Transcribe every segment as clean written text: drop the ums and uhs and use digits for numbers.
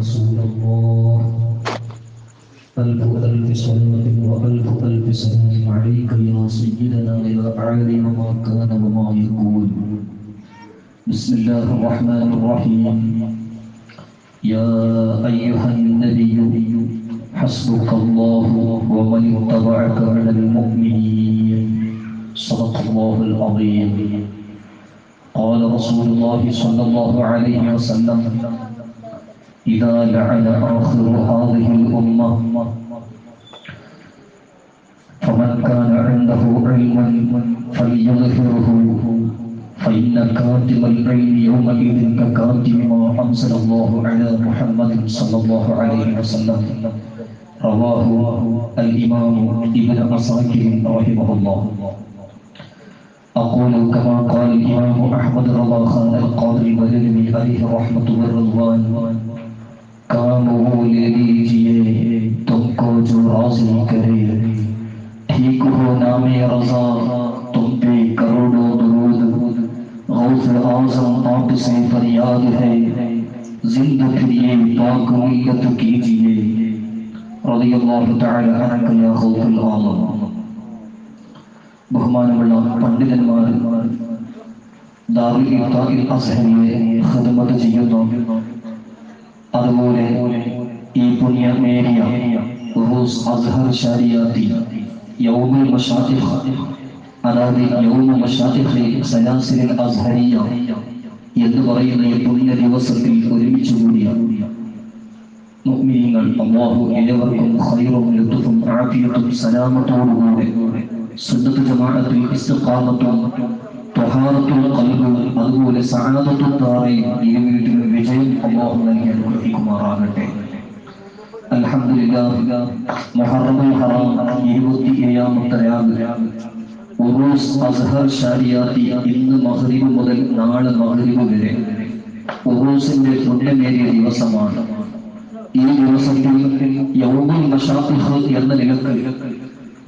رسول الله ألف ألف صلاة وألف ألف سلام عليك يا سيدنا يا عالم ما كان وما يكون. بسم الله الرحمن الرحيم. يا أيها النبي حسبك الله ومن اتبعك من المؤمنين. صدق الله العظيم. قال رسول الله صلى الله عليه وسلم: إذا لعن آخر هذه الأمة فمن كان عنده علم فليظهره فإن كاتم العلم يومئذ ككاتم ما أنزل الله على محمد صلى الله عليه وسلم. رواه الإمام ابن عساكر رحمه الله. أقول كما قال الإمام أحمد رضا خان القاضي बरेलवी عليه رحمة والرضوان: काम वो ले लीजिए तुमको जो राज़ी करे, ठीक हो नामे रज़ा तुम पे करोड़ों दुरूद, गौस आज़म आपसे फरियाद है जिंदा फिरिए पाक नियत कीजिए। റളിയല്ലാഹു തആല അൻക യാ ഖൗഫുൽ ആലം. ബഹുമാനമുള്ള പണ്ഡിതന്മാർ, ദാറുൽ ഇഫ്താഇൽ അസ്ഹരിയെ ഖിദ്മത്ത് ചെയ്യുന്നു. അതുപോലെ ഈ പുണ്യമേറിയ ഉറൂസ് അസ്ഹർ ശരിയാത്തി യൗമുൽ മശായിഖ്, അതായത് യൗമു മശായിഖ് സലാസിൽ അസ്ഹരിയ എന്ന് പറയുന്ന ഈ പുണ്യ ദിവസത്തിൽ ഒരുമിച്ച് കൂടിയ മുഅ്മിനീങ്ങൾ, അല്ലാഹു ഏവർക്കും ഖൈറും ലത്ഫും ആഫിയത്തും സലാമത്തോടുകൂടെ സുന്നത്ത് ജമാഅത്തിൽ ഇസ്തിഖാമത്തും ത്വഹാറത്തുൽ ഖൽബ് അതുപോലെ സഅദത്തുൽ ദാറൈൻ ഈ വീട്ടിൽ വിജയം അല്ലാഹു നൽകി അനുഗ്രഹിക്കുമാറാകട്ടെ. അൽഹംദുലില്ലാഹ്, മുഹറമുൽ ഹറാം 27ാമത്തെ രാവ് ഉറൂസ് അസ്ഹർ ശരിയാത്തി ഇന്ന് മഗ്രിബ് മുതൽ നാളെ മഗ്രിബ് വരെ ഉറൂസിന്റെ പുണ്യമേറിയ ദിവസമാണ്. ഈ ദിവസത്തിൽ യൗമുൽ മശായിഖ് എന്ന നിലക്ക്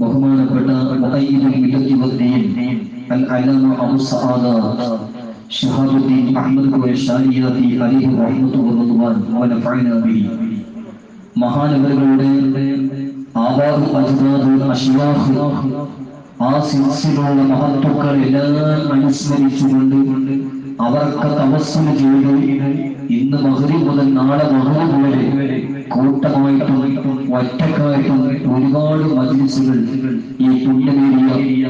ബഹുമാനപ്പെട്ട മുഅയ്യിദുൽ മില്ലത്തി വദ്ദീൻ അൽ-അലാമ അബൂ സഅദാത്ത് ശിഹാബുദ്ദീൻ അഹ്മദ് കോയ ശാരിയാത്തി അലൈഹി റഹ്മത്തു വറദ്വാൻ വനഫഅനാ ബിഹി മഹാനവരുടെ ആബാഉ അജ്ദാദു അശ്യാഖ് ആ സിൽസിലുള്ള മഹത്തുക്കളെല്ലാം അനുസ്മരിച്ചുകൊണ്ട് അവർക്ക് തവസ്സുൽ ചെയ്ത് ഇന്ന് മഗ്രിബ് മുതൽ നാളെ മഗ്രിബ് വരെ കൂട്ടമായിട്ടും ഒറ്റക്കായിട്ടും ഒരുപാട് മജ്ലിസുകൾ ഈ പുണ്യമേറിയ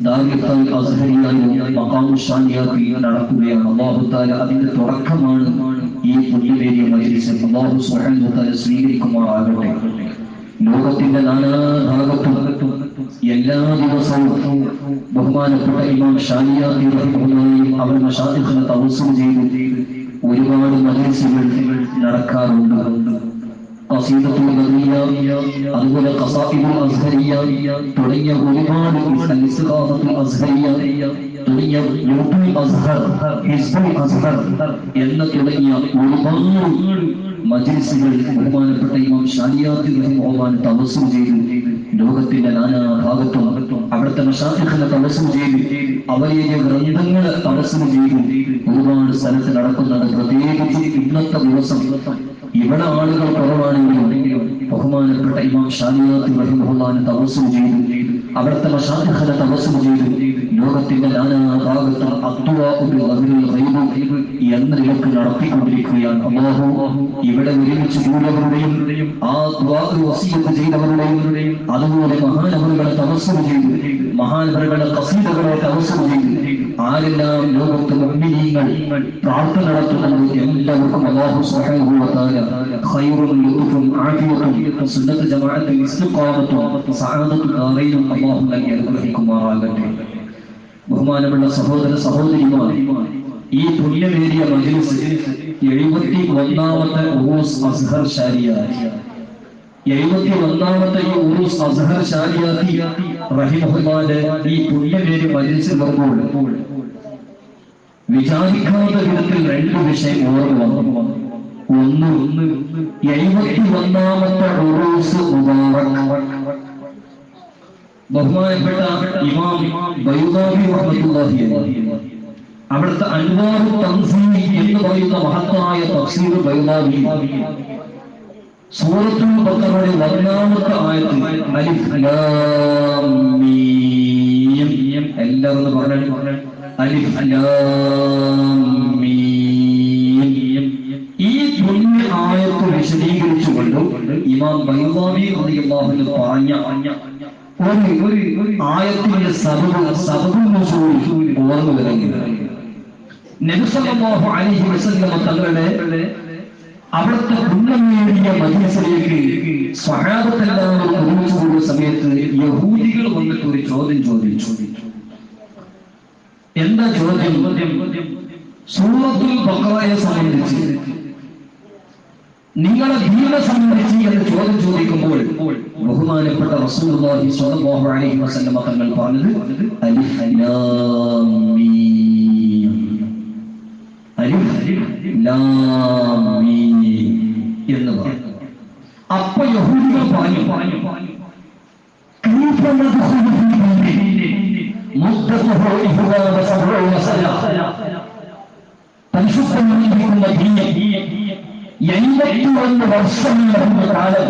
ദാറുൽ അസ്ഹരിയായും മഖാമു ഷാനിയാത്തിൽ നടക്കുകയാണ്. അല്ലാഹു തആല അതിന്റെ തുടക്കമാണ് ഈ പുണ്യമേറിയ മജ്ലിസ്. അല്ലാഹു സുബ്ഹാനഹു വ തആല സ്വീകരിക്കുമാറാകട്ടെ. ലോകത്തിന്റെ നാനാഭാഗത്തും എല്ലാ ദിവസവും ബഹുമാനപ്പെട്ട ഇമാം ഷാനിയാത്തി റഹിമഹുല്ലാഹി അവർ മശായിഖിനെ തവസ്സുൽ ചെയ്ത് ഒരുപാട് മജ്ലിസുകൾ നടക്കാറുണ്ട്. ഖസീദത്തുൽ ബദിയ, അതുപോലെ ഖസായിദുൽ അസ്ഹരിയ തുടങ്ങിയ ഒരുപാട് ഇസ്തിഖാമത്തുൽ അസ്ഹരിയ തുടങ്ങിയ യൂത്തുൽ അസ്ഹർ, ഹിസ്ബുൽ അസ്ഹർ എന്ന തുടങ്ങിയ ഒരുപാട് മജ്ലിസുകൾ ബഹുമാനപ്പെട്ട ഇമാം ഷാനിയാത്തി റഹിമഹുല്ലാഹി തവസ്സുൽ ചെയ്ത് ലോകത്തിന്റെ നാനാഭാഗത്തും അവിടുത്തെ മശായിഖിനെ തവസ്സുൽ ചെയ്ത് അവരുടെ ഗ്രന്ഥങ്ങളെ തവസ്സുൽ ചെയ്ത് ഒരുപാട് സ്ഥലത്ത് നടക്കുന്നുണ്ട്. പ്രത്യേകിച്ച് ഇന്നത്തെ ദിവസം ഇവിടെ ആളുകൾ കുറവാണെങ്കിലും ബഹുമാനപ്പെട്ട ഇമാം ഷാനിയാത്തി റഹിമഹുല്ലാഹി തവസ്സുൽ ചെയ്ത് അവിടുത്തെ മശായിഖിനെ തവസ്സുൽ ചെയ്ത് ലോകത്തിന്റെ നാനാഭാഗത്തും അദ്ദുആഉൽ ഗൈബ് എന്ന നിലക്ക് നടത്തിക്കൊണ്ടിരിക്കുകയാണ്. അല്ലാഹു ഇവിടെ ഒരുമിച്ച് കൂടിയവരുടെയും ആ ദുആ വസിയത്ത് ചെയ്തവരുടെയും അതുപോലെ മഹാനവറുകളെ തവസ്സുൽ ചെയ്ത് മഹാനവറുകളുടെ ഖസീദകളെ തവസ്സുൽ ചെയ്ത് ആരെല്ലാം ലോകത്ത് മുഅ്മിനീങ്ങൾ പ്രാർത്ഥന നടത്തുന്നുണ്ട് എല്ലാവർക്കും അല്ലാഹു സുബ്ഹാനഹു വ തആല ഖൈറും ലത്ഫും ആഫിയത്തും സുന്നത്ത് ജമാഅത്തിൽ ഇസ്തിഖാമത്തും സഅദത്തുൽ ദാറൈൻ അല്ലാഹു നൽകി അനുഗ്രഹിക്കുമാറാകട്ടെ. ബഹുമാനമുള്ള സഹോദര സഹോദരിമാർ, ഈ പുണ്യമേറിയ മജ്ലിസ് 71ാമത്തെ ഉറൂസ് അസ്ഹർ ശരിയാത്തി 71ാമത്തെ ഈ ഉറൂസ് അസ്ഹർ ശരിയാത്തി റഹിമഹുല്ലാഹിന്റെ ഈ പുണ്യമേറിയ മജ്ലിസിൽ വരുമ്പോൾ വിചാരിക്കാത്ത വിധത്തിൽ രണ്ട് വിഷയം ഓർമ്മ വന്നു. ഒന്ന് 71ാമത്തെ ഉറൂസ് മുബാറക് ബഹുമാനപ്പെട്ട ഇമാം ബൈദാവി റഹ്മത്തുള്ളാഹി അലൈഹി അവിടുത്തെ അൻവാറു തൻസീൽ എന്ന് പറയുന്ന മഹത്തായ തഫ്സീർ ബൈദാവി സൂറത്തുൽ ബഖറയുടെ ഒന്നാമത്തെ ആയത്ത് അലിഫ് ലാം മീം. എല്ലാവരും പറഞ്ഞു അലിഫ് ലാം മീം. ഈ പുണ്യ ആയത്ത് വിശദീകരിച്ചുകൊണ്ട് ഇമാം ബൈളാവി റളിയല്ലാഹു അൻഹു പറഞ്ഞ ഒരു ആയത്തിന്റെ സബബ് നസൂൽ ഓർമ്മ വരുന്നത് നബി സല്ലല്ലാഹു അലൈഹി വസല്ലം തങ്ങളുടെ അവിടുത്തെ പുണ്യമേറിയ മജ്‌ലിസിലേക്ക് സ്വഹാബത്തെല്ലാവരും ഒരുമിച്ച് കൂടുന്ന സമയത്ത് യഹൂദികൾ വന്നിട്ട് ഒരു ചോദ്യം ചോദിച്ചു. എന്താ ചോദ്യം? സൂറത്തുൽ ബഖറയെ സംബന്ധിച്ച്, നിങ്ങളെ ദീനിനെ സംബന്ധിച്ച് എന്ന് ചോദ്യം ചോദിക്കുമ്പോൾ ബഹുമാനപ്പെട്ട റസൂലുള്ളാഹി സ്വല്ലല്ലാഹു അലൈഹി വസല്ലം തങ്ങൾ പറഞ്ഞത് അലിഫ് ലാം മീം. അലിഫ് ലാം മീം എന്ന് പറഞ്ഞു. അപ്പൊ യഹൂദികൾ പറഞ്ഞു പരിശുദ്ധമായിരിക്കുന്ന ദീൻ 81 വർഷം കാലം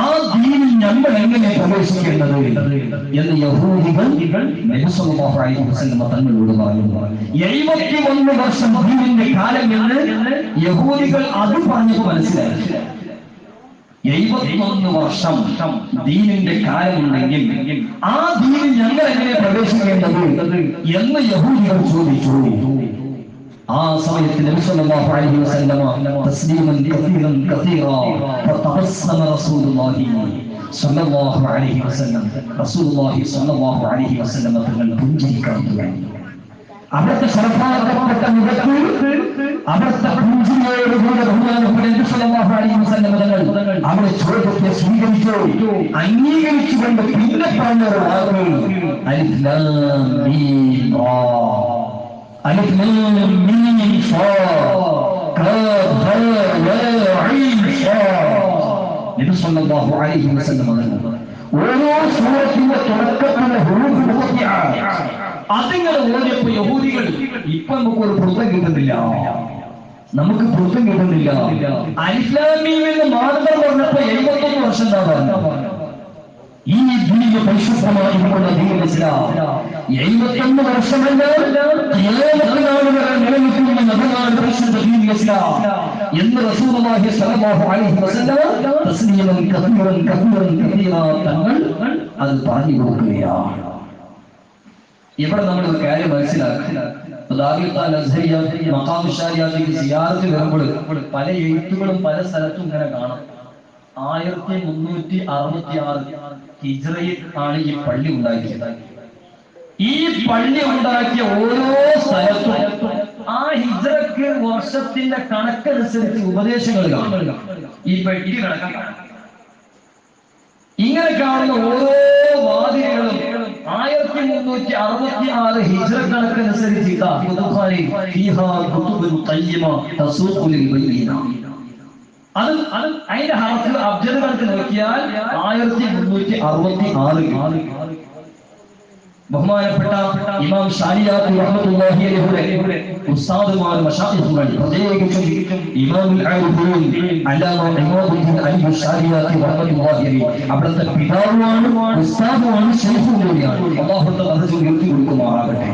ആ ദീനിൽ നമ്മൾ എങ്ങനെ പ്രവേശിക്കേണ്ടത് എന്ന് യഹൂദികൾ നബി സല്ലല്ലാഹു അലൈഹി വസല്ലം തങ്ങളോട് പറഞ്ഞു. 71 വർഷം ദീനിന്റെ കാലം എന്ന് യഹൂദികൾ അത് പറഞ്ഞത് മനസ്സിലാക്കി. 71 വർഷം ദീനിന്റെ കാലമുണ്ടെങ്കിൽ ആ ദീനിൽ ഞങ്ങൾ എങ്ങനെ പ്രവേശിക്കേണ്ടത് എന്ന് യഹൂദികൾ ചോദിച്ചു. ആ സമയത്ത് നബി സല്ലല്ലാഹു അലൈഹി വസല്ലം തസ്ലീമൻ കസീറൻ കസീറാ ഫതബസ്സമ റസൂലുള്ളാഹി സ്വല്ലല്ലാഹു അലൈഹി വസല്ലം തങ്ങൾ പുഞ്ചിരിക്കാൻ തുടങ്ങി. അവിടുത്തെ ശരഫാക്കപ്പെട്ട മുഖത്ത് അവിടുത്തെ പുഞ്ചിരിയോടുകൂടെ ബഹുമാനപ്പെട്ട നബി സല്ലല്ലാഹു അലൈഹി വസല്ലം തങ്ങൾ അവിടെ ചോദ്യത്തെ സ്വീകരിച്ചു, അംഗീകരിച്ചുകൊണ്ട് പിന്നെ പറഞ്ഞ ഒരു വാക്ക് അലിഫ് ലാം മീം റാ. ألف لام ميم صاد كاف هاء ياء عين صاد. നബി സല്ലല്ലാഹു അലൈഹി വസല്ലം ഓരോ സൂറത്തിന്റെ തുടക്കത്തിലെ ഹുറൂഫ് മുഖത്തിആ അതിങ്ങനെ ഓടിയപ്പോൾ യഹൂദികൾ ഇപ്പൊ നമുക്കൊരു പുറത്തം കിട്ടുന്നില്ല, അലിഫ് ലാം മീം എന്ന് മാത്രം പറഞ്ഞപ്പോ 71 വർഷം എന്താ പറഞ്ഞത്? ഈ ദീന് പരിശുദ്ധമായിരിക്കുന്ന ദീൻ ഇസ്ലാം 71 വർഷമല്ല, ഖിയാമത്ത് നാൾ വരെ നിലനിൽക്കുന്ന മതമാണ് പരിശുദ്ധ ദീൻ ഇസ്ലാം എന്ന് റസൂലുള്ളാഹി സ്വല്ലല്ലാഹു അലൈഹി വസല്ലം തസ്ലീമൻ കസീറൻ കസീറൻ കസീറാ തങ്ങൾ അത് പറഞ്ഞു കൊടുക്കുകയാണ്. ഇവിടെ നമ്മൾ ഒരു കാര്യം മനസ്സിലാക്കുക. സിയാറത്ത് വരുമ്പോൾ പല എഴുത്തുകളും പല സ്ഥലത്തും ഇങ്ങനെ കാണാം. 1366 ഹിജ്റയിൽ ആണ് ഈ പള്ളി ഉണ്ടാക്കിയത്. ഈ പള്ളി ഉണ്ടാക്കിയ ഓരോ സ്ഥലത്തും ആ ഹിജ്റക്ക് വർഷത്തിന്റെ കണക്കനുസരിച്ച് ഉപദേശങ്ങൾ കാണുക. ഈ പെട്ടി കണക്കാണ്. ഇങ്ങനെ കാണുന്ന ഓരോ വാതിലുകളും 1366 ഹിജ്റ കണക്കനുസരിച്ച് അത് അതിന്റെ ഹർഫ് അബ്ജദ് കണക്ക് നോക്കിയാൽ 1366. ബഹുമാനപ്പെട്ട ഇമാം ശാരിയാത്തി റഹ്മത്തുള്ളാഹി അലൈഹിയുടെ ഉസ്താദുമാർ മശായിഖുകൾ, പ്രത്യേകിച്ചും ഇമാമുൽ ആരിഫീൻ അല്ലാമ ഇമാമുദ്ദീൻ അലി ശാരിയാത്തി റഹ്മത്തുള്ളാഹി അലൈഹി അവിടുത്തെ പിതാവുമാണ്, ഉസ്താദുമാണ്, ശൈഖും കൂടിയാണ്. അല്ലാഹു തആല അത് ഉയർത്തി കൊടുക്കുമാറാകട്ടെ.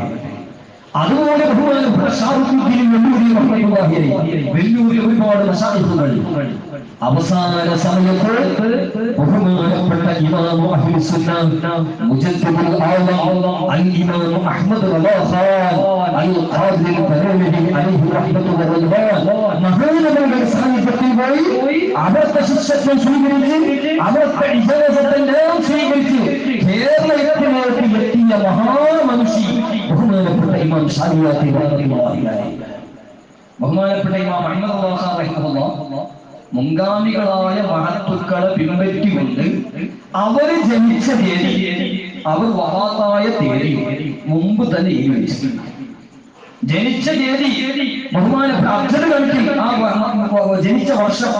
അതുപോലെ ബഹുമാനപ്പെട്ട ഷാറുഖുദ്ദീൻ വെല്ലൂരി റഹ്മത്തുള്ളാഹി അലൈഹി വെല്ലൂരി ഒരുപാട് മശായിഖുകൾ. അവസാന സമയത്ത് ബഹുമാനപ്പെട്ട ഇമാം അഹ്ലു സുന്നah മുജദ്ദിദുൽ ആലം അൽ ഇമാം അഹ്മദ് റളാ ഖാൻ അൽ ഖാദി ബറേലി അലൈഹി റഹ്മത്തുള്ളാഹി മഹാനവരുടെ സാന്നിധ്യത്തിൽ പോയി അവിടുത്തെ ശിഷ്യത്വം സ്വീകരിച്ച് അവിടുത്തെ ഇജാസത്തെല്ലാം സ്വീകരിച്ച് കേരളത്തിലേക്ക് എത്തിയ മഹാമനുഷ്യ ബഹുമാനപ്പെട്ട ഇമാം ശാരിയാത്തി റഹ്മത്തുള്ളാഹി അലൈഹി. ബഹുമാനപ്പെട്ട ഇമാം അഹ്മദ് റളാ ഖാൻ റഹിമഹുല്ലാഹ് മുൻഗാമികളായ മഹത്തുക്കളെ പിൻപറ്റിക്കൊണ്ട് അവര് ജനിച്ച തീയതി, അവർ വഫാത്തായ തീയതി മുമ്പ് തന്നെ എഴുതി. ജനിച്ച തീയതി ബഹുമാനപ്പെട്ട അബ്ജദ് കണക്കിൽ ആ ജനിച്ച വർഷം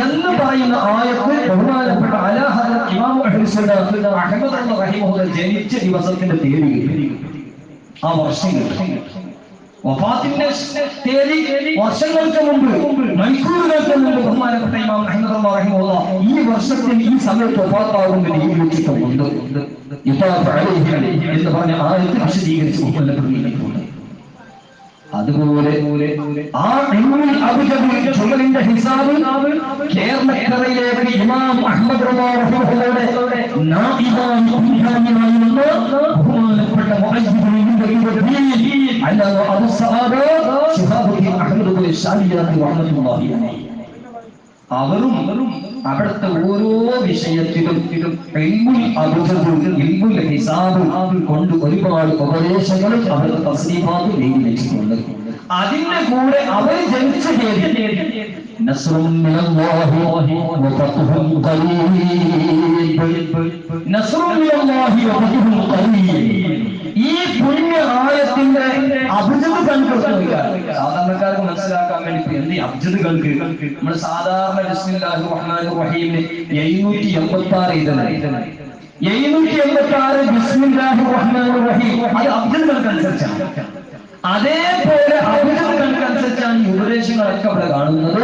എന്ന് പറയുന്ന ആയത്ത് ബഹുമാനപ്പെട്ട അലാ ഹദറത്ത് ഇമാം അഹ്ലു സുന്നah അഹ്മദ് റളിയല്ലാഹു അൻഹു ജനിച്ച ദിവസത്തിന്റെ തീയതി. ആ വർഷം വഫാത്തിന്റെ തീയതി വർഷങ്ങൾക്ക് മുമ്പ്, മണിക്കൂറുകൾക്ക് മുമ്പ് ബഹുമാനപ്പെട്ട ഇമാം അഹ്മദ് റഹിമഹുല്ലാഹ് ഈ വർഷത്തിൽ ഈ സമയത്ത് വഫാത്താകുമെന്ന് നിരീക്ഷിച്ചിട്ടുണ്ട് എന്ന് പറഞ്ഞ ആയത്ത് വിശദീകരിച്ച് ബഹുമാനപ്പെടുത്തിയിട്ടുണ്ട്. അതുപോലെ ആ ജുമലിന്റെ ഹിസാബ് കേരളക്കരയിലേക്ക് ഇമാം അഹ്മദ് റഹിമഹുള്ളയുടെ ബഹുമാനപ്പെട്ട അവരും അവിടുത്തെ ഓരോ വിഷയത്തിലും കൊണ്ട് ഒരുപാട് ഉപദേശങ്ങളും അവരുടെ തസ്ലീമാത്ത് എഴുതി വെച്ചിട്ടുണ്ട്. അതിന്റെ കൂടെ അവർ ജനിച്ച ഈ പുണ്യ ആയത്തിന്റെ അബ്ജദ് സാധാരണക്കാർക്ക് മനസ്സിലാക്കാൻ വേണ്ടി എന്ത് അബ്ജദുകൾക്ക് നമ്മൾ സാധാരണ ബിസ്മില്ലാഹിർ റഹ്മാനിർ റഹീമിന് 786 786 ബിസ്മില്ലാഹിർ റഹ്മാനിർ റഹീം അത് അബ്ജദുകൾക്കനുസരിച്ചാണ്. അതേപോലെ അബ്ജദുകൾക്കനുസരിച്ചാണ് ഈ ഉപദേശങ്ങളൊക്കെ അവിടെ കാണുന്നത്.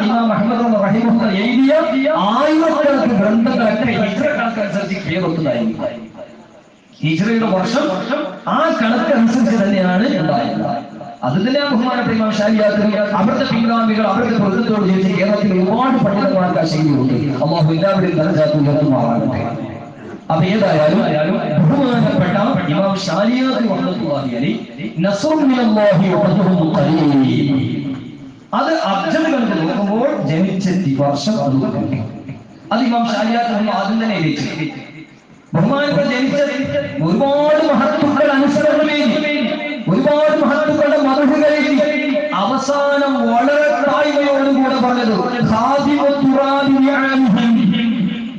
ഇമാം അഹ്മദ് റഹിമഹുല്ലാഹ് എഴുതിയ ആയിരക്കണക്കിന് ഗ്രന്ഥങ്ങളൊക്കെ ഹിജ്റക്കണക്കനുസരിച്ച് പേരൊത്തതായിരുന്നു. ഹിജ്റയുടെ വർഷം ആ കണക്കനുസരിച്ച് തന്നെയാണ് ഉണ്ടായത്. അത് തന്നെ ബഹുമാനപ്പെട്ട ഇമാം ശാഫിഈ അവരുടെ പിൻഗാമികൾ അവരുടെ പ്രകൃതത്തോട് ചോദിച്ച് കേരളത്തിൽ ഒരുപാട് പണ്ഡിതന്മാർക്ക് ആ ശൈലിയുണ്ട്. അല്ലാഹു എല്ലാവരുടെയും ദർജാത്ത് ഉയർത്തുമാറാകട്ടെ. അപ്പൊ ഏതായാലും ബഹുമാനപ്പെട്ട ഇമാം ശാഫിഈ റഹ്മത്തുള്ളാഹി അലൈഹി നസ്റുൻ മിനല്ലാഹി വ ഫത്ഹുൻ ഖരീബ് അത് അബ്ജദുകൾക്ക് നോക്കുമ്പോൾ ജനിച്ച വർഷം അത് ഇമാം ശാഫിഈ ആദ്യം തന്നെ എഴുതി. ബഹുമാനപ്പെട്ട ജനിച്ച ഒരുപാട് മഹത്തുക്കൾ അനുസരണമേ, ഒരുപാട് മഹത്തുക്കളുടെ മറുപടികളിൽ അവസാനം വളരെ താഴ്മയോടുകൂടെ പറഞ്ഞത്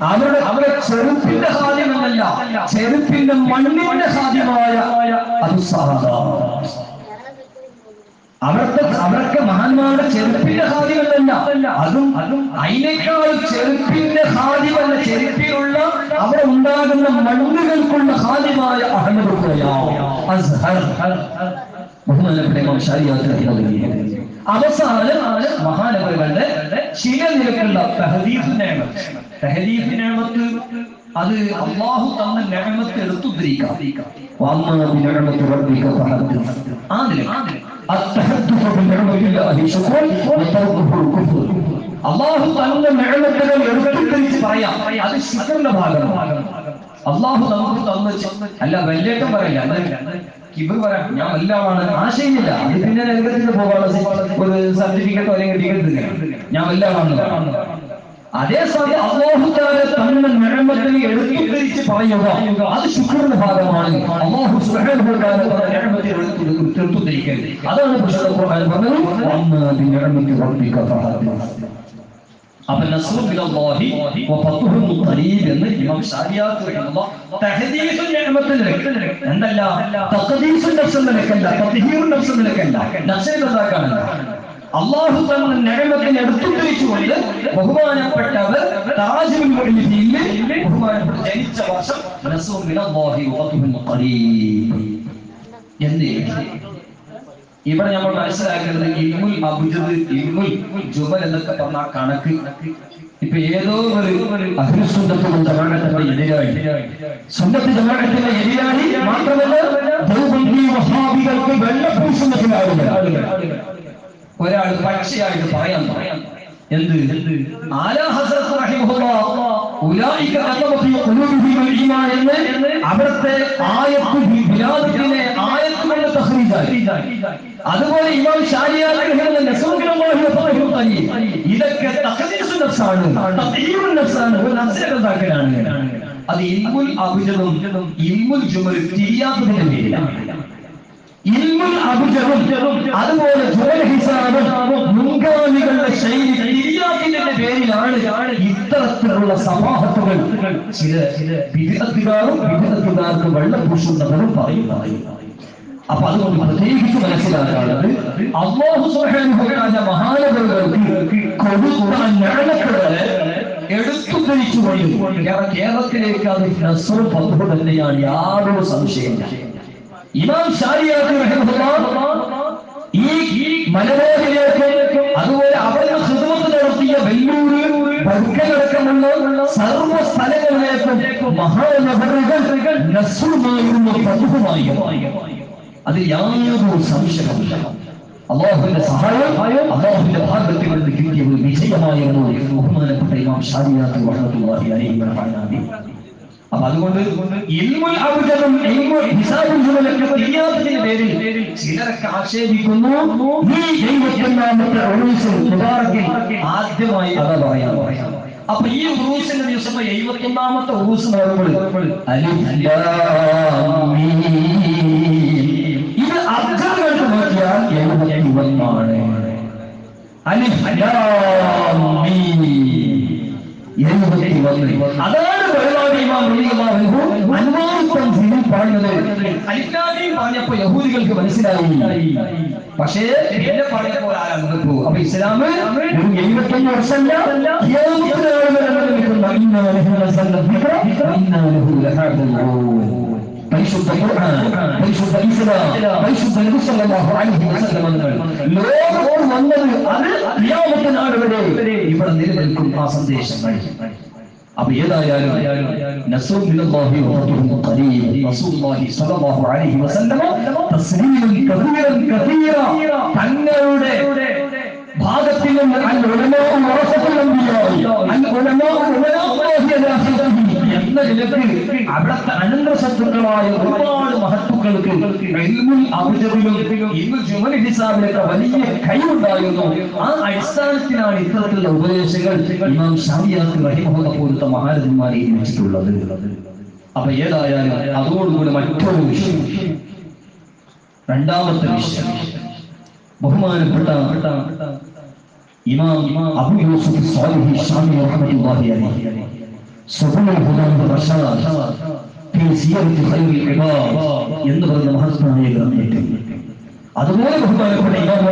അവരുടെ ചെറുപ്പിന്റെ ഹാദ്യമല്ല, ചെറുപ്പിന്റെ മണ്ണിന്റെ ഹാദ്യമായ അവർക്ക് മഹാന്മാരുടെ ചെറുപ്പിന്റെ ഹാദ്യമല്ല, അതും അതിനേക്കാൾ ചെറുപ്പിന്റെ ഹാദ്യമല്ല, ചെറുപ്പിലുള്ള അവിടെ ഉണ്ടാകുന്ന മണ്ണുകൾക്കുള്ള ഹാദ്യമായ അഹ്മദ് അവസാനം മഹാനവറുകളുടെ ചില നിലക്കുള്ള തഹദീഫ് നിഅമത്ത് അത് അല്ലാഹു തന്ന നിഅമത്ത് എടുത്തുദ്ധരിക്കാം. ആ നിലക്ക് അല്ലാഹു തന്ന നിഅമത്തുകൾ എടുത്തുദ്ധരിച്ച് പറയാം, അത് ശുക്രിന്റെ ഭാഗമാണ്. അല്ലാഹു നമുക്ക് തന്നു അല്ല വലിയേറ്റം പറയില്ല, കിബർ പറയാം, ഞാൻ വല്ലതാണ് ആശയമില്ല. അത് പിന്നെ രംഗത്തിന് പോകാനുള്ള ഒരു സർട്ടിഫിക്കറ്റോ അല്ലെങ്കിൽ ടിക്കറ്റ് ഞാൻ വല്ലതാണ്. അതേ സമയം അല്ലാഹു തആല തന്ന നിഅമത്തിനെ എടുത്തുദ്ധരിച്ച് പറയുക അത് ശുക്രിന്റെ ഭാഗമാണ്. അല്ലാഹു സുബ്ഹാനഹു വ തആല തന്ന നിഅമത്തിനെ എടുത്തുദ്ധരിക്കരുത്. അതാണ് പരിശുദ്ധ ഖുർആൻ പറഞ്ഞത് അപ്പൊ നസ്റുൻ മിനല്ലാഹി വ ഫത്ഹുൻ ഖരീബ് എന്ന് ഇമാം ശാഫിഈ റഹിമഹുല്ലാഹ് തഹദീസ് നിഅമത്തിൽ എന്തല്ല തഖദീസ് നഫ്സ് നിലക്കല്ല, തത്ഹീർ നഫ്സ് നിലക്കല്ല, നഫ്സിനെ എന്താക്കാണ് അല്ലാഹു തന്ന നിഅമത്തിനെ എടുത്തുദ്ധരിച്ചുകൊണ്ട് ബഹുമാനപ്പെട്ടവർ താജുൽ മുഅല്ലിഫീൻ ബഹുമാനപ്പെട്ട ജനിച്ച വർഷം നസ്റുൻ മിനല്ലാഹി വ ഫത്ഹുൻ ഖരീബ് എന്ന് ഇവിടെ നമ്മൾ മനസ്സിലാക്കുന്നത് ഇൽമുൽ അബ്ജദ്, ഇൽമുൽ ജുമൽ എന്നൊക്കെ പറഞ്ഞ കണക്ക് ഇപ്പൊ ഏതോ ഒരു അഹ്ലുസുന്നത്തുൽ ജമാഅത്തിന്റെ എതിരാളി, സുന്നത്ത് ജമാഅത്തിന്റെ എതിരാളി മാത്രമല്ല ദൗബന്ദി വഹാബികൾക്ക് വെള്ളപ്പൂശുന്ന ആളുകൾ ഒരാൾ പച്ചയായിട്ട് പറയാൻ എന്ത് ആലാ ഹസ്രത്ത് റഹിമഹുല്ലാഹ് ഉലൈക കതബ ഫീ ഖുലൂബിഹിൽ ഈമാൻ എന്ന് അവിടുത്തെ ആയത്ത് ബിലാദിനെ ആയത്ത് കൊണ്ട് തഖ്രീജായി. അതുപോലെ ഇമാം ശാഫിഈ റഹിമഹുല്ലാഹ് നസ്റുല്ലാഹി വ ഫത്ഹുൽ ഖരീബ് ഇതൊക്കെ തഖദീസ് നഫ്സാണ്, തഖീർ നഫ്സാണ്, നഫ്സിനെന്താക്കലാണ്. അത് ഇൽമുൽ അബ്ജദും ഇൽമുൽ ജുമലും തിരിയാത്തതിന്റെ പേരിലാണ്. ഇൽമുൽ അബ്ജദും അതുപോലെ ജുമൽ ഹിസാബും മുൻഗാമികളുടെ ശൈലി തിരിയാത്തതിന്റെ പേരിലാണ് ഇത്തരത്തിലുള്ള സമാഹത്തുകൾ ചില ബിദ്അത്തുകാർക്ക് വെള്ളപൂശുന്നവരും പറയുന്നത്. അപ്പൊ അതുകൊണ്ട് പ്രത്യേകിച്ച് മനസ്സിലാക്കാനുള്ളത് അല്ലാഹു സുബ്ഹാനഹു വ തആല മഹാനവറുകൾക്ക് കൊടുത്ത നിഅമത്തുകളെ എടുത്തുദ്ധരിച്ചുകൊണ്ട് കേരളത്തിലേക്ക് അത് നസ്റുൽ ഫത്ഹ് തന്നെയാണ്, യാതൊരു സംശയമില്ല. ഇമാം ശാരിയാത്ത് റഹിമഹുല്ലാഹ് ഈ മലബാറിലേക്ക് അതുപോലെ അവിടെ ഖിദ്മത്ത് നടത്തിയ വെല്ലൂര് ബർക്കലടക്കമുള്ള സർവ്വ സ്ഥലങ്ങളിലേക്കും മഹാനഗറുകൾ നസ്റുമായിരുന്നു ഫത്ഹുമായി. അതിൽ യാതൊരു സംശയവുമില്ല. അല്ലാഹുവിന്റെ സഹായം അല്ലാഹുവിന്റെ ഭാഗത്തിൽ നിന്ന് കിട്ടിയ ഒരു വിജയമായിരുന്നു ബഹുമാനപ്പെട്ട ഇമാം ശാരിയാത്ത് റഹ്മത്തുള്ളാഹി അലൈഹി വസല്ലം. അപ്പൊ അതുകൊണ്ട് ഇൽമുൽ അബ്ജദും ഇൽമുൽ ഹിസാബുൽ ജുമലൊക്കെ തിരിയാത്തതിന്റെ പേരിൽ ചിലരൊക്കെ ആക്ഷേപിക്കുന്നു. ഈ 71ാമത്തെ ഉറൂസ് മുബാറക്കിൽ ആദ്യമായി അതാ പറയാം. അപ്പൊ ഈ ഉറൂസിന്റെ ദിവസം 71ാമത്തെ ഉറൂസ് നടക്കുമ്പോൾ അലിഫ് ലാം മീം ഇത് അർത്ഥങ്ങൾക്ക് നോക്കിയാൽ 71 ആണ്. അലിഫ് ലാം മീം 71. അതാണ് പറഞ്ഞപ്പോ യഹൂദികൾക്ക് മനസ്സിലായി. പക്ഷേ പിന്നെ പറഞ്ഞപ്പോൾ ആരംഭിച്ചു. അപ്പൊ ഇസ്ലാം 71 വർഷമല്ല, പരിശുദ്ധ ഖുർആൻ, പരിശുദ്ധ ഇസ്ലാം, പരിശുദ്ധ നബി സല്ലല്ലാഹു അലൈഹി വസല്ലം ലോകം വന്നത് അത് ഖിയാമത്ത് നാൾ വരെ ഇവിടെ നിലനിൽക്കും ആ സന്ദേശങ്ങൾ. അപ്പൊ ഏതായാലും നസ്റുൻ മിനല്ലാഹി വ ഫത്ഹുൻ ഖരീബ് റസൂലുള്ളാഹി സ്വല്ലല്ലാഹു അലൈഹി വസല്ലം തസ്ലീമൻ കസീറ തങ്ങളുടെ ഭാഗത്തിൽ നിന്ന് അൽ ഉലമാ വറസത്തുൽ അംബിയാ അൽ ഉലമാ ഉലമാഅല്ലാഹി അലാ ഖൽഖിഹി എന്ന നിലയ്ക്ക് അവിടുത്തെ അനന്തരശത്രുക്കളായ ഒരുപാട് മഹത്തുക്കൾക്ക് ഇൽമുൽ അബ്ജദിലും ഇൽമുൽ ജുമൽ ഹിസാബിലൊക്കെ വലിയ കഴിവുണ്ടായിരുന്നു. ആ അടിസ്ഥാനത്തിലാണ് ഇത്തരത്തിലുള്ള ഉപദേശങ്ങൾ ഇമാം ശാരിയാത്ത് റഹിമഹുല്ലാഹ് പോലത്തെ മഹാരഥന്മാരെ വെച്ചിട്ടുള്ളത്. അപ്പൊ ഏതായാലും അതോടുകൂടി മറ്റൊരു വിഷയം, രണ്ടാമത്തെ വിഷയം, ബഹുമാനപ്പെട്ട ഇമാം അബൂ യൂസുഫ് സ്വാലിഹി ശാമി റഹ്മത്തുള്ളാഹി അലൈഹി സുബ്ഹാന ഹുദാ റഷാദ് ഫീ സിയറത്തി ഖൈറുൽ ഇബാദ് എന്ന് പറയുന്ന മഹത്തായ ഗ്രന്ഥത്തിൽ അതുപോലെ ബഹുമാനപ്പെട്ട ഇമാം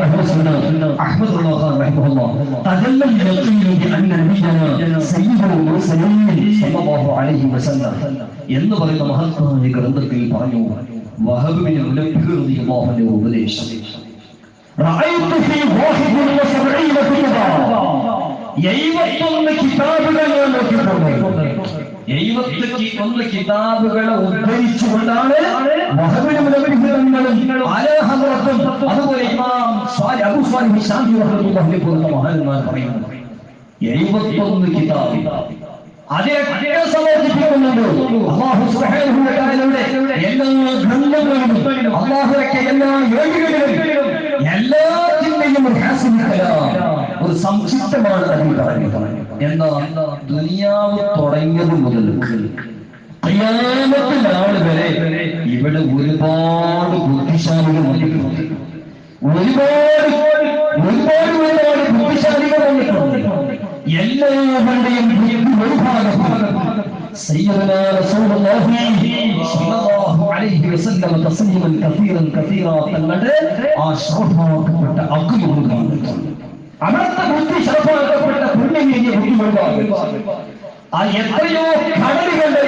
അഹ്മദ് റഹിമഹുല്ലാഹ് തജല്ലൽ യഖീനു ബിഅന്ന നബിയനാ സയ്യിദുൽ മുർസലീൻ സല്ലല്ലാഹു അലൈഹി വസല്ലം എന്ന് പറയുന്ന മഹത്തായ ഗ്രന്ഥത്തിൽ പറഞ്ഞു. വഹബ് ബിൻ മുലബ്ബിർ റളിയല്ലാഹു അൻഹു ഉപദേശം റഅയ്തു ഫീ 71 കിതാബ 71 കിതാബുകൾ ഞാൻ നോക്കിയിട്ടുണ്ട്. 71 കിതാബുകളെ ഉദ്ധരിച്ചുകൊണ്ടാണ് വഹബ് ബിൻ മുലബ്ബിർ അതുപോലെ ഇമാം അബൂ സ്വാലിഹ് ശാമി റഹ്മത്തുള്ളാഹി പോലുള്ള മഹാന്മാർ പറയുന്നത് 71 കിതാബ് അതിനെ സമർപ്പിക്കുന്നുണ്ട്. അല്ലാഹു സുബ്ഹാനഹു വ തആലയുടെ എല്ലാ ഗ്രന്ഥങ്ങളിലും അല്ലാഹുവിന്റെ എല്ലാ യോഗ്യതകളിലും എല്ലാത്തിന്റെയും ഒരു സംക്ഷിപ്തമാണ് അതിൽ പറയുന്നത്. എന്താ? ദുനിയാവ് തുടങ്ങിയത് മുതൽ ഖിയാമത്ത് നാൾ വരെ ഇവിടെ ഒരുപാട് ബുദ്ധിശാലികൾ വന്നിട്ടുണ്ട്. ഒരുപാട് ബുദ്ധിശാലികൾ വന്നിട്ടുണ്ട്. എല്ലാവരുടെയും ഒരു ഭാഗം സയ്യിദുനാ റസൂലുള്ളാഹി സ്വല്ലല്ലാഹു അലൈഹി വസല്ലം തസ്ലീമൻ കസീറ തങ്ങളുടെ ആ ശ്രേഷ്ഠപ്പെട്ട അഖ്ലുകളാണ്. അവിടുത്തെ ബുദ്ധി ശ്രേഷ്ഠപ്പെട്ട പുണ്യമേറിയ ബുദ്ധികളാണ്. ആ എത്രയോ കടലുകളുടെ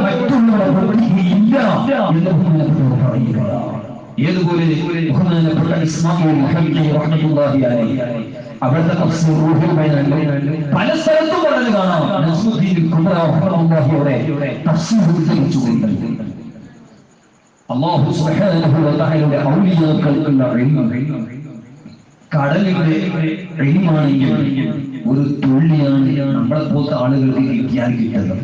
മറ്റുള്ളവരുടെ ബുദ്ധിയില്ല എന്ന് പറയുക. ഏതുപോലെ ബഹുമാനപ്പെട്ട ഇസ്മാഈൽ മുഹമ്മദ് റഹ്മത്തുള്ളാഹി അലൈഹി അവിടുത്തെ തഫ്സീർ റൂഹുൽ ബയാനിൽ പല സ്ഥലത്തും പറഞ്ഞു കാണാം. നസ്റുദ്ദീൻ കുബ്ര റഹ്മത്തുള്ളാഹിയുടെ തഫ്സീർ ഉദ്ധരിച്ചുകൊണ്ട് അല്ലാഹു സുബ്ഹാനഹു വ തആലയുടെ ഔലിയാക്കൾക്കുള്ള ഇൽമ് കടലിന്റെ ഇൽമാണെങ്കിൽ ഒരു തുള്ളിയാണ് നമ്മളെ പോലത്തെ ആളുകൾക്ക് കിട്ടിയാൽ കിട്ടുന്നത്.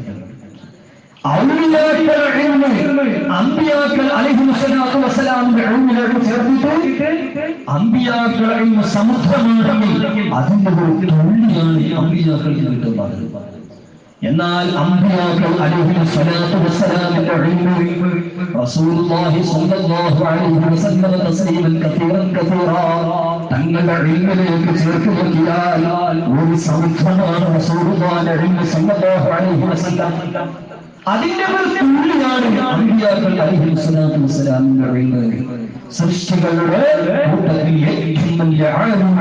അമ്പിയാക്കൾ അലൈഹിസ്സലാത്തു വസ്സലാമിന്റെ ഇൽമിലേക്ക് ചേർത്തിട്ട് അമ്പിയാക്കൾ ഇൽമ സമുദ്രമാണെങ്കിൽ അതിന്റെ ഒരു തുള്ളിയാണ് അമ്പിയാക്കൾക്ക് കിട്ടുന്നത്. എന്നാൽ അമ്പിയാക്കൾ അലൈഹിസ്സലാത്തു വസ്സലാമിന്റെ ഇൽമ റസൂലുള്ളാഹി സ്വല്ലല്ലാഹു അലൈഹി വസല്ലം തസ്ലീമൻ കസീറ തങ്ങളുടെ ഇൽമിലേക്ക് ചേർത്ത് നോക്കിയാൽ ഒരു സമുദ്രമാണ് റസൂലുള്ളാഹിന്റെ ഇൽമ സ്വല്ലല്ലാഹു അലൈഹി വസല്ലം. അതിന്റെ ഒരു തുള്ളിയാണ് അമ്പിയാക്കൾ അലൈഹിസ്സലാത്തു വസ്സലാമിന്റെ ഇൽമ. സൃഷ്ടികളുടെ കൂട്ടത്തിൽ ഏറ്റവും വലിയ ആലിം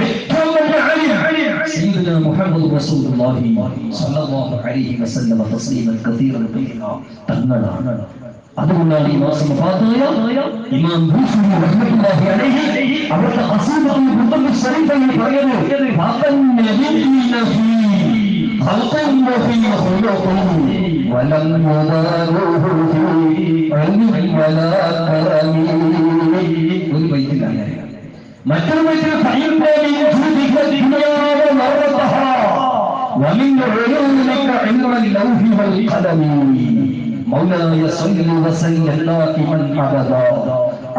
ഏറ്റവും വലിയ ആലിം سيدنا محمد رسول الله صلى الله عليه وسلم تسليما كثيرا തങ്ങളാണ്. അതുകൊണ്ടാണ് ഈ മാസം വഫാത്തായ ഇമാം ബൂസരി റഹ്മത്തുള്ളാഹി അലൈഹി അവിടുത്തെ ഖസീദത്തുൽ ഖുതുബ് ശരീഫയിൽ പറയുന്നത് വഖൻ നബിയ്യിന ഫീ ഖൽഖിൻ വഫീ ഖുലൂഖിൻ വലം യദാറുഹു ഫീ ഇൽമിൻ വലാ കറമി. ഒരു ബൈത്തിലാണ്. മറ്റൊരു ബൈത്തിൽ ഫഇൻന മിൻ ജൂദിക ദുനിയാ വമറതഹാ വമിൻ ഉലൂമിക ഇൽമൽ ലൗഹി വൽ ഖലമി. مولاي صل وسلم دائما ابدا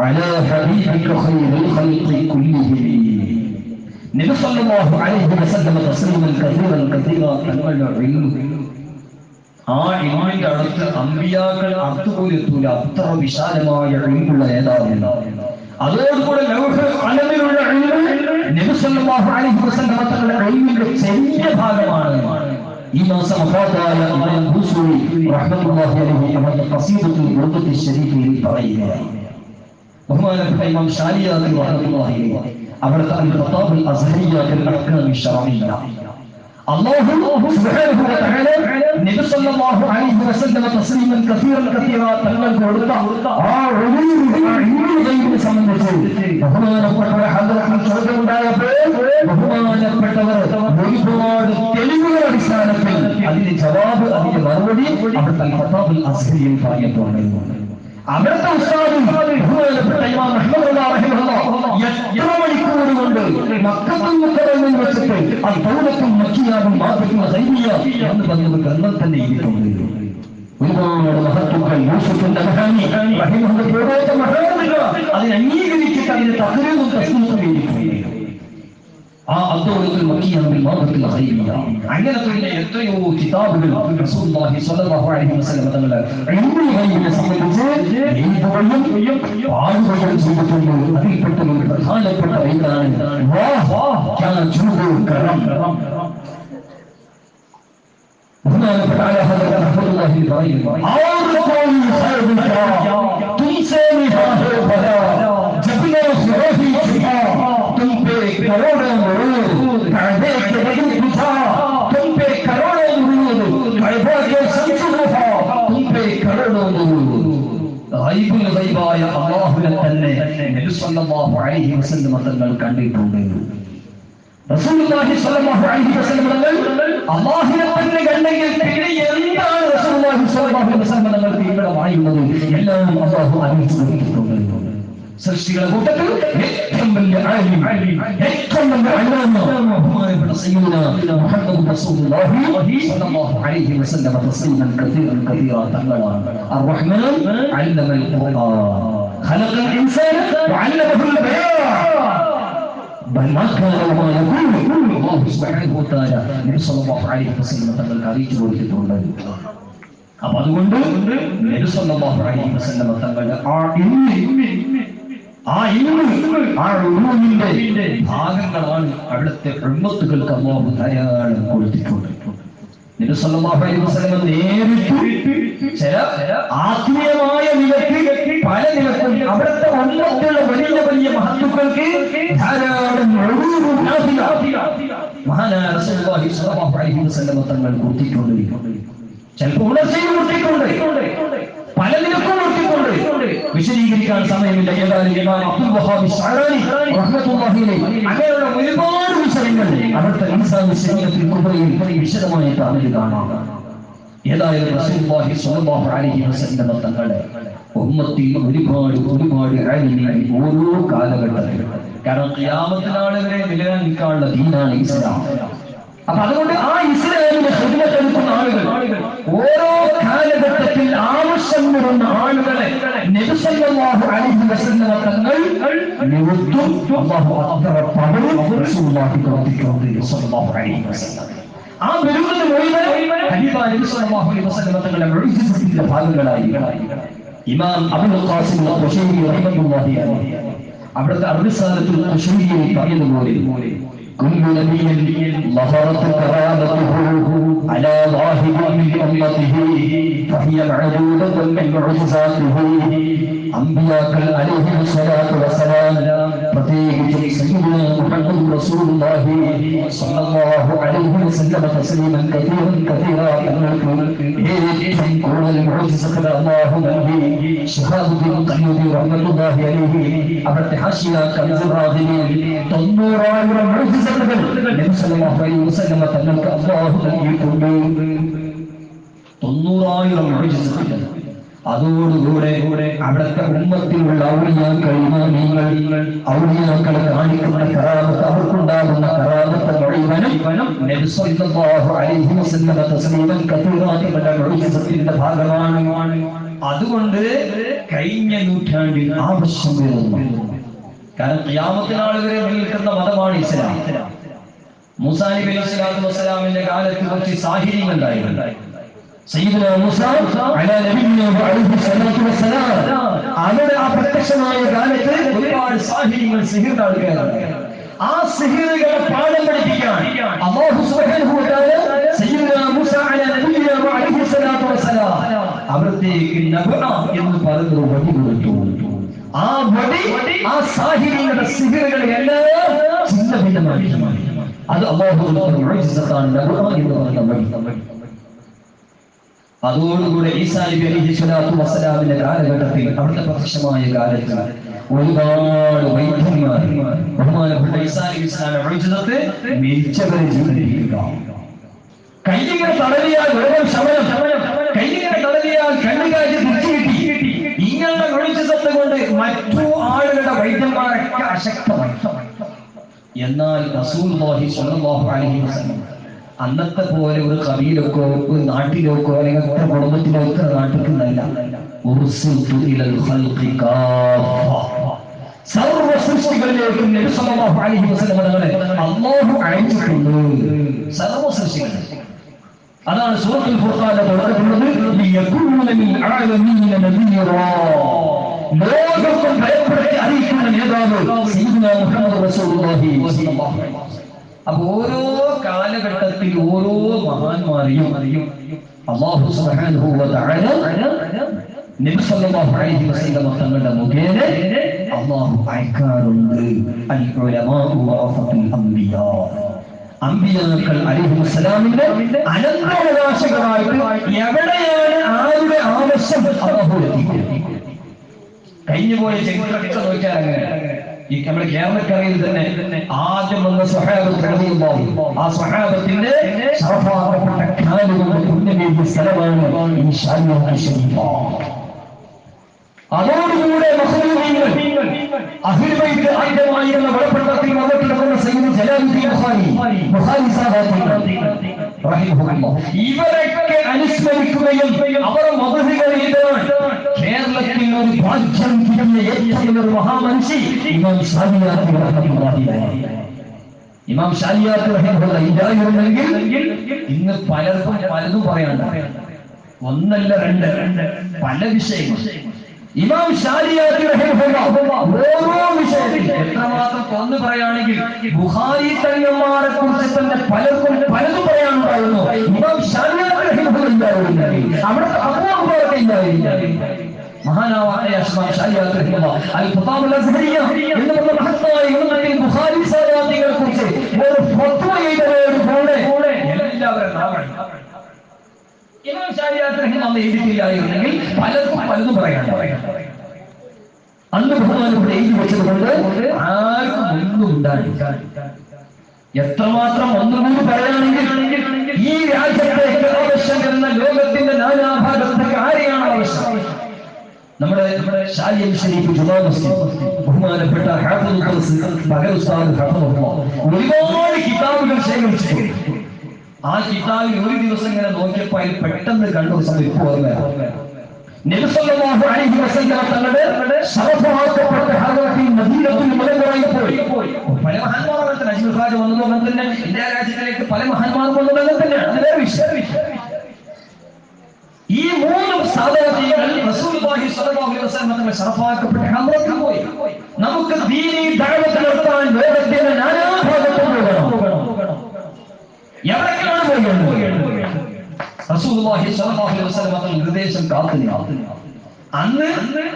على حبيبك خير الخلق كلهم. നബി സല്ലല്ലാഹു അലൈഹി വസല്ലം തസ്ലീമൻ കസീറൻ തങ്ങളുടെ ഇൽമു ആ ഇൽമിന്റെ അടുത്ത് അമ്പിയാക്കൾ അടുത്തുപോലും എത്തൂല. അത്ര വിശാലമായ ഇൽമുള്ള നേതാവില്ല. അതോടുകൂടെ ലൗഹ് ഖലമിലുള്ള ഇൽമു നബി സല്ലല്ലാഹു അലൈഹി വസല്ലം തങ്ങളുടെ ഇൽമിന്റെ ചെറിയ ഭാഗമാണ്. ഈ മാസം വഫാത്തായ ഇമാം ബൂസരി റഹ്മത്തുള്ളാഹി അലൈഹി അവരുടെ ഖസീദത്തുൽ ഖുതുബ് ശരീഫിൽ പറയുകയാണ്. ബഹുമാനപ്പെട്ട ഇമാം ശാലിയാനി റഹ്മത്തുള്ളാഹി അലൈഹി അവിടുത്തെ അൽ ഖതാബുൽ അസ്ഹരിയ്യ ഫിൽ അഹ്കാം ശർഇയ്യ അല്ലാഹു സുബ്ഹാനഹു വ തആല നബി സല്ലല്ലാഹു അലൈഹി വസല്ലം തസ്ലീമൻ കസീറൻ തങ്ങൾക്ക് കൊടുത്ത ആ ഇൽമിനെ സംബന്ധിച്ച് ബഹുമാനപ്പെട്ടവർ ഹദ്റത്തിൽ ചോദ്യമുണ്ടായപ്പോൾ ബഹുമാനപ്പെട്ടവർ ഒരുപാട് തെളിവുകളുടെ അടിസ്ഥാനത്തിൽ അതിന്റെ ജവാബ് അതിന്റെ മറുപടി അവിടുത്തെ ഖതാബുൽ അസ്ഹരിയിൽ പറഞ്ഞിട്ടുണ്ട്. അവിടുത്തെ ഉസ്താദ് ബഹുമാനപ്പെട്ട ഇമാം അഹ്മദ് റഹിമഹുല്ലാഹ് എത്ര മണിക്കൂർ കൊണ്ട് മക്കത്തുൽ മുക്കറമയിൽ വെച്ചിട്ട് അത് ദൗലത്തുൽ മക്കിയാവും മാദത്തുൽ ഖൈബിയ എന്ന് പറഞ്ഞ ഗ്രന്ഥം തന്നെ എഴുതിയിട്ടുണ്ട്. ഒരുപാട് മഹത്തുക്കൾ യൂസുഫ് അൽ-നബഹാനി റഹിമഹുല്ലാഹ് മഹാനുകൾ അതിനെ അംഗീകരിച്ചിട്ട് അതിന്റെ തഖ്രീറും തസ്ദീഖും എഴുതിയിട്ടുണ്ട്. ആ അദ്ദൗലത്തുൽ മക്കിയാവും മാദത്തുൽ ഖൈബിയ അങ്ങനത്തെ എത്രയോ കിതാബുകൾ റസൂലുള്ളാഹി സ്വല്ലല്ലാഹു അലൈഹി വസല്ലം തങ്ങളുടെ ഇൽമുൽ ഗൈബിനെ സംബന്ധിച്ച് എഴുതുകയും പാടുകയും ചെയ്തിട്ടുണ്ട്. അതിൽപ്പെട്ട ഒരു പ്രധാനപ്പെട്ട ഇതാണ് ക്യാ ജൂദു കറം. ബഹുമാനപ്പെട്ട ഹദറത്ത് റഹ്മത്തുള്ളാഹി പറയുന്നു ഔർ കോയി ഖൈർ കാ തുംസേ നിഹാ ഹോ ഭല ജബ്നെ സുറഹി ഖിഫാ तुम पे करोड़ों मुरूद कायदे के बदल बुझा तुम पे करोड़ों मुरूद कायदे के शमसु वफा तुम पे करोड़ों मुरूद. ഗൈബുൽ ഗൈബായ അല്ലാഹുവിനെ തന്നെ നബി സല്ലല്ലാഹു അലൈഹി വസല്ലം തങ്ങൾ കണ്ടിട്ടുണ്ട്. റസൂലുള്ളാഹി സ്വല്ലല്ലാഹു അലൈഹി വസല്ലം തങ്ങൾ അല്ലാഹുവിനെ തന്നെ കണ്ടെങ്കിൽ പിന്നെ എന്താണ് റസൂലുള്ളാഹി സ്വല്ലല്ലാഹു അലൈഹി വസല്ലം തങ്ങൾക്ക് ഇവിടെ വായുന്നത് എല്ലാം അല്ലാഹു അറിയിച്ചു കൊടുത്തിട്ടുണ്ട്. സൃഷ്ടികളുടെ കൂട്ടത്തിൽ ഏറ്റവും വലിയ ആലിം ഏറ്റവും വലിയ അല്ലാമ ബഹുമാനപ്പെട്ട സയ്യിദുനാ മുഹമ്മദ് റസൂലുള്ളാഹി സ്വല്ലല്ലാഹു അലൈഹി വസല്ലം തസ്ലീമൻ കസീറൻ തങ്ങളാണ്. അർ-റഹ്മാൻ അല്ലമൽ ഖുർആൻ ഖലഖൽ ഇൻസാന വഅല്ലമഹുൽ ബയാൻ ബൽ മാ കാന വമാ യകൂനു അല്ലാഹു സുബ്ഹാനഹു വ തആല നബി സല്ലല്ലാഹു അലൈഹി വസല്ലം തങ്ങൾക്ക് അറിയിച്ചു കൊടുത്തിട്ടുണ്ട്. അപ്പോൾ അതുകൊണ്ട് നബി സല്ലല്ലാഹു അലൈഹി വസല്ലം തങ്ങളുടെ ആ ഉലൂമിന്റെ ഭാഗങ്ങളാണ് അവിടുത്തെ ഉമ്മത്തുകൾക്ക് അല്ലാഹു ധാരാളം കൊടുത്തിട്ടുണ്ട്. നബി സല്ലല്ലാഹു അലൈഹി വസല്ലം നേരിട്ട് ചില ആത്മീയമായ നിലയ്ക്ക് പല നിലക്കും അവിടുത്തെ ഉമ്മത്തുള്ള വലിയ വലിയ മഹത്തുക്കൾക്ക് ധാരാളം മഹാനായ റസൂലുള്ളാഹി സ്വല്ലല്ലാഹു അലൈഹി വസല്ലം തങ്ങൾ കൊടുത്തിട്ടുണ്ട്. ചിലപ്പോൾ ഉണർച്ചയും കൊടുത്തിട്ടുണ്ട്, പല നിലക്കും കൊടുത്തിട്ടുണ്ട്. വിശദീകരിക്കാൻ സമയമില്ല. ഏതായാലും ഇമാം അബ്ദുൽ വഹാബ് ശഅറാനി റഹ്മത്തുള്ളാഹി അലൈഹി അങ്ങനെയുള്ള ഒരുപാട് വിഷയങ്ങൾ അവിടുത്തെ ഇൻസാനി ശരീഅത്തിൽ കുബറയിൽ വിശദമായിട്ട് നമുക്ക് കാണാം. ഏതായാലും റസൂലുള്ളാഹി സ്വല്ലല്ലാഹു അലൈഹി വസല്ലം തങ്ങളുടെ ഉമ്മത്തിൽ ഒരുപാട് ആലിമീങ്ങൾ ഓരോ കാലഘട്ടത്തിലും, കാരണം ഖിയാമത്ത് നാൾ വരെ നിലനിൽക്കാനുള്ള ദീനാണ് ഇസ്ലാം. അപ്പൊ അതുകൊണ്ട് ആ ഇസ്ലാമിനെ ഖിദ്മത്തെടുക്കുന്ന ആളുകൾ ഓരോ കാലഘട്ടത്തിൽ ആവശ്യം വരുന്ന ആളുകളെ നബി സല്ലല്ലാഹു അലൈഹി വസല്ലം തങ്ങൾ നിവൃത്തും അല്ലാഹു അക്ബർ പവറും റസൂലുള്ളാഹി സ്വല്ലല്ലാഹു അലൈഹി വസല്ലം ആ ബിരുദത്തിന് മുഴുവൻ ഹബീബായ നബി സല്ലല്ലാഹു അലൈഹി വസല്ലം തങ്ങളുടെ മുഅ്ജിസത്തിന്റെ ഭാഗങ്ങളായി ഇമാം അബുൽ ഖാസിം അൽ-ഖുശൈരി റഹിമഹുല്ലാഹി അലൈഹി അവിടുത്തെ അർറിസാലത്തുൽ ഖുശൈരിയിൽ പറയുന്നതുപോലെ كل نبي ظهرت كرامته على ظاهر من أمته فهي معدودة من معجزاته അമ്പിയാക്കൾ അലൈഹിസ്സലാത്തു വസ്സലാം പ്രത്യേകിച്ചും സയ്യിദുനാ മുഹമ്മദ് റസൂലുള്ളാഹി സ്വല്ലല്ലാഹു അലൈഹി വസല്ലം തസ്ലീമൻ കതീറാ തങ്ങൾക്ക് ഏറ്റവും കൂടുതൽ മുഅ്ജിസത്തുകൾ അല്ലാഹു നൽകി. ശിഹാബുദ്ദീൻ ഖൽയൂബി റഹ്മത്തുള്ളാഹി അലൈഹി അവിടുത്തെ ഹാശിയ കൻസുൽ റാദിയിൽ 900 മുഅ്ജിസത്തുകൾ നബി സല്ലല്ലാഹു അലൈഹി വസല്ലം തങ്ങൾക്ക് അല്ലാഹു നൽകിയിട്ടുണ്ട്. 900 മുഅ്ജിസത്തുകൾ. അതോടുകൂടെ അവിടുത്തെ ഉമ്മത്തിലുള്ള ഔലിയാക്കൾ ഇമാമിയങ്ങൾ ഔലിയാക്കളെ കാണിക്കുന്ന കറാമത്ത് അവർക്കുണ്ടാകുന്ന കറാമത്ത് മുഴുവനും നബി സല്ലല്ലാഹു അലൈഹി വസല്ലം തസ്ലീമൻ കതീറാത്തിന്റെ മുഅ്ജിസത്തിന്റെ ഭാഗമാണ്. അതുകൊണ്ട് കഴിഞ്ഞ നൂറ്റാണ്ടിൽ ആവശ്യം വരുന്നു. കാരണം ഖിയാമത്ത് നാൾ വരെ നിൽക്കുന്ന മതമാണ് ഇസ്ലാം. മൂസാ നബി അലൈഹിസ്സലാത്തു വസ്സലാമിന്റെ കാലത്ത് കുറച്ച് സാഹിര്യങ്ങൾ ഉണ്ടായിരുന്നു. സയ്യിദുനാ മൂസാ അലാ നബിയിനാ അലൈഹി സ്വലാത്തു വസ്സലാം അവരുടെ ആ പ്രത്യക്ഷമായ കാലത്ത് ഒരുപാട് സാഹിര്യങ്ങൾ സിഹിർ ആൾക്കാരാണ്. ആ സിഹിറുകളെ പാഠം പഠിപ്പിക്കാൻ അല്ലാഹു സുബ്ഹാനഹു വ തആല സയ്യിദുനാ മൂസാ അലാ നബിയിനാ അലൈഹി സ്വലാത്തു വസ്സലാം അവർക്ക് നബഅ എന്ന് പറയുന്ന വടി കൊടുത്തു. ആ വടി ആ സാഹിര്യങ്ങളുടെ സിഹിറുകളെ എല്ലാം ചിന്തഭിന്നമായി. അത് അല്ലാഹുവിന്റെ മുഅ്ജിസത്താണ് നബഅ എന്ന് പറയുന്ന വടി. അതോടുകൂടെ ഈസാ നബി അലൈഹി സ്വലാത്തു വസ്സലാമിന്റെ കാലഘട്ടത്തിൽ അവിടുത്തെ പ്രത്യക്ഷമായ കാലത്ത് ഒരുപാട് വൈദ്യന്മാർ ബഹുമാനപ്പെട്ട ഈസാ നബി ഇസ്ലാമിന്റെ മുഅ്ജിസത്ത് മരിച്ചവരെ ജീവിപ്പിക്കുക. കൈയിങ്ങനെ തടവിയാൽ രോഗം ശമനം, കൈയിങ്ങനെ തടവിയാൽ കണ്ണുകാഴ്ച തിരിച്ചു കിട്ടി. ഇങ്ങനെയുള്ള മുഅ്ജിസത്ത് കൊണ്ട് മറ്റു ആളുകളുടെ വൈദ്യന്മാരൊക്കെ അശക്തമായി. എന്നാൽ റസൂലുള്ളാഹി സ്വല്ലല്ലാഹു അലൈഹി വസല്ലം അന്നത്തെ പോലെ ഒരു കബീലൊക്കെ ഒരു നാട്ടിലേക്കോ അല്ലെങ്കിൽ ഒറ്റ കുടുംബത്തിലോ ഒറ്റ നാട്ടിലേക്കല്ല. സർവ സൃഷ്ടികളിലേക്കും നബി സല്ലല്ലാഹു അലൈഹി വസല്ലം തങ്ങളെ അല്ലാഹു അയച്ചിട്ടുണ്ട്. സർവ സൃഷ്ടികൾ. അതാണ് സൂറത്തുൽ ഫുർഖാനിൽ തുടങ്ങുന്നത് ലിയകൂന മിൻ ആലമീന നബിയ്യാ. ലോകത്തെ ഭയപ്പെടുത്തി അറിയിക്കുന്ന നേതാവ് സയ്യിദുനാ മുഹമ്മദ് റസൂലുള്ളാഹി സ്വല്ലല്ലാഹു അലൈഹി വസല്ലം. അപ്പൊ ഓരോ കാലഘട്ടത്തിൽ ഓരോ മഹാന്മാരെയും അല്ലാഹു സുബ്ഹാനഹു വ തആല നബി സല്ലല്ലാഹു അലൈഹി വസല്ലം തങ്ങളുടെ മുഖേന അല്ലാഹു അയക്കാറുണ്ട്. അൽ ഉലമാഉ വറസത്തുൽ അംബിയാ. അംബിയാക്കൾ അലൈഹിസ്സലാമിന്റെ അനന്തരാവകാശികളായിട്ട് എവിടെയാണ് ആരുടെ ആവശ്യം അല്ലാഹു എത്തിക്കും. കഴിഞ്ഞുപോയ ചരിത്രത്തെ നോക്കിയാൽ അങ്ങനെ നമ്മുടെ കേരളക്കരയിൽ തന്നെ ആദ്യം വന്ന സ്വഹാബത്ത് റളിയല്ലാഹു ആ സ്വഹാബത്തിന്റെ ശറഫാക്കപ്പെട്ട കാലുകളുടെ പുണ്യമേറിയ സ്ഥലമാണ് ഈ ഷാനിയ ശരീഫ. അതോടുകൂടെ മഖ്ലൂഖീങ്ങൾ അഹ്ലുൽ ബൈത്ത് ആദ്യമായിരുന്ന വെളിപ്പെടുത്തത്തിൽ വന്നിട്ടുണ്ടെന്ന സയ്യിദ് ജലാലുദ്ദീൻ ബുഖാരി സാദാത്തി റഹിമഹുല്ലാഹ് ഇവരൊക്കെ അനുസ്മരിക്കുകയും അവർ മദ്ഹുകൾ എഴുതാൻ കേരളത്തിൽ ഒരു ഭാഗ്യം കിട്ടിയ ഏറ്റവും ഒരു മഹാമനുഷ്യ ഇമാം ഷാഫിഈ റഹിമഹുല്ലാഹി. ഇമാം ഷാഫിഈ റഹിമഹുല്ലാഹി ഇല്ലായിരുന്നെങ്കിൽ ഇന്ന് പലർക്കും പലതും പറയാനുണ്ട്. ഒന്നല്ല രണ്ട് പല വിഷയങ്ങൾ. ഇമാം ഷാഫിഈ റഹിമഹുല്ലാഹ് ഓരോ വിഷയത്തിൽ എത്രമാത്രം ഒന്ന് പറയുകയാണെങ്കിൽ ബുഖാരി തങ്ങന്മാരെ കുറിച്ച് തന്നെ പലർക്കും പലതും പറയാനുണ്ടായിരുന്നു. ഇമാം ഷാഫിഈ റഹിമഹുല്ലാഹി അവിടുത്തെ അബൂബക്കർ ഇല്ലായിരുന്നു. മഹാനായ ഇമാം ഷാഫിഈ റഹിമഹുല്ലാഹ് അൽ ഫതാവുൽ അസ്ഹരിയ എന്ന മഹത്തായ ഇമാം ബുഖാരി സാദാത്തികളെ കുറിച്ച് ഒരു ഫത്വ എഴുതിയതോടുകൂടെ എല്ലാവരും നാമം ഇമാം ഷാഫിഈ റഹിമഹുല്ലാഹ് എഴുതിയില്ലായിരുന്നെങ്കിൽ പലർക്കും പലതും പറയാനുണ്ട്. അന്ന് ബഹുമാനോട് എഴുതി വെച്ചതുകൊണ്ട് ആർക്കും ഒന്നും ഉണ്ടായില്ല. എത്രമാത്രം ഒന്നുകൂടി പറയുകയാണെങ്കിൽ ഈ രാജ്യത്തേക്ക് ആവശ്യം എന്ന ലോകത്തിന്റെ നാനാഭാഗത്തേക്ക് ആരെയാണ് ആവശ്യം? നമ്മുടെ ഷാലിയം ഷരീഫ് ജുമാ മസ്ജിദ് ബഹുമാനപ്പെട്ട ഹാഫിദുൽ ഖുർആൻ ബഗൽ ഉസ്താദ് ഹഫദഹുല്ലാഹ് ഒരുപാട് കിതാബുകൾ ശേഖരിച്ചിട്ടുണ്ട്. ആ കിതാബിൽ ഒരു ദിവസം ഇങ്ങനെ നോക്കിയപ്പോൾ അതിൽ പെട്ടെന്ന് കണ്ടൊരു സംഭവം നബി സല്ലല്ലാഹു അലൈഹി വസല്ലം തങ്ങളുടെ ശറഫാക്കപ്പെട്ട ഹറത്തിൽ മദീനത്തുൽ മുനവ്വറയിൽ പോയി പല മഹാന്മാരും നജ്മുൽ ഖാജ വന്നു. അങ്ങനെ തന്നെ ഇന്ത്യ രാജ്യത്തിലേക്ക് പല മഹാന്മാരും വന്നു. അങ്ങനെ തന്നെ അത് വേറെ വിഷയം. ഈ മൂന്ന് സാദാത്യങ്ങൾ റസൂലുള്ളാഹി സ്വല്ലല്ലാഹു അലൈഹി വസല്ലം തങ്ങളുടെ ശറഫാക്കപ്പെട്ട ഹറത്തിൽ പോയി. നമുക്ക് ദീനി ദഅവത്ത് നടത്താൻ ലോകത്തിന്റെ നാനാഭാഗത്തും പോകണം. എവിടേക്കാണ് പോകേണ്ടത്? റസൂലുള്ളാഹി സ്വല്ലല്ലാഹു അലൈഹി വസല്ലം തങ്ങൾ നിർദ്ദേശം കാത്തുനിന്നു. അന്ന്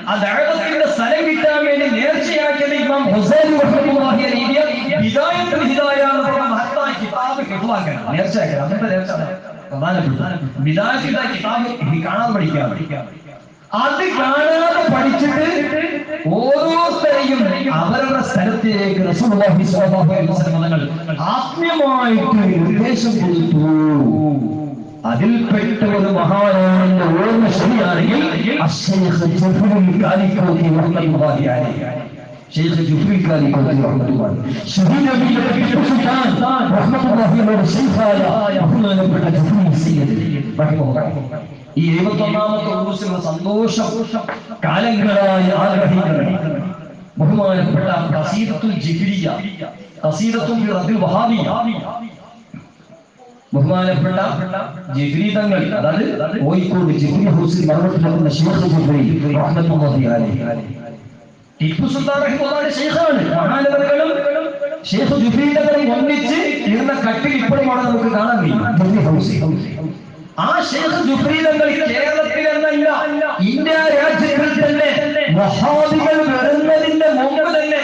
ആ ദഅവത്തിന്റെ സ്ഥലം കിട്ടാൻ വേണ്ടി നേർച്ചയാക്കിയത് ഇമാം ഹുസൈൻ റഹ്മത്തുള്ളാഹി അലൈഹി ഹിദായത്തുൽ ഹിദായ എന്ന മഹത്തായ കിതാബ് ഹിഫ്ളാക്കണം. നേർച്ചയാക്കണം. അതിന്റെ നേർച്ച പ്രധാനപ്പെട്ട ഹിദായത്തുൽ കിതാബ് കാണാൻ പഠിക്കാം. അത് കാണാതെ പഠിച്ചിട്ട് ഓരോരുത്തരെയും അവരുടെ സ്ഥലത്തേക്ക് റസൂലുള്ളാഹി സ്വല്ലല്ലാഹു അലൈഹി വസല്ലം തങ്ങൾ ആത്മീയമായിട്ട് നിർദ്ദേശം കൊടുത്തു. അതിൽപ്പെട്ട ഒരു മഹാനാണെന്ന് ഓർമ്മ ശരിയാണെങ്കിൽ അശ്ശൈഖ് ജുഫ്രി കാലിക്കോത്തി റഹ്മത്തുള്ളാഹി അലൈഹി, ശൈഖ് ജുഫ്രി കാലിക്കോത്തി റഹ്മത്തുള്ളാഹി ഷഹീദ് നബിയുടെ ടിപ്പു സുൽത്താൻ റഹ്മത്തുള്ളാഹിയുടെ ശൈഖായ ബഹുമാനപ്പെട്ട ജുഫ്രി സയ്യിദ് റഹ്മത്തുള്ളാഹി. ഈ 71ാമത്തെ ഉറൂസിലുള്ള സന്തോഷം കാലങ്ങളായി ആഗ്രഹിക്കുന്നത് ബഹുമാനപ്പെട്ട ഖസീദത്തുൽ ജിഫ്രിയ, ഖസീദത്തുൽ റദ്ദുൽ വഹാബിയ, ബഹുമാനപ്പെട്ട ജിഫ്രി തങ്ങൾ, അതായത് കോഴിക്കോട് ജിഫ്രി ഹൗസിൽ മരണത്തിലെത്തുന്ന ശൈഖ് ജിഫ്രി റഹ്മത്തുള്ളാഹി അലൈഹി ടിപ്പു സുൽത്താൻ റഹ്മത്തുള്ളാഹി ശൈഖാണ്. മഹാനവറുകളും ശൈഖ് ജിഫ്രി തങ്ങളും ഒന്നിച്ച് ഇരുന്ന കട്ടിൽ ഇപ്പോഴും നമുക്ക് കാണാൻ കഴിയും ജിഫ്രി ഹൗസിൽ. ആ ശൈഖ് ജിഫ്രി തങ്ങൾ കേരളത്തിലെന്നല്ല ഇന്ത്യ രാജ്യത്തിൽ തന്നെ വഹാബികൾ വരുന്നതിന്റെ മുമ്പ് തന്നെ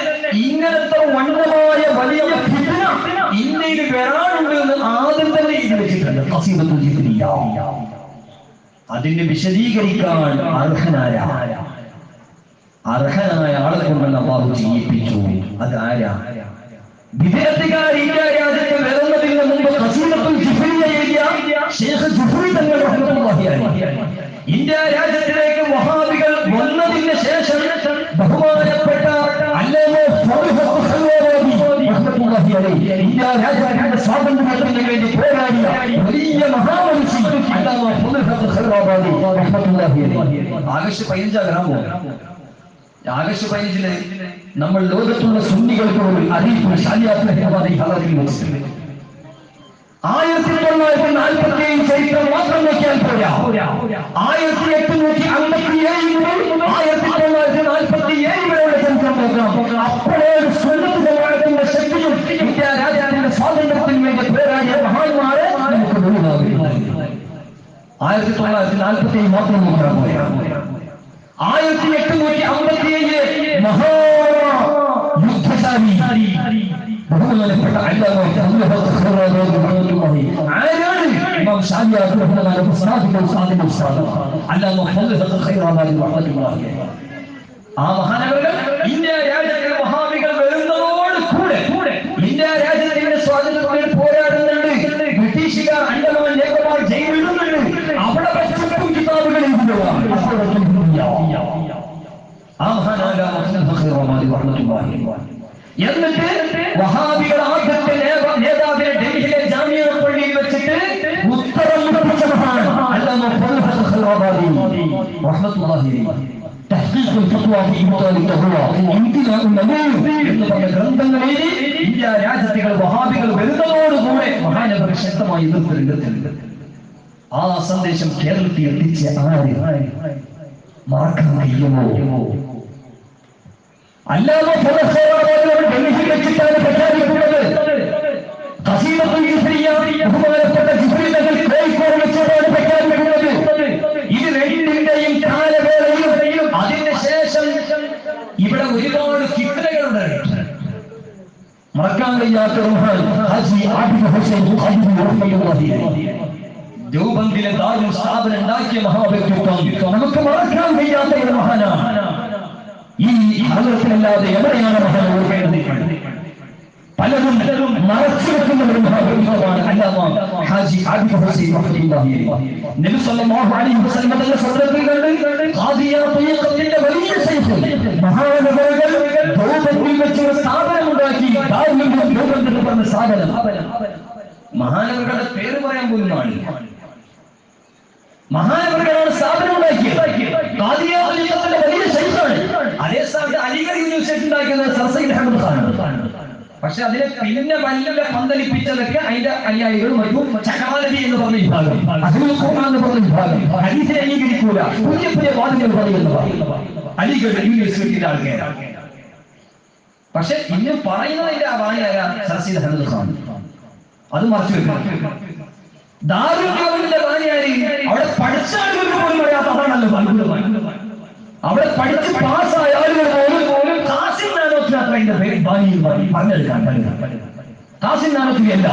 ഇങ്ങനത്തെ വണ്ണമായ വലിയ ഫിത്ന ഇന്ത്യയിൽ വരാനുണ്ട് എന്ന് ആദ്യം തന്നെ എഴുതി വെച്ചിട്ടുണ്ട് ഖസീദത്തുൽ ജിഫ്രിയ. അതിനെ വിശദീകരിക്കാൻ അർഹനായ ആളെ കൊണ്ടുള്ള അല്ലാഹു ചെയ്യിപ്പിച്ചു. അത് ആരാ? വിദേശകാർ ഇന്ത്യ രാജ്യത്ത് വരുന്നതിന് മുമ്പ് ഖസീദത്തുൽ ജിഫ്രിയ എഴുതിയ ശൈഖ് ജിഫ്രി തങ്ങൾ റഹ്മത്തുള്ളാഹി അലൈഹി. ഇന്ത്യ രാജ്യത്തിലേക്ക് വഹാബികൾ വന്നതിന് ശേഷം ബഹുമാനപ്പെട്ട അല്ലാമ റഹ്മത്തുള്ളാഹി അലൈഹി ഇന്ത്യ രാജ്യത്തിന്റെ സ്വാതന്ത്ര്യത്തിന് വേണ്ടി പോരാടിയ വലിയ മഹാമനുഷ്യൻ അല്ലാമ ഖൈറാബാദി റഹ്മത്തുള്ളാഹി അലൈഹി. ആഗസ്റ്റ് 15 വരാൻ പോകും. ആഗസ്റ്റ് 15 നമ്മൾ ലോകത്തുള്ള സുന്നികൾക്ക് ഒരു അറിയിപ്പ് ശാലിയാത്ത് ഹൈദരാബാദി ഹലത്തിൽ വെച്ചിട്ടുണ്ട്. 1947 ചരിത്രം മാത്രം നോക്കിയാൽ പോരാ. 1857 മുതൽ 1947 വരെയുള്ള ചരിത്രം നോക്കാം. അപ്പോഴേ സുന്നത്ത് ജമാഅത്തിന്റെ ശക്തിയും ഇന്ത്യ രാജ്യത്തിന്റെ സ്വാതന്ത്ര്യത്തിന് വേണ്ടി പോരാടിയ മഹാന്മാരെ നമുക്ക് മുന്നിലാകുന്നു. 1947 മാത്രം നോക്കാൻ പോരാ. 1857 മഹാ യുദ്ധശാലി ബഹുമാനപ്പെട്ട അല്ലാമ ആരാണ്? ഇമാം ശാലിയാത്ത് റഹ്മത്തുള്ളാഹി അല്ലാമ ഖൈറാബാദി റഹ്മത്തുള്ളാഹി. ആ മഹാനവറുകൾ ഇന്ത്യ രാജ്യത്തെ വഹാബികൾ വരുന്നതോട് കൂടെ ഇന്ത്യ രാജ്യത്തിന്റെ സ്വാതന്ത്ര്യത്തിന് പോരാടുന്നുണ്ട്. ബ്രിട്ടീഷുകാർ അണ്ടമാൻ നിക്കോബാർ ജയിലിടുന്നുണ്ട്. അവിടെ പച്ചപ്പും കിതാബുകൾ എഴുതുകയാണ്. ആ മഹാനായ ഖൈറാബാദി റഹ്മത്തുള്ളാഹി. എന്നിട്ട് വഹാബികൾ ആദ്യത്തെ നേതാവിനെ ഡൽഹിയിലെ ജാമിയ പള്ളിയിൽ വെച്ചിട്ട് ഉത്തരം മുടപ്പിച്ച മഹാൻ അല്ലാമ ഖൈറാബാദി റഹ്മത്തുള്ളാഹി തഹ്ഖീഖുൽ ഫത്വ ഫീ ഇബ്താലി തഹ്വ ഇന്തിലാ ഉമ്മൂർ എന്ന് പറഞ്ഞ ഗ്രന്ഥങ്ങൾ എഴുതി ഇന്ത്യ രാജ്യത്തുകൾ വഹാബികൾ വരുന്നതോടുകൂടെ മഹാനവർ ശക്തമായി എതിർത്തിട്ടുണ്ട്. ആ സന്ദേശം കേരളത്തിൽ എത്തിച്ച ആര് മറക്കാൻ കഴിയുമോ? അല്ലാമ ഡൽഹിയിൽ വെച്ചിട്ടാണ് പ്രഖ്യാപിക്കുന്നത്. ഖസീദത്തുൽ ജിഫ്രിയ ബഹുമാനപ്പെട്ട ജിഫ്രി തങ്ങൾ കോഴിക്കോട് വെച്ചിട്ടാണ് പ്രഖ്യാപിക്കുന്നത്. ഇത് രണ്ടിന്റെയും കാലവേളയും അതിന് ശേഷം ഇവിടെ ഒരുപാട് ഫിത്നകളുണ്ട്. മറക്കാൻ കഴിയാത്ത മഹാൻ ഹാജി ആബിദ് ഹുസൈൻ ഖാദിരി റഹ്മത്തുള്ളാഹി അലൈഹി ദേവബന്ദിലെ ദാറുൽ സ്ഥാപനം ഉണ്ടാക്കിയ മഹാവ്യക്തിത്വം നമുക്ക് മറക്കാൻ കഴിയാത്ത ഒരു മഹാനാണ്. ഈ ഭാരതത്തിലല്ലാതെ എവിടെയാണ് മഹാൻ ഓർക്കേണ്ടത്? പലരും മറച്ചു വെക്കുന്ന ഒരു മഹാവ്യക്തിത്വമാണ് അല്ലാമ ഹാജി ആബിദ് ഹുസൈൻ റഹ്മത്തുള്ളാഹി അലൈഹി. നബി സല്ലല്ലാഹു അലൈഹി വസല്ലം തന്റെ സദറത്തിൽ കണ്ട് ഖാദിയ തയ്യിഖത്തിന്റെ വലിയ ശൈഖ് മഹാനവറുകൾ ദേവബന്ദിൽ വെച്ച് ഒരു സ്ഥാപനം ഉണ്ടാക്കി. ദാറുൽ ദേവബന്ദ് എന്ന് പറഞ്ഞ സ്ഥാപനം. മഹാനവറുകളുടെ പേര് പറയാൻ പോലും പാടില്ല. മഹാനവറുകളാണ് സ്ഥാപനം ഉണ്ടാക്കിയത്. ഖാദിയ തയ്യിഖത്തിന്റെ വലിയ ശൈഖാണ്. അതേ സ്ഥാപനത്തിൽ അലിഗഡ് യൂണിവേഴ്സിറ്റി ഉണ്ടാക്കിയത് സർ സയ്യിദ് അഹമ്മദ് ഖാൻ. പക്ഷെ അതിനെ പിന്നെ വല്ല പന്തലിപ്പിച്ചതൊക്കെ അതിന്റെ അനുയായികളും മറ്റും ചകമാലി എന്ന് പറഞ്ഞ വിഭാഗം, അഹ്ലുൽ ഖുർആൻ എന്ന് പറഞ്ഞ വിഭാഗം, ഹദീസിനെ അംഗീകരിക്കൂല, പുതിയ പുതിയ വാദങ്ങൾ പറയുന്ന അലിഗഡ് യൂണിവേഴ്സിറ്റിയുടെ ആൾക്കാരാണ്. പക്ഷെ ഇന്ന് പറയുന്നതിന്റെ ആ വാണിയായ സർ സയ്യിദ് അഹമ്മദ് ഖാൻ അത് മറച്ചു വെക്കണം. ദാറുൽ ഭാര്യയായി അവിടെ പഠിച്ച ആളുകൾക്ക് പോലും അറിയാത്ത അതാണല്ലോ അത്ഭുതമായി. അവിടെ പഠിച്ച് പാസ്സായ ആളുകൾ പോലും ഖാസിം നാനോത്ത് അത്ര പേര് പറഞ്ഞെടുക്കാൻ ഖാസിം നാനോത്ത് അല്ല,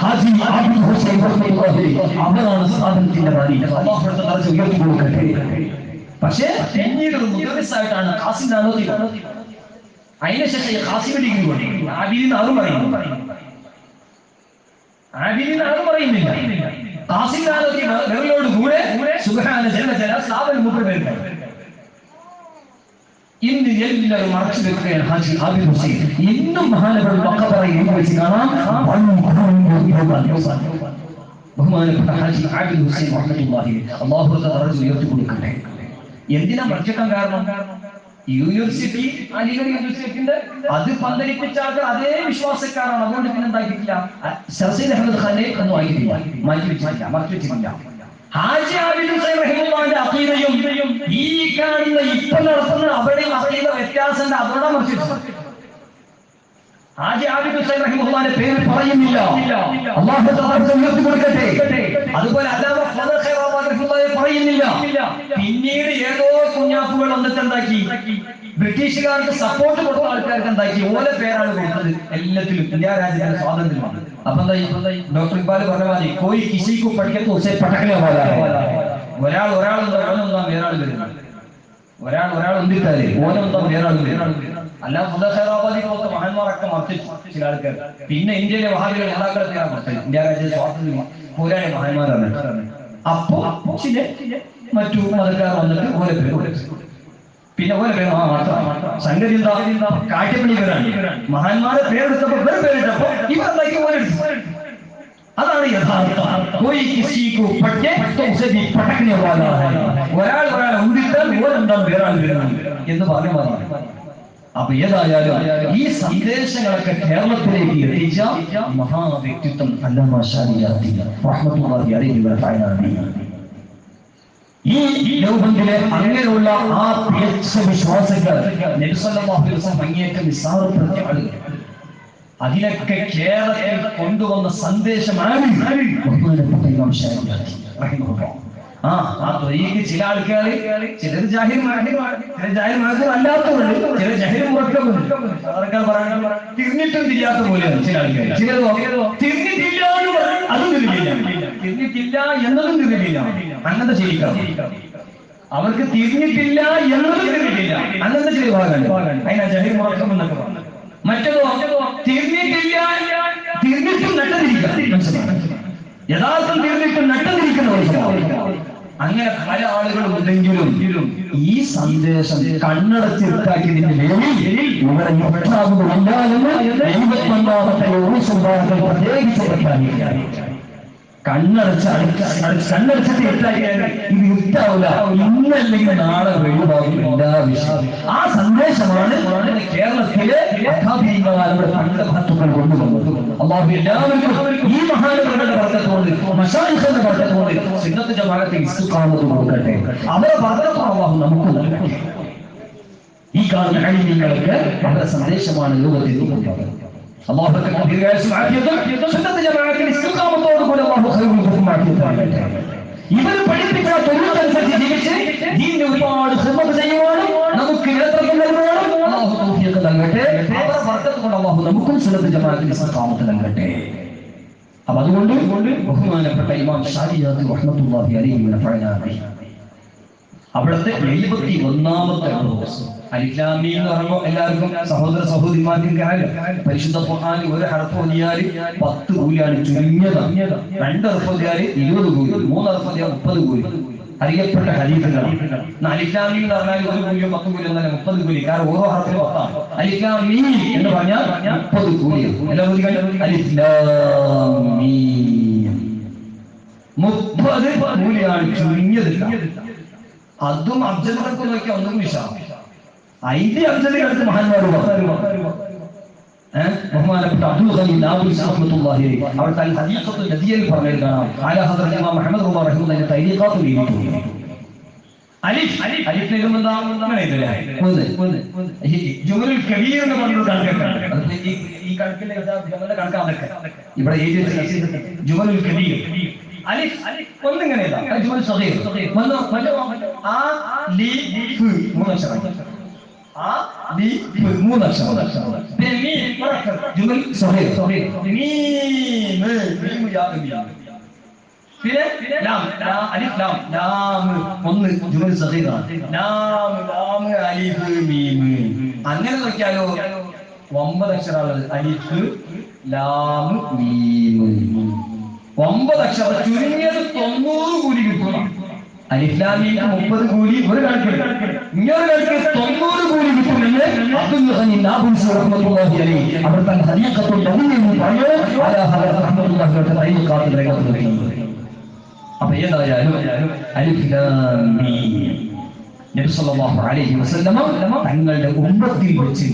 ഹാജി ആബിദ് ഹുസൈൻ റഹ്മത്തുള്ളാഹി അവരാണ് സാധനത്തിന്റെ ഭാര്യ. ഉയർത്തി കൊടുക്കട്ടെ. പക്ഷേ പിന്നീട് ഒരു മുദർരിസായിട്ടാണ് ഖാസിം നാനോത്ത്. അതിനുശേഷം ഖാസിം ഡിഗ്രി കൊടുക്കും. ആബിദിന് ആരും പറയുന്നില്ല. ഖാസിം നാനോത്ത് വിരലോട് കൂടെ സുബ്ഹാന ജല്ല ജലാ സാബൽ മുഖ്ബർ. ഇന്ന് എല്ലാവരും മറച്ചു വെക്കുകയാണ് ഹാജി ആബിദ് ഹുസൈൻ. ഇന്നും മഹാനവർ മഖബറയിൽ വെച്ച് കാണാം ബഹുമാനപ്പെട്ട ഹാജി ആബിദ് ഹുസൈൻ റഹ്മത്തുള്ളാഹി അല്ലാഹു തആല ഉയർത്തി കൊടുക്കട്ടെ. എന്തിനാ മറക്കാൻ കാരണം? യൂണിവേഴ്സിറ്റി അലിഗഡ് യൂണിവേഴ്സിറ്റിന്റെ അത് പന്തലിപ്പിച്ച ആൾക്കാർ അതേ വിശ്വാസക്കാരാണ്. അതുകൊണ്ട് പിന്നെ എന്താക്കിയിട്ടില്ല, സയ്യിദ് അഹ്മദ് ഖാനെ ഒന്നും ആക്കിയിട്ടില്ല, മാറ്റിവെച്ചിട്ടില്ല, മറച്ചുവെച്ചിട്ടില്ല. ഹാജി ആബിദ് ഹുസൈൻ റഹിമത്തുള്ളാഹിന്റെ അഖീദയും ഈ കാണുന്ന ഇപ്പൊ നടത്തുന്ന അവിടെയും അഖീദ വ്യത്യാസമുണ്ട്. അതോടെ മറിച്ചിട്ടു. ഹാജി ആബിദ് ഹുസൈൻ റഹിമത്തുള്ളാഹിന്റെ പേര് പറയുന്നില്ല. അല്ലാഹു തആല ഉയർത്തി കൊടുക്കട്ടെ. അതുപോലെ അല്ലാമ ഫളൽ ഖൈറാത്ത് റഹിമത്തുള്ളാഹി പറയുന്നില്ല. പിന്നീട് ഏതോ കുഞ്ഞാപ്പുകൾ വന്നിട്ട് എന്താക്കി, ബ്രിട്ടീഷുകാർക്ക് സപ്പോർട്ട് കൊടുത്ത ആൾക്കാർക്ക് എന്താക്കി ഓരോ പേരാണ് കൊടുത്തത് എല്ലാത്തിലും. ഇന്ത്യ രാജ്യത്തിന്റെ സ്വാതന്ത്ര്യമാണ്. അപ്പൊ എന്തായി ഡോക്ടർ ഇക്ബാൽ പറഞ്ഞ മാതിരി കോയി കിസിക്കു പഠിക്കത്ത് ഉസേ പട്ടക്കനെ ഒരാൾ ഓനൊന്നാം വേറാൾ വരുന്നത്, ഒരാൾ എന്തിട്ടാല് ഓനൊന്നാം വേറാൾ വരുന്നത്. അല്ല ഫുദാബാദി പോലത്തെ മഹാന്മാരൊക്കെ മർത്തിച്ചു ചില ആൾക്കാർ. പിന്നെ ഇന്ത്യയിലെ വഹാബികൾ നേതാക്കളെയാണ് മർത്തത്. ഇന്ത്യ രാജ്യത്തെ സ്വാതന്ത്ര്യം പോരായ മഹാന്മാരാണ്. അപ്പോ ചില മറ്റു മതക്കാർ വന്നിട്ട് ഓരോ പേര്, പിന്നെ ഓരോ പേര് മാത്രം. സംഗതി എന്താ, കാട്ടിപ്പണി പേരാണ്. മഹാന്മാരെ പേരെടുത്തപ്പോ വേറെ പേരിട്ടപ്പോ ഇവരെന്താക്കി ഓരെടുത്തു. അതാണ് യഥാർത്ഥം. ഒരാൾ ഉണ്ടിട്ടാൽ ഓരെന്താണ് വേറാൾ വരുന്നത് എന്ന് പറഞ്ഞ മതി. അപ്പൊ ഏതായാലും ഈ സന്ദേശങ്ങളൊക്കെ കേരളത്തിലേക്ക് എത്തിച്ച മഹാവ്യക്തിത്വം അല്ലാമ ശാരിയാത്തി റഹ്മത്തുള്ളാഹി അലൈഹി വസല്ലം. ഈ ലോകത്തിലെ അങ്ങനെയുള്ള ആ പിഴച്ച വിശ്വാസങ്ങൾ നബി സല്ലല്ലാഹു അലൈഹി വസല്ലം അങ്ങേയറ്റം നിസ്സാരപ്പെടുത്തിയ ആളുകൾ. അതിനൊക്കെ കേരളത്തിൽ കൊണ്ടുവന്ന സന്ദേശമാണ് ബഹുമാനപ്പെട്ട ഇമാം ശാരിയാത്തി റഹിമഹുല്ലാഹ്. ചില ആൾക്കാർ ചിലർ അല്ലാത്തവരുണ്ട്, ചില ജാഹിൽ മുറക്കമുണ്ട്. തിരിഞ്ഞിട്ടും തിരിയാത്ത പോലെയാണ് ചില ആൾക്കാർ. ചിലതോ തിരിഞ്ഞിട്ടില്ല അതും തിരിഞ്ഞില്ല, തിരിഞ്ഞിട്ടില്ല എന്നതും തിരിഞ്ഞില്ല. അങ്ങനത്തെ ശരിക്കാം. അവർക്ക് തിരിഞ്ഞിട്ടില്ല എന്നതും തിരിഞ്ഞിട്ടില്ല, അങ്ങനത്തെ ചില ഭാഗമാണ്. അതിനാ ജാഹിൽ മുറക്കം എന്നൊക്കെ പറഞ്ഞു. മറ്റേതോ തിരിഞ്ഞിട്ടില്ല തിരിഞ്ഞിട്ടും നട്ടതിരിക്കാം. യഥാർത്ഥം തിരിഞ്ഞിട്ടും നട്ടതിരിക്കുന്ന ഒരു സ്വഭാവം. അങ്ങനെ പല ആളുകളും ഉണ്ടെങ്കിലും ഈ സന്ദേശം കണ്ണടച്ചിട്ടാക്കിയതിന്റെ പേരിൽ ഇവരെ യുക്താകുന്നില്ല എന്ന് 51ാമത്തെ പ്രത്യേകിച്ച് പ്രഖ്യാപിക്കുകയാണ്. കണ്ണടച്ചിട്ട് ഇട്ടാക്കിയാൽ ഇത് യുക്താവില്ല, ഇന്നല്ലെങ്കിൽ നാളെ വെളിവാകും എല്ലാ വിഷയം. ആ സന്ദേശമാണ് കേരളത്തിലെ അഖാബീങ്ങളുടെ പണ്ഡിതമഹത്തുക്കൾ കൊണ്ടുവന്നത്. അല്ലാഹു എല്ലാവർക്കും ഈ മഹാനവരുടെ ബർക്കത്തുകൊണ്ട്, മശായിഖിന്റെ ബർക്കത്തുകൊണ്ട് സുന്നത്ത് ജമാഅത്തിൽ ഇസ്തിഖാമത്ത് കൊടുക്കട്ടെ. അവരെ ബർക്കത്ത് അല്ലാഹു നമുക്ക് നൽകട്ടെ. ഈ കാണുന്ന അലിമീങ്ങൾക്ക് അവരുടെ സന്ദേശമാണ് ലോകത്തിൽ കൊണ്ടുവന്നത്. അല്ലാഹുവിന്റെ ദീർഘായുസ്സും ആഫിയത്തും സുന്നത്ത് ജമാഅത്തിൽ ഇസ്തിഖാമത്തോട് കൂടി അല്ലാഹു ഖൈറുൽ ഖുർആൻ തരട്ടെ. ഇവർ പഠിപ്പിച്ച തൊഴിലനുസരിച്ച് ജീവിച്ച് ദീനിന് ഒരുപാട് ഖിദ്മത്ത് ചെയ്യുവാനും നമുക്ക് നേതൃത്വം നൽകുവാനും അല്ലാഹു തൗഫീഖ് നൽകട്ടെ. അവരുടെ ബർക്കത്ത് കൊണ്ട് അല്ലാഹു നമുക്കും സുന്നത്ത് ജമാഅത്തിൽ ഇസ്തിഖാമത്ത് നൽകട്ടെ. അപ്പോൾ അതുകൊണ്ട് ബഹുമാനപ്പെട്ട ഇമാം ശാരിയാത്തി റഹ്മത്തുള്ളാഹി അലൈഹി പറയുന്നത് അവിടുത്തെ 71ാമത്തെ ദിവസം അൽ-ഇസ്ലാമി എന്ന് പറയുമ്പോൾ എല്ലാവർക്കും സഹോദര സഹോദരിമാർക്കും പരിശുദ്ധ ഖുർആൻ ഒരു ഹർഫ് ഓതിയാൽ 10 കൂലിയാണ് ചുരുങ്ങിയതാണ്. 2 ഹർഫ് ഓതിയാൽ 20 കൂലി, 3 ഹർഫ് ഓതിയാൽ 30 കൂലി. അറിയപ്പെട്ട ഹദീസുകളാണ്. അൽ-ഇസ്ലാമി എന്ന് പറഞ്ഞാൽ ഒരു കൂലിയോ 10 കൂലിയോ എന്നല്ല, 30 കൂലി. കാരണം ഓരോ ഹർഫിനും 10ആണ്. അൽ-ഇസ്ലാമി എന്ന് പറഞ്ഞാൽ 30 കൂലിയാണ്. എല്ലാവരും അൽ-ഇസ്ലാമി 30 കൂലിയാണ് ചുരുങ്ങിയത്. അതും അബ്ജദൊക്കെ നോക്കിയാൽ ഒന്നും വിഷാണ്. അതിന്റെ അബ്ജദിനടുത്ത് മഹാന്മാർ ബഹുമാനപ്പെട്ട അബ്ദുൽ ഖനി നാബുൽ റഹ്മത്തുള്ളാഹി അവിടുത്തെ അൽ ഹദീഖത്തുൽ നദിയയിൽ പറഞ്ഞത് കാണാം. ആലാ ഹദ്റത്ത് ഇമാം മുഹമ്മദ് റഹിമഹുല്ലാഹി തരീഖാത്തുൽ എഴുതിയിട്ടുണ്ട്. അലിഫ് എഴുതുന്നതാ ജുമലുൽ കബീർ എന്ന് പറഞ്ഞൊരു കണക്കാണ്. ഈ കണക്കിന്റെ കണക്കാണ് ഇവിടെ എഴുതി വെച്ച ജുമലുൽ കബീർ. അലിഫ് ഒന്നിങ്ങനെയല്ല ജുമൽ സഗീർ ആ ലി ഫ് മൂന്നക്ഷരം ആ ലി ഫ് മൂന്നക്ഷരം പിന്നെ മീം ഒരക്ഷരം ജുമൽ സഗീർ മീം യാ മീം പിന്നെ ലാം അലിഫ് ലാം ഒന്ന് ജുമൽ സഗീറാണ് ലാം അലിഫ് മീം അങ്ങനെ നോക്കിയാലോ 9 അക്ഷരമുള്ളത് അലിഫ് ലാം മീം 9 അക്ഷരം ചുരുങ്ങിയത് 90 കൂലി കിട്ടും അലിഫ് ലാം മീം 30 കൂലി ഒരു കണക്കിൽ ഇങ്ങനെ കണക്കിൽ 90 കൂലി കിട്ടുമെന്ന് അബ്ദുൽ ഖനി നാബുൽ റഹ്മത്തുള്ളാഹി അലൈഹി അവിടുത്തെ ഹദീഖത്തുൽ നബിയിൽ പറഞ്ഞു അലാ ഹദറത്ത് റഹ്മത്തുള്ളാഹി തരീഖാത്തുൽ റഹ്മത്തുള്ളാഹി അപ്പോൾ ഏതായാലും അലിഫ് ലാം മീം നബി സല്ലല്ലാഹു അലൈഹി വസല്ലം തങ്ങളുടെ ഉമ്മത്തിൽ വെച്ച്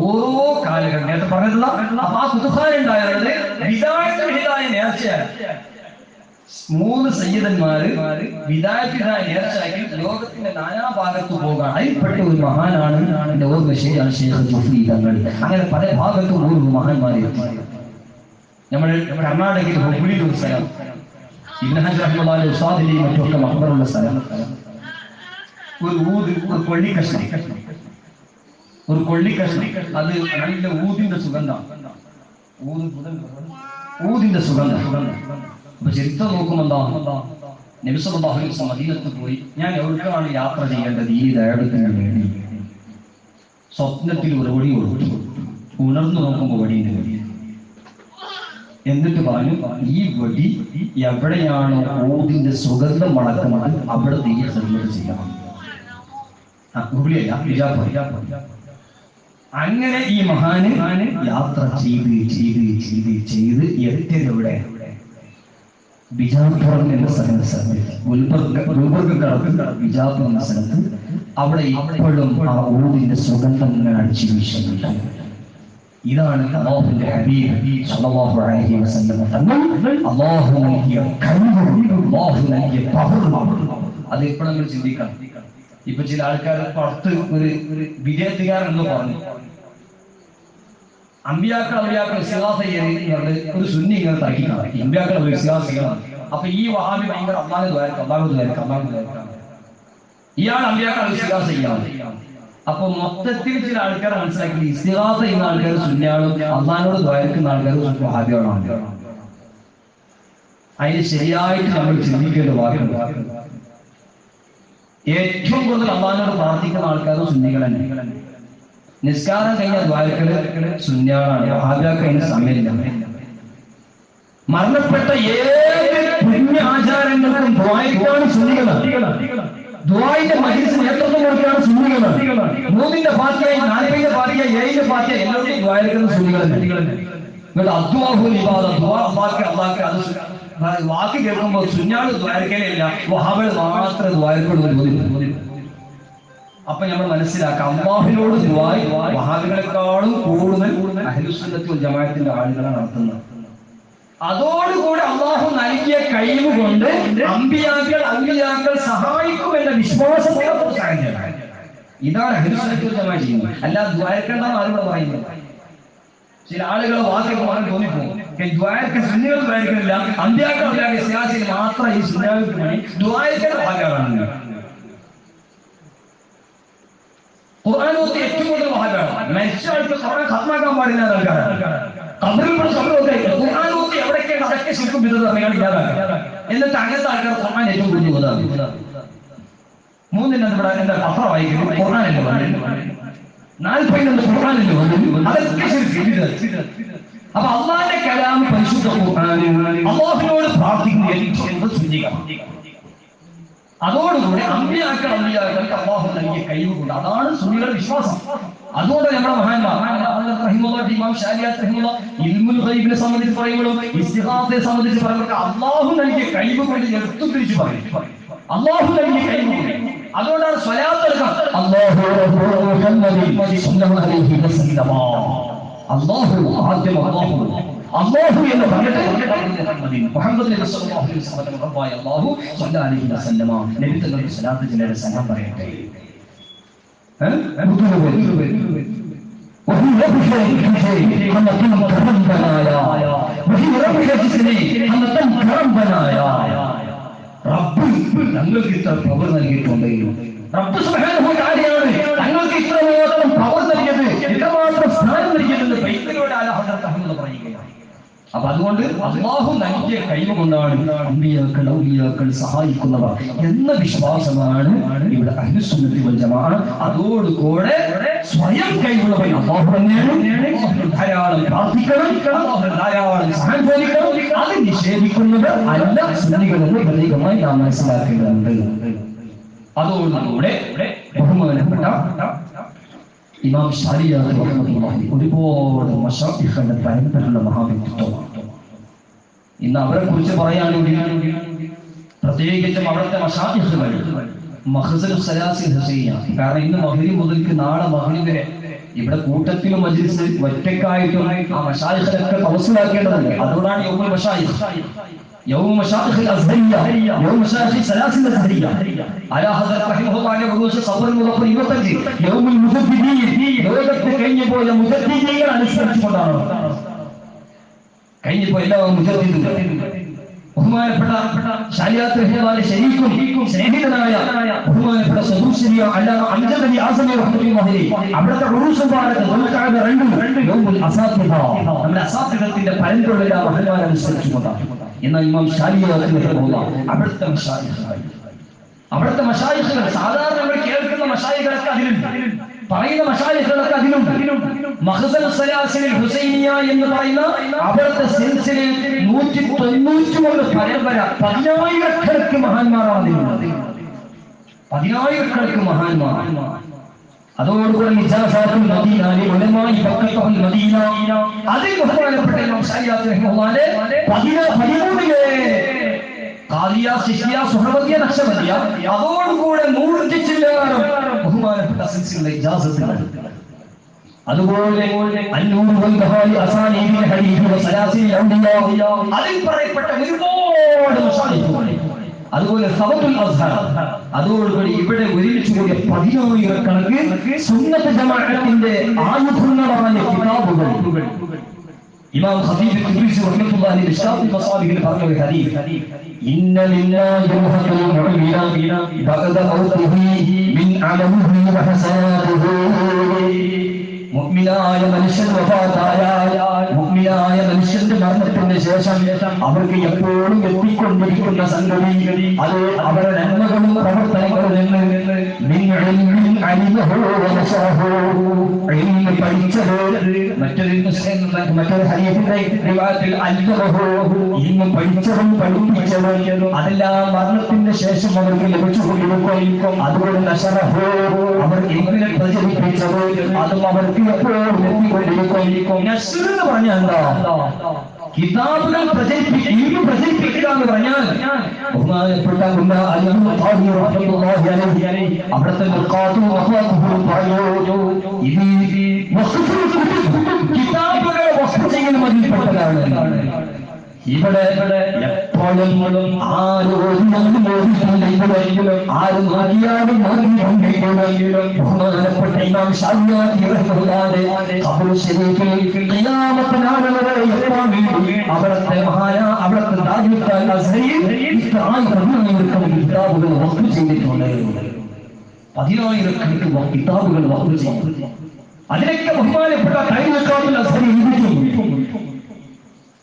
ഓരോ കാലഘട്ടം നേരത്തെ പറഞ്ഞിട്ടുള്ള ആ കുതുഹാൻ ഉണ്ടായത് വിദായത്തുൽ ഹിദായ നേർച്ചയാണ് 3 സയ്യിദന്മാര് വിദായത്തുൽ ഹിദായ നേർച്ചയാക്കി ലോകത്തിന്റെ നാനാഭാഗത്ത് പോകാൻ അതിൽപ്പെട്ട ഒരു മഹാനാണ് എന്റെ ഓർമ്മ ശരിയാണ് ശൈഖ് ജുഫ്രി തങ്ങൾ അങ്ങനെ പല ഭാഗത്തും 3 മഹാന്മാരെ നമ്മൾ കർണാടകയിൽ ഹുബ്ബിയിൽ ഒരു സ്ഥലം ഇബ്നു ഹജർ റഹ്മത്തുള്ളാഹി ഉസ്താദിന്റെയും മറ്റൊക്കെ മഖബറുള്ള സ്ഥലം ഒരു കൊള്ളിക്കഷ്ണം അത് നല്ല ഊതിന്റെ സുഗന്ധം അപ്പൊ ചരിത്രം നോക്കുമെന്താ നബി സല്ലല്ലാഹു അലൈഹി വസല്ലം മദീനത്ത് പോയി ഞാൻ എവിടേക്കാണ് യാത്ര ചെയ്യേണ്ടത് ഈ ദയത്തിന് വേണ്ടി സ്വപ്നത്തിൽ ഒരു വടി കൊടുത്തു ഉണർന്നു നോക്കുമ്പോൾ വടിയുടെ വടി എന്നിട്ട് പറഞ്ഞു ഈ വടി എവിടെയാണോ ഊതിന്റെ സുഗന്ധം മണക്കുന്നത് അവിടെ തീ സർവീസ് ചെയ്യണം അങ്ങനെ ഈ മഹാന് യാത്ര ചെയ്ത് എത്തിയതെവിടെ ബിജാപുരം എന്ന സ്ഥലത്ത് ബിജാപുരം എന്ന സ്ഥലത്ത് അവിടെ ഇപ്പോഴും ആ ഊതിന്റെ സുഗന്ധം അടിച്ചു വീശുന്നുണ്ട് ഇതാണ് അല്ലാഹുവിന്റെ ഹബീബ് സല്ലല്ലാഹു അലൈഹി വസല്ലം തങ്ങൾ അല്ലാഹു നൽകിയ കഴിവ് അല്ലാഹു നൽകിയ പവർ അത് എപ്പോഴെങ്കിലും ചിന്തിക്കണം ഇപ്പൊ ചില ആൾക്കാർ പുറത്ത് ഒരു വിജയത്തുകാരെന്ന് പറഞ്ഞു അമ്പിയാക്കൾ ഇസ്തിഗാസ ചെയ്യുന്നത് ഒരു സുന്നി ഇങ്ങനെ തർക്കിക്കണം അമ്പിയാക്കൾ ഇസ്തിഗാസ ചെയ്യണം അപ്പൊ ഈ വഹാബി ഭയങ്കര അല്ലാഹു ദ്വാരക്കാം ഇയാൾ അമ്പിയാക്കൾ ഇസ്തിഗാസ ചെയ്യണം അപ്പൊ മൊത്തത്തിൽ ചില ആൾക്കാർ മനസ്സിലാക്കി ഇസ്തിഗാസ ചെയ്യുന്ന ആൾക്കാർ സുന്നിയാളും അള്ളാഹിനോട് ദ്വാരക്കുന്ന ആൾക്കാർ വഹാബികളാണ് അതിന് ശരിയായിട്ട് നമ്മൾ ചിന്തിക്കേണ്ട വാക്കുണ്ട് ഏറ്റവും കൂടുതൽ അള്ളാഹിനോട് പ്രാർത്ഥിക്കുന്ന ആൾക്കാരും സുന്നികൾ തന്നെ നിസ്കാരം കഴിഞ്ഞ ദ്വാരക്കള് സുന്നികളാണ് വഹാബികൾക്ക് അതിന് സമയമില്ല മരണപ്പെട്ട ഏത് പുണ്യ ആചാരങ്ങൾക്കും ദ്വാരക്കാണ് സുന്നികളാണ് ദുആഇന്റെ മജ്ലിസ് നേതൃത്വം കൊടുക്കുകയാണ് സുന്നികളാണ് 3ന്റെ ഫാത്തിഹ 4ന്റെ ഫാത്തിഹ 7ന്റെ ഫാത്തിഹ എല്ലാവരും ദ്വാരക്കുന്ന സുന്നികളാണ് എന്നിട്ട് അദ്വാഹു ഇബാദ ദുആ അല്ലാഹുക്ക് അത് വാക്ക് കേൾക്കുമ്പോൾ സുന്നികൾ ദ്വാരക്കലില്ല വഹാബികൾ മാത്രമേ ദ്വാരക്കുള്ളൂ അപ്പൊ നമ്മൾ മനസ്സിലാക്കാം അല്ലാഹുവിനോട് ദുആ വഹാബികളെക്കാളും കൂടുതൽ അഹ്ലുസുന്നത്തി വൽ ജമാഅത്തിന്റെ ആളുകളാണ് നടത്തുന്നത് അതോടുകൂടി അല്ലാഹു നൽകിയ കഴിവ് കൊണ്ട് അമ്പിയാക്കൾ ഔലിയാക്കൾ സഹായിക്കുമെന്ന വിശ്വാസത്തെ പ്രോത്സാഹിപ്പിക്കണം ഇതാണ് അഹ്ലുസുന്നത്തി വൽ ജമാഅത്ത് ചെയ്യുന്നത് അല്ലാതെ ദ്വാരക്കണ്ടെന്ന് ആരും പറയുന്നത് ചില ആളുകൾ വാക്കൊക്കെ മാറി തോന്നിപ്പോകും ദ്വാരക്ക് സുന്നികൾ ദ്വാരക്കുന്നില്ല അമ്പിയാക്കൾ ഔലിയാക്കൾ സിയാസിൽ മാത്രം ഈ സുന്നികൾക്ക് വേണ്ടി ദ്വാരക്കേണ്ട ഭാഗമാണ് ഖുർആൻ ഓതി ഏറ്റവും കൂടുതൽ മഹാനാണ് മരിച്ച ആൾക്ക് ഖുർആൻ ഖത്മാക്കാൻ പാടില്ല ആൾക്കാരാണ് ഖബറിൽ ഖുർആൻ ഓതി എവിടെയൊക്കെ അതൊക്കെ ശിർക്കും ബിദ്അത്ത് ഇല്ലാതാക്കുക എന്നിട്ട് അങ്ങനത്തെ ആൾക്കാർ ഖുർആൻ ഏറ്റവും കൂടുതൽ ഓതാം 3 ഇവിടെ എന്താ പത്ര വായിക്കുന്നത് ഖുർആനല്ലേ പറഞ്ഞു 40 ഖുർആനല്ലേ പറഞ്ഞു അതൊക്കെ ശിർക്ക് അപ്പൊ അള്ളാഹിന്റെ കലാം പരിശുദ്ധ ഖുർആൻ അല്ലാഹുവിനോട് പ്രാർത്ഥിക്കുന്ന ഏറ്റവും ശുചീകരണം അതോടുകൂടി അമ്പിയാക്കൾക്ക് അല്ലാഹു നൽകിയ കഴിവുണ്ട് അതാണ് സുന്നികളുടെ വിശ്വാസം അതുകൊണ്ട് നമ്മുടെ മഹാന്മാർ ഇമാം ശാരിഅത്ത് റഹിമഹുല്ലാഹ് ഇൽമുൽ ഗൈബിനെ സംബന്ധിച്ച് പറയുമ്പോഴും ഇസ്തിഗാസയെ സംബന്ധിച്ച് പറയുമ്പോൾ അല്ലാഹു നൽകിയ കഴിവ് കൊണ്ട് എടുത്തു തിരിച്ചു പറയും അല്ലാഹു നൽകിയ കഴിവ് അതുകൊണ്ടാണ് സ്വലാത്ത് എടുക്കാം അല്ലാഹു മുഹമ്മദി സ്വല്ലല്ലാഹു അലൈഹി വസല്ലം അല്ലാഹു ആദ്യം അല്ലാഹു എന്ന് പറഞ്ഞിട്ട് മുഹമ്മദ് നബി സല്ലല്ലാഹു അലൈഹി വസല്ലം റബ്ബായ അല്ലാഹു സ്വല്ലല്ലാഹു അലൈഹി വസല്ലം നബി തങ്ങളുടെ സ്വലാത്ത് ജില്ലയുടെ സലാം പറയട്ടെ وفي وقت റബ്ബ് ഞങ്ങൾക്ക് ഇത്ര പവർ നൽകിയിട്ടുണ്ട്. റബ്ബ് സുബ്ഹാനഹു വ തആലയാണ് ഞങ്ങൾക്ക് ഇത്രമാത്രം പവർ നൽകിയത്, ഇത്രമാത്രം സ്ഥാനം നൽകിയത് ബൈത്തുലോട് അലാ ഹദ്റത്ത് അഹ്മദ് പറയുകയാണ്. അപ്പൊ അതുകൊണ്ട് അല്ലാഹു നൽകിയ കഴിവ് കൊണ്ടാണ് അമ്പിയാക്കൾ ഔലിയാക്കൾ സഹായിക്കുന്നവർ എന്ന വിശ്വാസമാണ് ഇവിടെ അഹ്ലുസുന്നത്തി വൽ ജമാഅ. അതോടുകൂടെ സ്വയം കഴിവുള്ളവർ അല്ലാഹു തന്നെയാണ്. ധാരാളം പ്രാർത്ഥിക്കണം, ധാരാളം സഹായം ചോദിക്കണം. അത് നിഷേധിക്കുന്നത് അല്ല സുന്നികളെന്ന് പ്രത്യേകമായി നാം മനസ്സിലാക്കേണ്ടതുണ്ട്. അതോടുകൂടെ ബഹുമാനപ്പെട്ട ഇമാം ശാരിയാത്ത് റഹ്മത്തുള്ളാഹി ഒരുപാട് മശായിഖുകളുടെ പരമ്പരയുള്ള മഹാവ്യക്തിത്വമാണ്. ഇന്ന് അവരെ കുറിച്ച് പറയുകയാണെങ്കിൽ പ്രത്യേകിച്ചും അവിടുത്തെ മശായിഖുകൾ മഖ്സലു സലാസിൽ ഹുസൈനിയ. കാരണം ഇന്ന് മഗ്രിബ് മുതൽക്ക് നാളെ മഗ്രിബ് വരെ ഇവിടെ കൂട്ടത്തിലും മജ്ലിസിൽ ഒറ്റക്കായിട്ടും ആ മശായിഖുകളൊക്കെ തവസ്സുലാക്കേണ്ടതുണ്ട്. അതുകൊണ്ടാണ് യൗമുൽ മശായിഖ്, യൗമു മശായിഖിൽ അസ്ഹരിയ, യൗമു മശായിഖിൽ സലാസിൽ അസ്ഹരിയ. അലാ ഹദ്റത്ത് റഹിമഹുല്ലാഹിന്റെ ഉറൂസ് സഫർ മുദഫർ 25 യൗമുൽ മുജദ്ദിദീൻ, ലോകത്ത് കഴിഞ്ഞു പോയ മുജദ്ദിദീങ്ങൾ അനുസ്മരിച്ചുകൊണ്ടാണ്. കഴിഞ്ഞു പോയ എല്ലാ മുജദ്ദിദുകളും ബഹുമാനപ്പെട്ട ശാരിയാത്ത് റഹിമഹുല്ലാഹി ശരീക്കും സ്നേഹിതനായ ബഹുമാനപ്പെട്ട സദൂസിയ അല്ലാമ അംജദ് അലി ആസമി റഹ്മത്തുള്ളാഹി അവിടുത്തെ ഉറൂസ് മുബാറക് ദുൽഖഅദ 2 യൗമുൽ അസാത്തിഹ, നമ്മുടെ അസാത്തിഹത്തിന്റെ പരമ്പരയുള്ള മഹന്മാരെ അനുസ്മരിച്ചുകൊണ്ടാണ്. എന്നാൽ ഇമാം ശാരിയാത്ത് റഹിമഹുല്ലാഹി അവിടുത്തെ മശായിഖുകൾ, അവിടുത്തെ മശായിഖുകൾ സാധാരണ നമ്മൾ കേൾക്കുന്ന മശായിഖുകളൊക്കെ അതിലുണ്ട്, പറയുന്ന മശായിഖുകളൊക്കെ അതിലുണ്ട്. മഖ്സലു സലാസിൽ ഹുസൈനിയ എന്ന് പറയുന്ന അവിടുത്തെ സിൽസിലയിൽ 191 പരമ്പര 10,000 മഹാന്മാരാണ്. 10,000 മഹാന്മാർ. അതോടുകൂടെ ഇജാസാത്തുൽ മദീന ഉലമായി ഫഖത്തുൽ മദീന അതിൽ ബഹുമാനപ്പെട്ട ഇമാം ശാരിയാത്ത് റഹിമഹുല്ലാഹിന്റെ 13 ഖാദിയ സിഫിയ സുഹറബിയ നക്ഷബിയ അതോടുകൂടെ 100 ചില്ലാനം ബഹുമാനപ്പെട്ട സിൽസിലയുടെ ഇജാസത്തുകൾ. അതുപോലെ അതിൽ പറയപ്പെട്ട ഒരുപാട് മശായിഖുകൾ. അതുപോലെ സബത്തുൽ അസ്ഹർ, അതോടുകൂടി ഇവിടെ ഒരുമിച്ച് കൂടിയ 10,000 സുന്നത്ത് ജമാഅത്തിന്റെ ആയുധങ്ങളായ കിതാബുകൾ. ഇമാം ഖതീബ് ഖുദ്ദൂസി റഹ്മത്തുള്ളാഹി ഇർശാദുൽ മസാബിഹിൽ പറഞ്ഞ ഒരു ഹദീസ്, ഇന്ന ലില്ലാഹി റഹ്മത്തുൽ മുഅ്മിന ബഅദ ഔതിഹി മിൻ അലമിഹി വ ഹസനാതിഹി. മുഅ്മിനായ മനുഷ്യൻ വഫാത്തായാൽ, മുഅ്മിനായ മനുഷ്യന്റെ മരണത്തിന് ശേഷം അവർക്ക് എപ്പോഴും എത്തിക്കൊണ്ടിരിക്കുന്ന സംഗതി അത് അവരുടെ നന്മകളും പ്രവർത്തനങ്ങളും നിന്ന് പഠിച്ചത്. മറ്റൊരു ഹദീസിന്റെ റിവായത്തിൽ ഇന്നും പഠിച്ചതും പഠിപ്പിച്ചതും അതെല്ലാം മരണത്തിന്റെ ശേഷം അവർക്ക് ലഭിച്ചുകൊണ്ടിരിക്കും. അതുകൊണ്ട് നശറഹു അവർ എങ്ങനെ പ്രചരിപ്പിച്ചത് അതും അവർക്ക് എപ്പോഴും എത്തിക്കൊണ്ടിരിക്കും. നസ്ർ എന്ന് പറഞ്ഞാൽ എന്താ? കിതാബുകൾ പ്രചരിപ്പിക്കുക എന്ന് പറഞ്ഞാൽ ബഹുമാനപ്പെട്ട അവിടുത്തെ കിതാബുകളെ വസ്തു ചെയ്യുന്ന മതിൽപ്പെട്ടതാണ്. ഇവിടെ എപ്പോഴും ആരും നോക്കിയാലും ബഹുമാനപ്പെട്ട ഇമാം ശാരിയാത്ത് റഹിമഹുല്ലാഹിന്റെ ഖബർ ശരീഫിൽ ഖിയാമത്ത് നാൾ വരെ എത്താൻ വേണ്ടി അവിടുത്തെ അവിടുത്തെ ദാരിഖുൽ അസ്ഹരിയിൽ 10,000 കിതാബുകൾ വഖഫ് ചെയ്തിട്ടുണ്ട്. 10,000 കിതാബുകൾ വഖഫ് ചെയ്തു. അതിനൊക്കെ ബഹുമാനപ്പെട്ട ദാരിഖുൽ അസ്ഹരി എഴുതിയിട്ടുണ്ട്.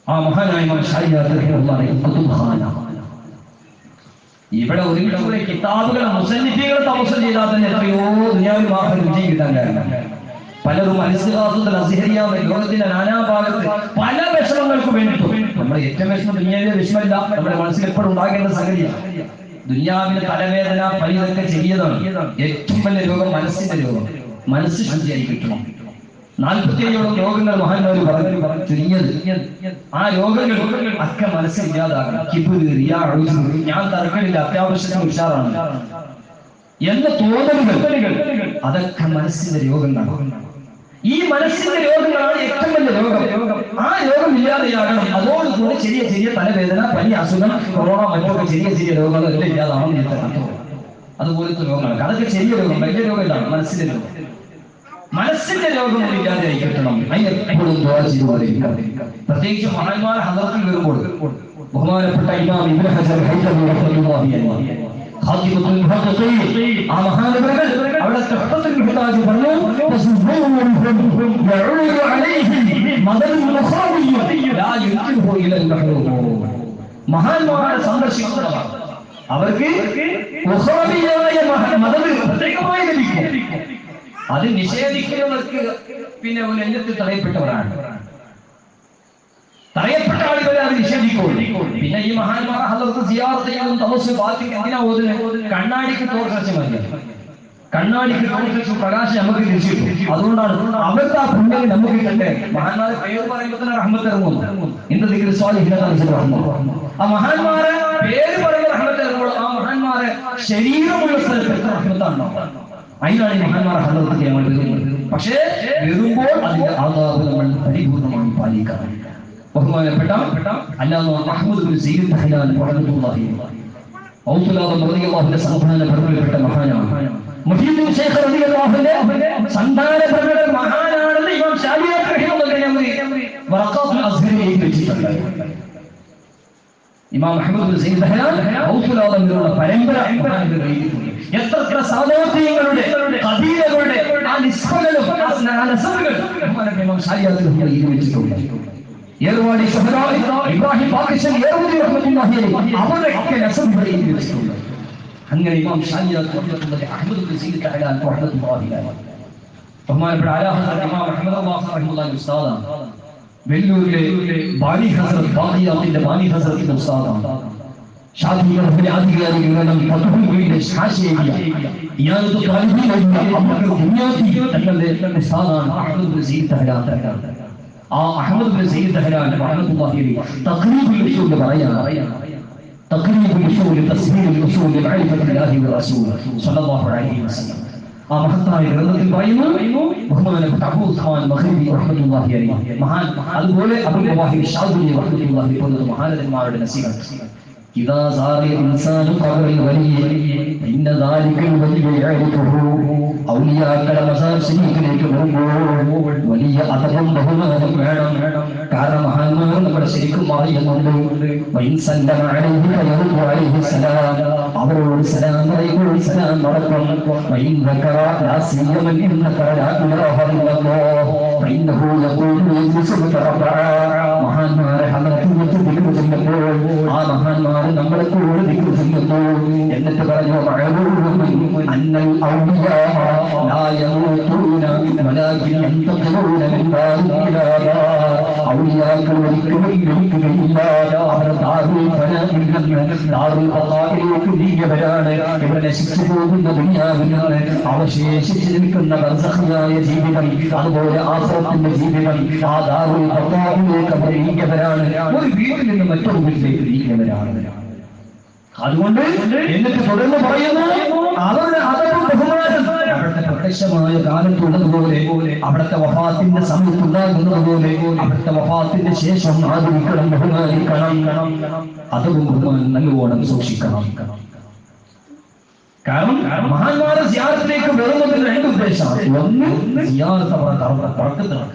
ആ മഹാനായ ഇമാം ശാരിയാത്ത് റഹിമഹുല്ലാഹിന്റെ കുതുബ്ഖാന. ഇവിടെ ഒരുമിച്ചുള്ള കിതാബുകൾ മുസന്നിഫുകൾ തവസ്സുൽ ചെയ്താൽ തന്നെ എത്രയോ ദുനിയാവിൽ മാത്രം വിജയം കിട്ടാൻ കാരണം. പലരും അൽഇസ്തിഗാസത്തുൽ അസ്ഹരിയ ലോകത്തിന്റെ നാനാഭാഗത്ത് പല വിഷമങ്ങൾക്ക് വേണ്ടിയിട്ടും നമ്മുടെ ഏറ്റവും വിഷമം ദുനിയാവിലെ വിഷമമില്ല, നമ്മുടെ മനസ്സിൽ എപ്പോഴും ഉണ്ടാകേണ്ട സംഗതിയാണ്. ദുനിയാവിലെ തലവേദന പലതൊക്കെ ചെറിയതാണ്. ഏറ്റവും വലിയ രോഗം മനസ്സിന്റെ രോഗം. മനസ്സ് ശുദ്ധിയായി കിട്ടണം. 47 രോഗങ്ങൾ മഹാന്മാർ പറഞ്ഞു ചുരുങ്ങിയത്. ആ രോഗങ്ങൾ ഒക്കെ മനസ്സില്ലാതാകണം. ഞാൻ തർക്കമില്ല, അത്യാവശ്യത്തിന് ഉഷാറാണ് എന്ന തോന്നലുകൾ അതൊക്കെ മനസ്സിന്റെ രോഗങ്ങളാണ്. ഈ മനസ്സിന്റെ രോഗങ്ങളാണ് ഏറ്റവും വലിയ രോഗം. ആ രോഗം ഇല്ലാതെയാകണം. അതോടുകൂടി ചെറിയ ചെറിയ തലവേദന, പനി, അസുഖം, കൊറോണ, മറ്റൊക്കെ ചെറിയ രോഗങ്ങളെല്ലാം ഇല്ലാതാണെന്ന് ഞാൻ അർത്ഥം. അതുപോലത്തെ രോഗങ്ങളൊക്കെ അതൊക്കെ ചെറിയ രോഗം. വലിയ രോഗം ഇതാണ് മനസ്സിന്റെ രോഗം. മനസ്സിന്റെ രോഗം ഇല്ലാതെ കിട്ടണം. അതിനെപ്പോഴും ദുആ ചെയ്തുകൊണ്ടിരിക്കണം. പ്രത്യേകിച്ച് മഹാന്മാർ ഹദറത്തിൽ വരുമ്പോൾ ബഹുമാനപ്പെട്ട ഇമാം ഇബ്നു ഹജർ ഹൈതമി റഹ്മത്തുള്ളാഹി അലൈഹി ഖാതിബത്തുൽ മുഹദ്ദിഖീൻ ആ മഹാനവറുകൾ അവിടെ തഹ്ഫത്തുൽ മുഹ്താജ് പറഞ്ഞു യഉലു അലൈഹി മദദുൽ മുഖാബിയ്യ ലാ യുൻകിഹു ഇലൽ മഹ്റൂം. മഹാന്മാരെ സന്ദർശിക്കുന്നവർ അവർക്ക് മുഖാബിയായ മദദ് പ്രത്യേകമായി ലഭിക്കും. അത് നിഷേധിക്കുന്നവർക്ക് പിന്നെ ഒരു രംഗത്ത് തടയപ്പെട്ടവരാണ്. തടയപ്പെട്ട ആളുകളെ അത് നിഷേധിക്കുള്ളൂ. പിന്നെ ഈ മഹാന്മാരെ ഹദറത്ത് സിയാറത്ത് ചെയ്യാനും തപസ്സ് ബാധിക്ക് എന്തിനാ ഓതുന്നത്? കണ്ണാടിക്ക് തോർച്ചു മതി. കണ്ണാടിക്ക് തോർച്ചു പ്രകാശം നമുക്ക് തിരിച്ചു. അതുകൊണ്ടാണ് അവർക്ക് ആ പുണ്യം നമുക്ക് കിട്ടട്ടെ. മഹാന്മാരെ പേര് പറയുമ്പോൾ തന്നെ റഹ്മത്ത് ഇറങ്ങുന്നു. ഇന്നത്തെ സ്വാലിഹിനതാണ്. ആ മഹാന്മാരെ പേര് പറയുമ്പോൾ റഹ്മത്ത് ഇറങ്ങുമ്പോൾ ആ മഹാന്മാരെ ശരീരമുള്ള സ്ഥലത്ത് റഹ്മത്താണോ? അതിനാണ് ഈ മഹാന്മാരെ ഹദറത്ത് ചെയ്യാൻ വേണ്ടി. പക്ഷേ വരുമ്പോൾ അതിന്റെ ആദാബ് നമ്മൾ പരിപൂർണമായി പാലിക്കണം. ബഹുമാനപ്പെട്ട അല്ലാഹു അഹ്മദ് ബിൻ സയ്യിദ് തഹ്ലാൻ റഹ്മത്തുള്ളാഹി ഔതുലാദ് റളിയല്ലാഹുവിന്റെ സന്താനപരമ്പരയിൽപ്പെട്ട മഹാനാണ്. മുഹീദ്ദീൻ ശൈഖ് റളിയല്ലാഹുവിന്റെ സന്താനപരമ്പരയിലെ മഹാനാണെന്ന് ഇമാം ശാഫിഈ റഹിമഹുല്ലാഹി വറഖാത്തുൽ അസ്ഹറിയിൽ വെച്ചിട്ടുണ്ട്. ഇമാം അഹ്മദ് ബിൻ സയ്യിദ് തഹ്ലാൻ ഔതുലാദിലുള്ള പരമ്പര എത്ര സാദാത്യങ്ങളുടെ ഖബീലകളുടെ ആ നിസ്ബകളും ആ നസബുകളും ഇമാം ശാഫിഈ വെച്ചിട്ടുണ്ട്. ഏർവാടി ഷഹറായി ഇബ്രാഹിം പാകിസ്ഥാൻ ഏർവാടി റഹ്മത്തുള്ളാഹി അലൈഹി അവരൊക്കെ നസബുകളിൽ വെച്ചിട്ടുണ്ട്. അങ്ങനെ ഇമാം ശാഫിഈ റഹ്മത്തുള്ളാഹി അഹ്മദ് ബിൻ സയ്യിദ് തഹ്ലാൻ റഹ്മത്തുള്ളാഹി അലൈഹി ബഹുമാനപ്പെട്ട അലാഹുൽ ഇമാം അഹ്മദ് റഹ്മത്തുള്ളാഹി ഉസ്താദാണ്. വെല്ലൂരിലെ ബാനി ഹസ്രത്ത് ബാദിയാത്തിന്റെ ബാനി ഹസ്രത്തിന്റെ ഉസ്താദാണ്. ഷാഫിഈ ആധികാരികളും ഫത്ഹുൽ മുഈനിന്റെ ഹാശിയയ്യ ഇയാദത്തു താലിബീൻ അബ്ദുൽ ദുനിയാത്തി തങ്ങളുടെ ഉസ്താദാണ് അഹ്മദ് ബിൻ സയ്യിദ് തഹ്ലാൻ. ആ അഹ്മദ് ബിൻ സയ്യിദ് തഹ്ലാൻ റഹ്മത്തുള്ളാഹി അലൈഹി തഖ്രീബുൽ ഉസൂൽ പറയാനാണ്. തഖ്രീബുൽ ഉസൂൽ തസ്ഹീലുൽ ഉസൂൽ ലിമഅരിഫത്തില്ലാഹി വറസൂലിഹി സ്വല്ലല്ലാഹു അലൈഹി വസല്ലം. ആ മഹത്തായ ഗ്രന്ഥത്തിൽ പറയുന്നു ബഹുമാനപ്പെട്ട അബൂ ഉസ്മാൻ മഗ്രിബി റഹ്മത്തുള്ളാഹി അലൈഹി മഹാൻ. അതുപോലെ അബൂൽ വവാഹിബ് ഷാദിലി റഹ്മത്തുള്ളാഹി പോലുള്ള മഹാരഥന്മാരുടെ നസീഹത്ത് إذا زار الإنسان قبر الولي إن ذلك الولي يعرفه ഔലിയാക്കളുടെ മസാർ ശരീരത്തിലേക്ക് വരുമ്പോൾ വലിയ അദബും ബഹുമാനവും വേണം. കാരണം മഹാന്മാർ നമ്മുടെ ശരിക്കും അറിയുന്നുണ്ട്. അവരോട് സലാം പറയുമ്പോൾ സലാം നടക്കും. മഹാന്മാരെ ആ മഹാന്മാർ നമ്മളെ കൂടെ ദിക്ർ ചെയ്യുന്നു. എന്നിട്ട് പറഞ്ഞു അന്നൽ ഔലിയാ ലാ യമൂതൂന വലാകിൻ യന്തഖിലൂന മിൻ ദാരിൽ ഇലാ ദാർ. ഔലിയാക്കൾ ഒരിക്കലും മരിക്കുകയില്ല. അവർ ദാറുൽ ഫനാഇൽ നിന്ന് ദാറുൽ ബഖായിലേക്ക് നീങ്ങിയവരാണ്. ഇവിടെ നശിച്ചു പോകുന്ന ദുനിയാവിൽ നിന്ന് അവശേഷിച്ച് നിൽക്കുന്ന ബർസഖിയായ ജീവിതം, അതുപോലെ ആഖിറത്തിന്റെ ജീവിതം, ആ ദാറുൽ ബഖായിലേക്ക് അവർ നീങ്ങിയവരാണ്. ഒരു വീട്ടിൽ നിന്ന് മറ്റൊരു വീട്ടിലേക്ക് നീങ്ങിയവരാണ്. അതുകൊണ്ട് എന്നിട്ട് തുടർന്ന് പറയുന്നു അവരുടെ അതവും ബഹുമാനം അവിടുത്തെ പ്രത്യക്ഷമായ കാലത്തുള്ളതുപോലെ, അവിടുത്തെ വഫാത്തിന്റെ സമയത്തുണ്ടാകുന്നതുപോലെ, അവിടുത്തെ വഫാത്തിന്റെ ശേഷം ആദരിക്കണം, ബഹുമാനിക്കണം. അതവും ബഹുമാനം നല്ലോണം സൂക്ഷിക്കണം. കാരണം മഹാന്മാരെ സിയാറത്തിലേക്ക് വരുന്നതിന് രണ്ട് ഉദ്ദേശമാണ്. ഒന്ന് സിയാറത്ത് അവരുടെ തർക്കത്തിലാണ്.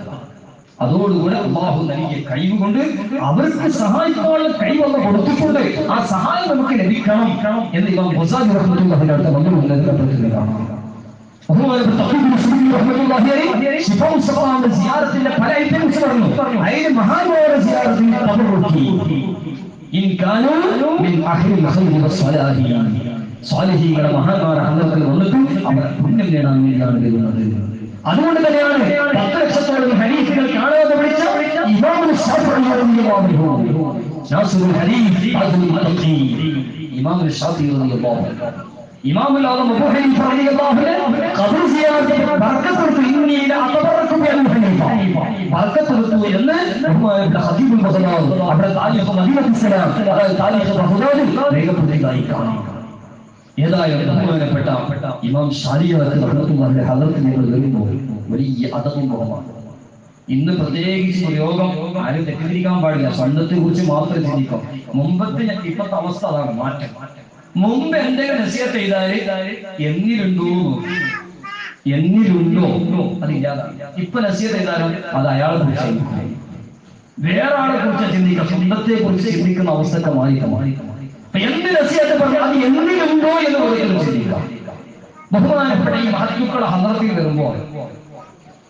അതോടുകൂടെ അല്ലാഹു നൽകിയ കഴിവ് കൊണ്ട് അവർക്ക് സഹായിക്കാനുള്ള കഴിവൊന്ന് കൊടുത്തിട്ടുണ്ട്. ആ സഹായം നമുക്ക് ലഭിക്കണം എന്ന് ഇമാം ഗസാലി റഹ്മത്തുള്ളാഹി അലൈഹി സിയാറത്തിന്റെ പല ഐറ്റംസ് പറഞ്ഞു. അതിന് മഹാന്മാരുടെ സിയാറത്തിന്റെ സ്വാലിഹീകളെ മഹാന്മാരെ ഹദ്റത്തിൽ വന്നിട്ട് അവർ പുണ്യം നേടാൻ വേണ്ടിയാണ് വരുന്നത്. അതുകൊണ്ട് തന്നെയാണ് 10 ലക്ഷത്തോളം ഹദീസുകൾ കാണാതെ പഠിച്ച ഇമാം ശാഫിഈ റളിയല്ലാഹു അൻഹു നാസിറുൽ ഹദീസ് അബ്ദുൽ മുത്തഖി ഇമാം ശാഫിഈ റളിയല്ലാഹു അൻഹു ഇമാം അൽ-ആദം അബൂ ഹനീഫ റളിയല്ലാഹു അൻഹു ഖബർ സിയാറത്തിൽ ബർക്കത്തുൽ ഇന്നി ല അതബറകു ബി അബൂ ഹനീഫ ബർക്കത്തുൽ എന്ന് ബഹുമാനപ്പെട്ട ഖതീബുൽ ബഗ്ദാദി അവിടെ താരിഖ് മദീനത്തുൽ സലാം താരിഖ് ബഗ്ദാദി രേഖപ്പെടുത്തിയതായി കാണാം. ഏതായാലും ബഹുമാനപ്പെട്ട ഇമാം ശാഫിഈ റളിയല്ലാഹു ഹദ്റത്തിലേക്ക് വരുമ്പോൾ വലിയ അദബും ബഹുമാനവും. ഇന്ന് പ്രത്യേകിച്ച് യോഗം ആരും തെറ്റിദ്ധരിക്കാൻ പാടില്ല. പണ്ടത്തെ കുറിച്ച് മാത്രം ചിന്തിക്കും. മുമ്പത്തെ ഇപ്പത്തെ അവസ്ഥ അതാണ്, മാറ്റം. മുമ്പ് എന്തെങ്കിലും നസീഹത്ത് ചെയ്താല് എന്നിലുണ്ടോ, എന്നിലുണ്ടോ അതില്ലാതാണ്. ഇപ്പൊ നസീഹത്ത് ചെയ്താലും അത് അയാളെ കുറിച്ച്, വേറെ ആളെ കുറിച്ച് ചിന്തിക്കുക, സ്വന്തത്തെ കുറിച്ച് ചിന്തിക്കുന്ന അവസ്ഥക്ക് മാറി. എന്ത് നസീഹത്ത് പറഞ്ഞാൽ അത് എന്നിലുണ്ടോ എന്ന് ഓരോരുത്തരും ചിന്തിക്കുക. ബഹുമാനപ്പെട്ട ഈ മഹത്തുക്കളെ ഹദ്റത്തിൽ വരുമ്പോൾ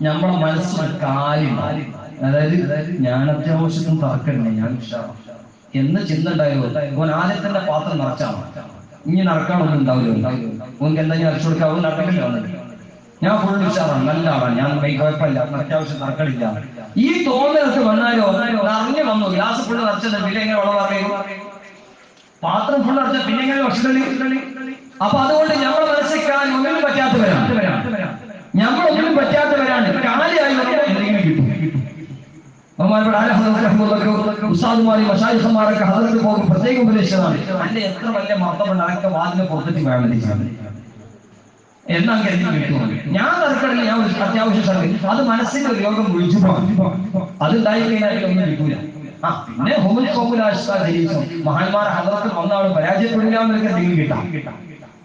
നമ്മളെ മനസ്സിൽ കാര്യം, അതായത് ഞാൻ അത്യാവശ്യത്തിന് തറക്കണ്ടേ, ഞാൻ എന്ന് ചിന്ത ഉണ്ടായോ. ഓൻ ആദ്യം തന്നെ പാത്രം നിറച്ചാണ്, ഇനി നടക്കാനൊന്നും ഉണ്ടാവില്ല. ഓർക്ക് എന്തെങ്കിലും അരച്ചു കൊടുക്കാൻ അവൻ നടക്കില്ല. ഞാൻ ഫുൾ ഉഷാറാണ്, നല്ല ആളാണ്, ഞാൻ കുഴപ്പമില്ല, അത്യാവശ്യം നടക്കണില്ല. ഈ തോന്നലൊക്കെ വന്നാലോ നിറഞ്ഞു വന്നു, ഗ്ലാസ് ഫുള്ള് നിറച്ചത് പിന്നെ എങ്ങനെ വെള്ളം അറിയും, പാത്രം ഫുള്ള് നിറച്ച പിന്നെ എങ്ങനെ ഭക്ഷണം. അപ്പൊ അതുകൊണ്ട് നമ്മൾ മനസ്സിലാക്കാൻ ഒന്നിനും പറ്റാത്തവരാണ്, നമ്മളൊന്നിനും പറ്റാത്തവരാണ്. കാലിയായി എന്തെങ്കിലും കിട്ടും. ഉസ്താദുമാരി മശായിഖന്മാരൊക്കെ ഹദ്റത്തിൽ പോകുമ്പോൾ പ്രത്യേകം ഉപദേശിച്ചതാണ്, അല്ലെ എത്ര വലിയ മർത്തമുണ്ട് അതൊക്കെ വാതിനെ പുറത്തേക്ക് വേണം എന്നാൽ കിട്ടും. ഞാൻ തർക്കടില്ല, ഞാൻ അത്യാവശ്യം സ്ഥലം അത് മനസ്സിന്റെ ഒരു യോഗം വിളിച്ചു അത് ഉണ്ടായി കഴിഞ്ഞാൽ ഒന്നും കിട്ടൂല. പിന്നെ മഹാന്മാർ ഹദ്റത്തിൽ വന്നാലും പരാജയപ്പെടില്ല എന്നൊക്കെ എന്തെങ്കിലും കിട്ടാം.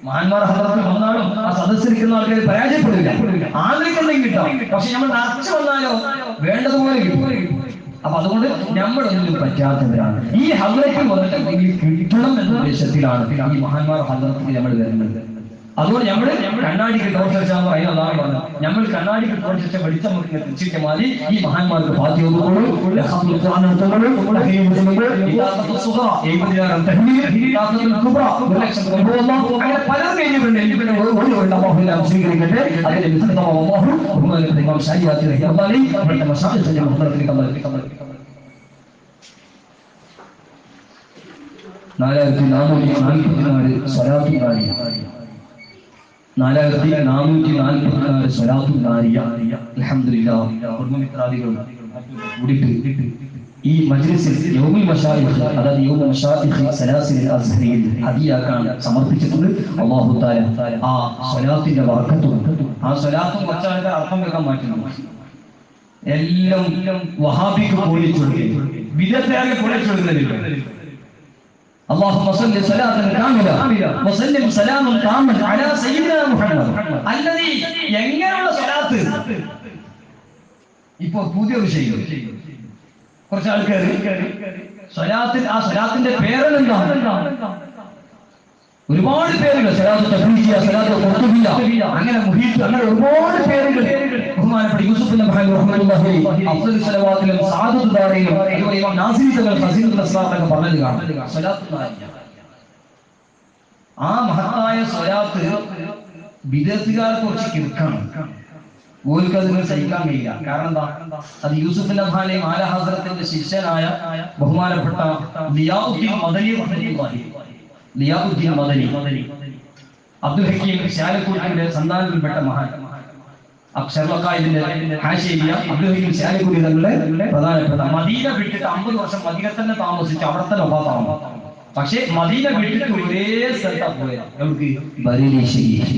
മഹാന്മാർ ഹദ്റത്തിൽ വന്നാലും ആ സദസ്സിരിക്കുന്ന ആൾക്കാർ പരാജയപ്പെടില്ല, ആദ്യം എന്തെങ്കിലും കിട്ടാം. പക്ഷെ നമ്മൾ നിറച്ചു വന്നാലോ വേണ്ടതുപോലെ കിട്ടും. അപ്പൊ അതുകൊണ്ട് നമ്മളൊന്നും പറ്റാത്തവരാണ്. ഈ ഹദ്റത്തിൽ വന്നിട്ട് എന്തെങ്കിലും കിട്ടണം എന്ന ഉദ്ദേശത്തിലാണ് ഈ മഹാന്മാർ ഹദ്റത്തിൽ നമ്മൾ വരുന്നത്. അതുകൊണ്ട് നമ്മള് കണ്ണാടിക്ക് ടോർച്ച് വെച്ചാൽ അതാണ് പറഞ്ഞത്. നമ്മൾ കണ്ണാടിക്ക് ടോർച്ച് വെച്ച വെളിച്ചം തിരിച്ചിട്ട് മതി ഈ മഹാന്മാർക്ക് പലരും ഈ മജ്ലിസിൽ യൗമുൽ മശായിഖ്, അതായത് യൗമുൽ മശായിഖ് സലാസിൽ അസ്ഹരിയിൽ ഹദിയാക്കാൻ സമർപ്പിച്ചിട്ടുണ്ട്. അല്ലാഹു തആല ആ സ്വലാത്തിന്റെ ബറക്കത്തും ആ സ്വലാത്തും വച്ചാൽ അർത്ഥം കേൾക്കാൻ മാറ്റുന്നു. എല്ലാം വഹാബിക്ക് പോയിട്ടുണ്ട്, വിദഗ്ധരെ പോയിട്ടുണ്ട്. اللهم صل صلاة كاملة وسلم سلاما تاما على سيدنا محمد الذي എങ്ങനെയുള്ള സ്വലാത്ത്. ഇപ്പൊ പുതിയ വിഷയം, കുറച്ച് ആൾക്കാർ സ്വലാത്തിൽ ആ സ്വലാത്തിന്റെ പേരെന്താണ്, ഒരുപാട് പേരുകൾ, സ്വലാത്ത് തഫ്രീഖിയ, സ്വലാത്ത് ഖുർതുബിയ, അങ്ങനെ മുഹീത്ത്, അങ്ങനെ ഒരുപാട് പേരുകൾ. ബഹുമാനപ്പെട്ട യൂസുഫ് നബി റഹ്മത്തുള്ളാഹി അഫ്ളൽ സ്വലവാത്തിലും സഅദത്ത് ദാറയിലും അതുപോലെ ഇമാം നാസിരി തങ്ങൾ ഖസീദത്തുൽ അസ്റാറൊക്കെ പറഞ്ഞത് കാണാം. സ്വലാത്ത് ആ മഹത്തായ സ്വലാത്ത് ബിദഅത്തുകാരെ കുറിച്ച് കിർക്കാണ്. ഓർക്ക് അതിനെ സഹിക്കാൻ കഴിയില്ല. കാരണം എന്താ, അത് യൂസുഫ് നബിയും ആല ഹസ്രത്തിന്റെ ശിഷ്യനായ ബഹുമാനപ്പെട്ട ലിയാഉദ്ദീൻ മദനി റഹ്മത്തുള്ളാഹി, ലിയാഉദ്ദീൻ മദനി അബ്ദുൽ ഹക്കീം ശാലക്കൂട്ടിയുടെ സന്താനത്തിൽപ്പെട്ട മഹാൻ, അക്ഷർലഖായിദിന്റെ ഹാശിയ അബ്ദുൽ ഹക്കീം ശാലക്കൂട്ടി തങ്ങളുടെ പ്രധാനപ്പെട്ട, മദീന വിട്ടിട്ട് 50 വർഷം മദീന തന്നെ താമസിച്ച് അവിടെ തന്നെ വഫാത്താവും. പക്ഷെ മദീന വിട്ടിട്ട് ഒരേ സ്ഥലത്താണ് പോയത്, എവിടേക്ക്, ബറേലി ശരീഫ്.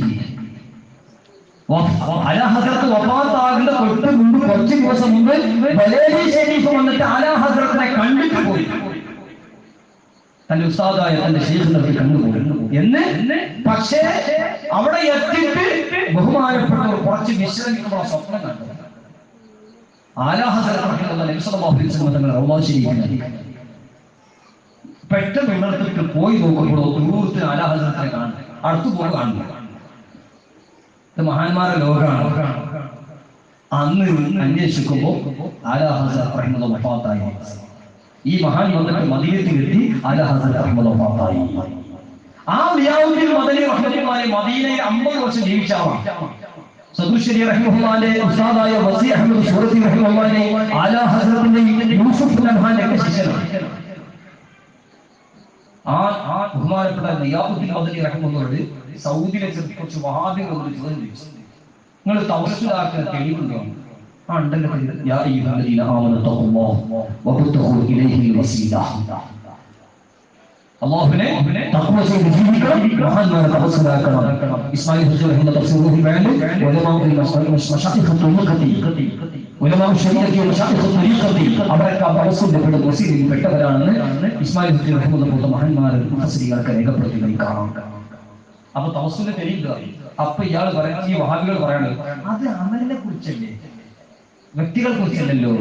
ആലാ ഹസ്രത്ത് വഫാത്താകുന്ന തൊട്ട് മുമ്പ് കുറച്ച് ദിവസം മുമ്പ് ബറേലി ശരീഫ് വന്നിട്ട് ആലാ ഹസ്രത്തിനെ കണ്ടിട്ട് പോയി, തന്റെ ഉസ്താദായ തന്റെ ശൈഖിനെ കണ്ടുപോയി എന്ന്. പക്ഷേ അവിടെ എത്തിയിട്ട് ബഹുമാനപ്പെട്ടവർ കുറച്ച് വിശ്രമിക്കുമ്പോൾ സ്വപ്നം കണ്ടു. ആലാ ഹസ്രത്ത് നബി സല്ലല്ലാഹു അലൈഹി വസല്ലം തങ്ങളുടെ റൗള ശരീഫിൽ പെട്ടെന്ന് ഉണർത്തിട്ട് പോയി നോക്കുമ്പോൾ ദൂരത്തിന് ആലാ ഹസ്രത്തിനെ കാണും, അടുത്തു പോയി കാണുന്നു. ഇത് മഹാന്മാരുടെ ലോകമാണ്. അന്ന് അന്വേഷിക്കുമ്പോൾ ആലാ ഹസ്രത്ത് റഹിമത്തുള്ളാഹി വഫാത്തായി. ഈ മഹാൻ വന്നിട്ട് മദീനത്തിലെത്തി ആലാ ഹസ്രത്ത് റഹിമത്തുള്ളാഹി വഫാത്തായി. ആ ലിയാഉദ്ദീൻ മദനി റഹ്മത്തുള്ളാഹി മദീനയിൽ 50 വർഷം ജീവിച്ച ആളാണ്. സദുശ്ശേരി റഹിമത്തുള്ളാഹിന്റെ ഉസ്താദായ വസീ അഹ്മദ് സൂറത്തി റഹിമത്തുള്ളാഹി ആലാ ഹസ്രത്തിന്റെ യൂസുഫ് നബ്ഹാന്റെ ശിഷ്യനാണ്. ആ ബഹുമാനപ്പെട്ട ലിയാഉദ്ദീൻ മദനി റഹിമത്തുള്ളാഹി സൗദിയിലെ കുറച്ച് വഹാബികൾ ചോദിച്ചു, നിങ്ങൾ തവസ്സുലാക്കുന്ന തെളിവുണ്ടോ? യാ അയ്യുഹല്ലദീന ആമനൂ തഖുല്ലാഹ വബ്തഗൂ ഇലൈഹിൽ വസീല. അല്ലാഹുവിനെ തഖ്വ ചെയ്ത് ജീവിക്കണം, മഹാന്മാരെ തവസ്സുലാക്കണം. ഇസ്മായിൽ ഹുസൈൻ റഹിമത്തുള്ളാഹി തഫ്സീറുൽ ബയാൻ ഉലമാഉൽ മശായിഖ് തുരീഖത്തി, ഉലമാഉൽ ശരീഅത്തി മശായിഖ് തുരീഖത്തി, അവരൊക്കെ തവസ്സുലിൽ വസീലയിൽ പെട്ടവരാണെന്ന് ഇസ്മായിൽ ഹുസൈൻ റഹിമത്തുള്ളാഹി മഹാന്മാരെ മുഫസ്സിറുകൾക്ക് രേഖപ്പെടുത്തി കാണാം. അപ്പൊ തവസ്സുലിനെ തെളിയിക്കുക അപ്പൊ ഇയാൾ പറയാം, ഈ വഹാബികൾ പറയണത് അത് അമലിനെ കുറിച്ചല്ലേ, വ്യക്തികളെ കുറിച്ചല്ലല്ലോ.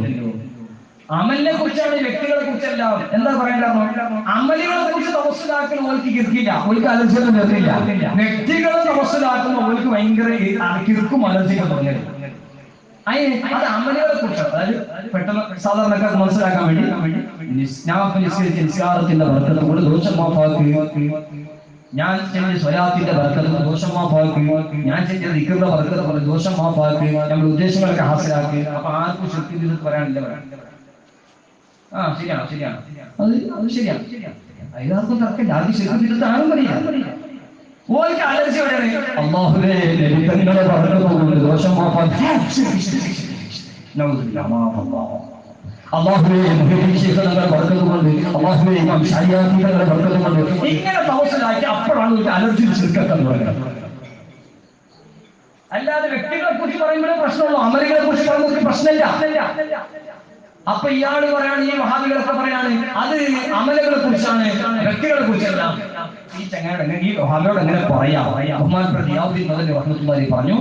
അമലിനെ കുറിച്ചാണ്, വ്യക്തികളെ കുറിച്ചല്ല. എന്താ പറയേണ്ടത്? അമലുകളെ കുറിച്ച് തപസ്സിലാക്കുന്ന ഓൾക്ക് കിർക്കില്ല, ഓൾക്ക് അലർജിയൊന്നും വരുന്നില്ല. വ്യക്തികളെ തപസ്സിലാക്കുന്ന ഓൾക്ക് ഭയങ്കര കിർക്കും അലർജിയൊക്കെ തുടങ്ങിയത്. അത് അമലുകളെ കുറിച്ചാണ്. അതായത് പെട്ടെന്ന് സാധാരണക്കാർക്ക് മനസ്സിലാക്കാൻ വേണ്ടി നിസ്കാരത്തിന്റെ ബർക്കത്ത് കൊണ്ട് ദോഷം മാഫാക്കി, ഞാൻ ചെയ്ത സ്വലാത്തിന്റെ ബർക്കത്ത് ദോഷം മാഫാക്കി, ഞാൻ ചെയ്ത ദിക്റിന്റെ ബർക്കത്ത് കൊണ്ട് ദോഷം മാഫാക്കി, നമ്മുടെ ഉദ്ദേശങ്ങളൊക്കെ ഹാസിലാക്കി. അപ്പൊ ആർക്കും ശുദ്ധി ചെയ്തിട്ട് പറയാനില്ല. ശരിയാണ്, ശരിയാണ്, അത് ശരിയാണ്. അതിനാർക്കും തർക്കമില്ല. ആർക്കും ശുദ്ധി ചെയ്തിട്ട് ആരും പറയില്ല. ഓർക്ക് അലർജി എവിടെയാണ്? അല്ലാഹുവേ നിങ്ങളെ ബർക്കത്ത് ദോഷം മാഫാക്കി, അല്ലാഹുവേ മുഹീദ്ദീൻ ബർക്കത്ത് കൊണ്ട്, അല്ലാഹുവേ ഇമാം ശാരിയാത്തി തങ്ങളുടെ ബർക്കത്ത് കൊണ്ട് ഇങ്ങനെ തവസ്സുലാക്കി. അപ്പോഴാണ് ഒരു അലർജി ശിർക്കൊക്കെ തുടങ്ങുന്നത്. അല്ലാതെ വ്യക്തികളെ കുറിച്ച് പറയുമ്പോഴേ പ്രശ്നമുള്ളൂ, അമലുകളെ കുറിച്ച് പറയുമ്പോൾ പ്രശ്നമില്ല. അപ്പൊ ഇയാള് പറയാണ്, ഈ വഹാബികളൊക്കെ പറയാണ് അത് അമലുകളെ കുറിച്ചാണ്, വ്യക്തികളെ കുറിച്ചല്ല. ഈ ചങ്ങാടെ ഈ വഹാബിയോട് എങ്ങനെ പറയാം? ബഹുമാനപ്പെട്ട ദിയാവുദ്ദീൻ മദനി റഹ്മത്തുള്ളാഹി പറഞ്ഞു,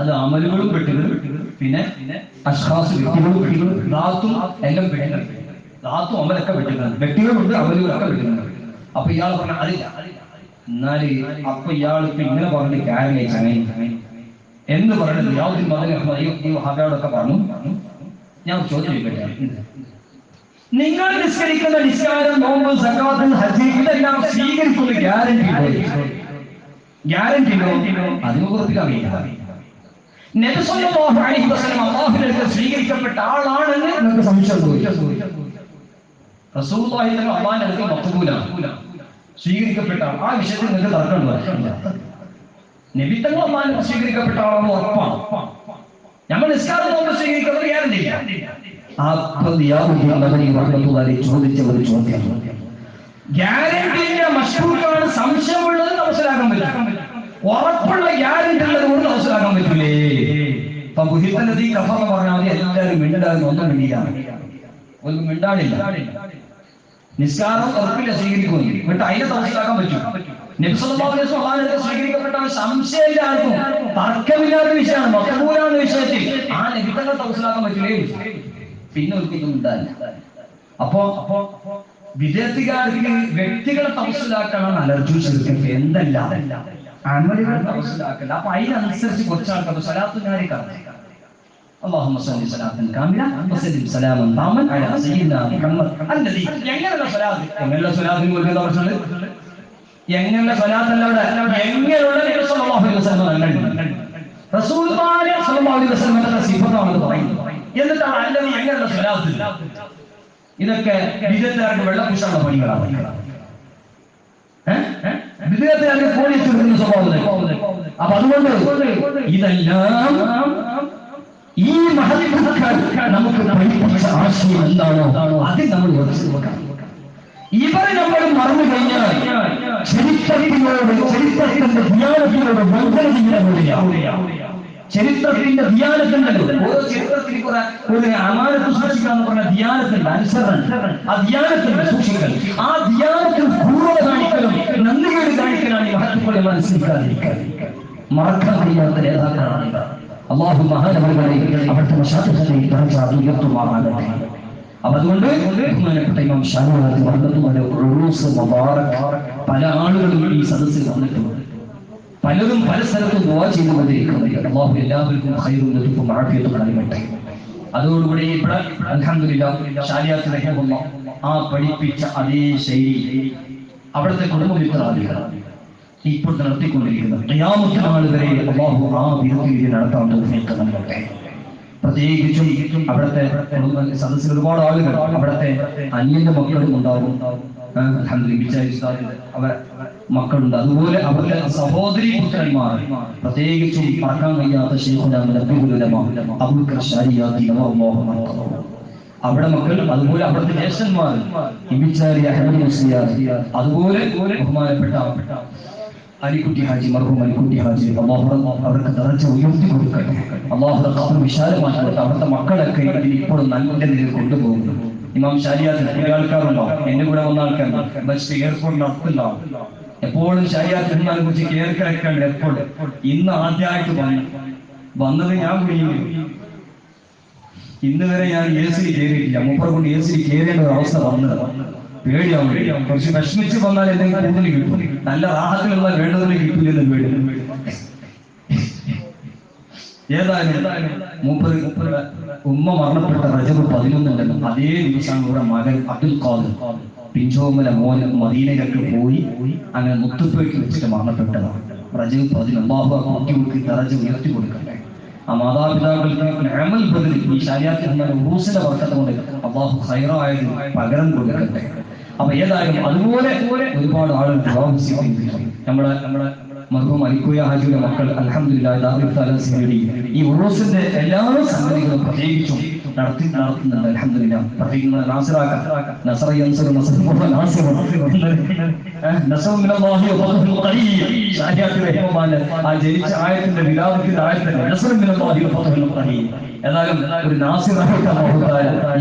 അത് അമലുകളും വ്യക്തികളും, പിന്നെ അഷ്ഖാസ് വ്യക്തികളും വ്യക്തികളും ദാത്തും എല്ലാം വെട്ടുന്നത്. ദാത്തും അമലൊക്കെ വെട്ടുന്നത്, വ്യക്തികളുണ്ട് അമലുകളൊക്കെ വെട്ടുന്നത്. അപ്പൊ ഇയാൾ പറഞ്ഞ അതില്ല. എന്നാല് അപ്പൊ ഇയാൾ ഇപ്പൊ ഇങ്ങനെ പറഞ്ഞിട്ട് കാര്യമായി എന്ന് പറയുന്നത് ദിയാവുദ്ദീൻ മദനി ഈ വഹാബിയോടൊക്കെ പറഞ്ഞു. ഞാൻ ചോദ്യം ചോദിക്കട്ടെ, നിങ്ങൾ നിസ്കരിക്കുന്ന നിസ്കാരം, നോമ്പ്, സക്കാത്ത്, ഹജ്ജ് ഇതെല്ലാം സ്വീകരിക്കുന്ന ഗ്യാരണ്ടി അതിനെ കുറിച്ച് അറിയില്ല. നബി സല്ലല്ലാഹു അലൈഹി വസല്ലം അല്ലാഹുവിലേക്ക് സ്വീകരിക്കപ്പെട്ട ആളാണെന്ന് നിങ്ങൾക്ക് സംശയം തോന്നി. റസൂലുള്ളാഹി തങ്ങൾ അല്ലാഹുവിന്റെ അടുത്ത് മഖ്ബൂലാണ്, സ്വീകരിക്കപ്പെട്ട ആൾ. ആ വിഷയത്തിൽ നിങ്ങൾക്ക് തർക്കമുണ്ടോ? നബി തങ്ങൾ അല്ലാഹുവിനെ സ്വീകരിക്കപ്പെട്ട ആളാണെന്ന് ഉറപ്പാണ്. നമ്മൾ നിസ്കാരം നോമ്പ് സ്വീകരിക്കുന്നത് ഗ്യാരണ്ടി. ചോദിച്ച ഒരു ചോദ്യം, ഗ്യാരണ്ടിന്റെ മഷ്റൂഖാണ്, സംശയമുള്ളത് മനസ്സിലാക്കാൻ പറ്റും, ഉറപ്പുള്ള ഗ്യാരണ്ടി ഉള്ളത് കൊണ്ട് മനസ്സിലാക്കാൻ പറ്റില്ലേ? ഇപ്പൊ ബുഹിത്തനതി കഫ എന്ന് പറഞ്ഞാൽ മതി, എല്ലാവരും മിണ്ടാകുന്ന ഒന്നും മിണ്ടിയാണ്, ഒന്നും മിണ്ടാടില്ല. നിസ്കാരം ഉറപ്പില്ല സ്വീകരിക്കുന്നു, എന്നിട്ട് അതിനെ മനസ്സിലാക്കാൻ പറ്റും. നബി സല്ലല്ലാഹു അലൈഹി വസല്ലം സ്വീകരിക്കപ്പെട്ട സംശയമില്ല, ആർക്കും തർക്കമില്ലാത്ത വിഷയമാണ്, മഖബൂലാன വിഷയത്തിൽ ആ നബിതങ്ങളെ മനസ്സിലാക്കാൻ പറ്റില്ലേ? പിന്നെ ഒരിക്കലും ഉണ്ടാവില്ല. അപ്പോ വിദ്യാർത്ഥികാർക്ക് വ്യക്തികളെ തവസ്സിലാക്കണം, അലർജി ശിർക്ക് എന്തല്ല അമലുകൾ തവസ്സിലാക്കല്ല. അപ്പൊ അതിനനുസരിച്ച് കുറച്ച് ആൾക്കാർ സ്വലാത്തുകാരി കാണും. اللهم صل صلاة كاملة وسلم سلاما تاما على سيدنا محمد الذي എങ്ങനെയുള്ള സ്വലാത്ത്, എങ്ങനെയുള്ള സ്വലാത്തിന് കൊടുക്കുന്ന പ്രശ്നമുണ്ട്. എങ്ങനെയുള്ള സ്വലാത്തല്ല അവിടെ, എങ്ങനെയുള്ള നബി സല്ലല്ലാഹു അലൈഹി വസല്ലം റസൂലുള്ളാഹി സ്വല്ലല്ലാഹു അലൈഹി വസല്ലമയുടെ സിഫത്താണ് പറയുന്നത്. എന്നിട്ടാണ് അല്ലതി എങ്ങനെയുള്ള സ്വലാത്ത്. ഇതൊക്കെ വിദഗ്ധർക്ക് വെള്ളപൂശാനുള്ള പണികളാണ്. വിദഗ്ധർക്ക് കോഴി ചുരുക്കുന്ന സ്വഭാവം. അപ്പൊ അതുകൊണ്ട് ഇതെല്ലാം ഈ മഹത്വക്കാർ നമുക്ക് പഠിപ്പിച്ച ആശയം എന്താണോ അത് നമ്മൾ ഉറച്ചു നോക്കാം. ഇവരെ നമ്മൾ മറന്നു കഴിഞ്ഞാൽ ചരിത്രത്തിന്റെ ധ്യാനത്തിനോട് വഞ്ചന ചെയ്യുന്ന ചരിത്രത്തിന്റെ ധ്യാനത്തിനുണ്ടല്ലോ. ഓരോ ചരിത്രത്തിൽ ഒരു അമാനത്ത് സൂക്ഷിക്കുക എന്ന് പറഞ്ഞ ധ്യാനത്തിന്റെ അനുസരണം, ആ ധ്യാനത്തിന്റെ സൂക്ഷിക്കൽ, ആ ധ്യാനത്തിൽ പൂർവ്വത കാണിക്കലും നന്ദികേട് കാണിക്കലാണ് ഈ മഹത്വങ്ങളെ മനസ്സിലാക്കാതിരിക്കാൻ. മറക്കാൻ കഴിയാത്ത നേതാക്കളാണ് ഇവർ. അല്ലാഹു മഹാനവറുകളെ അവിടുത്തെ മശാഖിനെ ഉയർത്തുമാറാകട്ടെ. അപ്പൊ അതുകൊണ്ട് ബഹുമാനപ്പെട്ട ഇമാം ഷാഫിഈ റഹ്മത്തുള്ളാഹി ഉറൂസ് മുബാറക് പല ആളുകളും ഈ സദസ്സിൽ വന്നിട്ടുണ്ട്. പലരും പല സ്ഥലത്തും ദുആ ചെയ്തുകൊണ്ടിരിക്കുന്നത്. അല്ലാഹു എല്ലാവർക്കും ഖൈറും ലതുഫും ആഫിയത്തും നൽകട്ടെ. അതോടുകൂടി ഇവിടെ അൽഹംദുലില്ലാഹ് ശാരിയാത്ത് റഹിമഹുല്ലാഹ് ആ പഠിപ്പിച്ച അതേ ശൈലി അവിടുത്തെ കുടുംബമിത്രാദികൾ ഇപ്പോൾ നടത്തിക്കൊണ്ടിരിക്കുന്നത് ഖിയാമത്ത് നാൾ വരെ അല്ലാഹു ആ വിധത്തിൽ നടത്താൻ തൗഫീഖ് നൽകട്ടെ. പ്രത്യേകിച്ചും അവിടുത്തെ സദസ്സിൽ ഒരുപാട് ആളുകൾ, അവിടുത്തെ അന്യന്റെ മക്കളും ഉണ്ടാവും. അവരെ മക്കളുണ്ട്. അതുപോലെ അവരുടെ സഹോദരി പുത്രന്മാർ, പ്രത്യേകിച്ചും മറക്കാൻ കഴിയാത്ത അവിടെ മക്കൾ, അതുപോലെ അവിടുത്തെ ജ്യേഷ്ഠന്മാർ അതുപോലെ ബഹുമാനപ്പെട്ട അലിക്കുട്ടി ഹാജി, മർഹൂം അലിക്കുട്ടി ഹാജി, അല്ലാഹു അവർക്ക് ദറജ ഉയർത്തി കൊടുക്കട്ടെ. അല്ലാഹു ഖബർ വിശാലമാക്കട്ടെ. അവിടുത്തെ മക്കളൊക്കെ ഇതിൽ ഇപ്പോഴും നല്ല നിലയിൽ കൊണ്ടുപോകുന്നു. ഇമാം ശാരിയാത്തിൽ കുറെ ആൾക്കാരുണ്ടാവും, എന്റെ കൂടെ വന്ന ആൾക്കാർ ബസ് എയർപോർട്ടിൽ അടുത്തുണ്ടാവും. എപ്പോഴും ശരീരത്തെ കുറിച്ച് കേൾക്കിടക്കേണ്ട എപ്പോഴും. ഇന്ന് ആദ്യമായിട്ട് വന്നത് ഞാൻ കുടുങ്ങി. ഇന്ന് വരെ ഞാൻ AC കയറിയിട്ടില്ല. മൂപ്പറെ കൊണ്ട് AC കയറേണ്ട ഒരു അവസ്ഥ വന്നത് പേടിയാവും. കുറച്ച് വിഷമിച്ച് വന്നാൽ എന്തെങ്കിലും കൂടുതൽ കിട്ടും. നല്ല റാഹത്തിലുള്ള വേണ്ടതിൽ കിട്ടില്ലെന്ന് പേടി. ഏതായാലും മൂപ്പര് ഉമ്മ മരണപ്പെട്ട റജബ് 11 അതേ ദിവസമാണ് ഇവിടെ മകൻ അബ്ദുൽ ഖാദിർ പിഞ്ചോമല മോന് മദീനയിലേക്ക് പോയി അങ്ങനെ മുത്തുപ്പേക്ക് വെച്ചിട്ട് മരണപ്പെട്ടതാണ്. റജബ് 11 അല്ലാഹു കുട്ടികൾക്ക് ദറജ ഉയർത്തി കൊടുക്കട്ടെ. ആ മാതാപിതാക്കൾക്ക് അമൽ ബദൽ ഈ ശരീഅത്ത് എന്ന ഉറൂസിന്റെ വർക്കത്ത് കൊണ്ട് അല്ലാഹു ഖൈറായത് പകരം കൊടുക്കട്ടെ. അപ്പൊ ഏതായാലും അതുപോലെ ഒരുപാട് ആളുകൾ നമ്മുടെ മർഹൂം അലിക്കുയ ഹാജിയുടെ മക്കൾ അൽഹംദുലില്ലാഹ് ഈ ഉറൂസിന്റെ എല്ലാ സംഗതികളും പ്രത്യേകിച്ചും നടത്തുന്നുണ്ട്. അൽഹംദുലില്ലാഹ് പ്രത്യേകിച്ച് ജനിച്ച ആയത്തിന്റെ വിലാപത്തിന്റെ ആയത്തിന്റെ ഏതായാലും ഒരു നാസിറായിട്ട്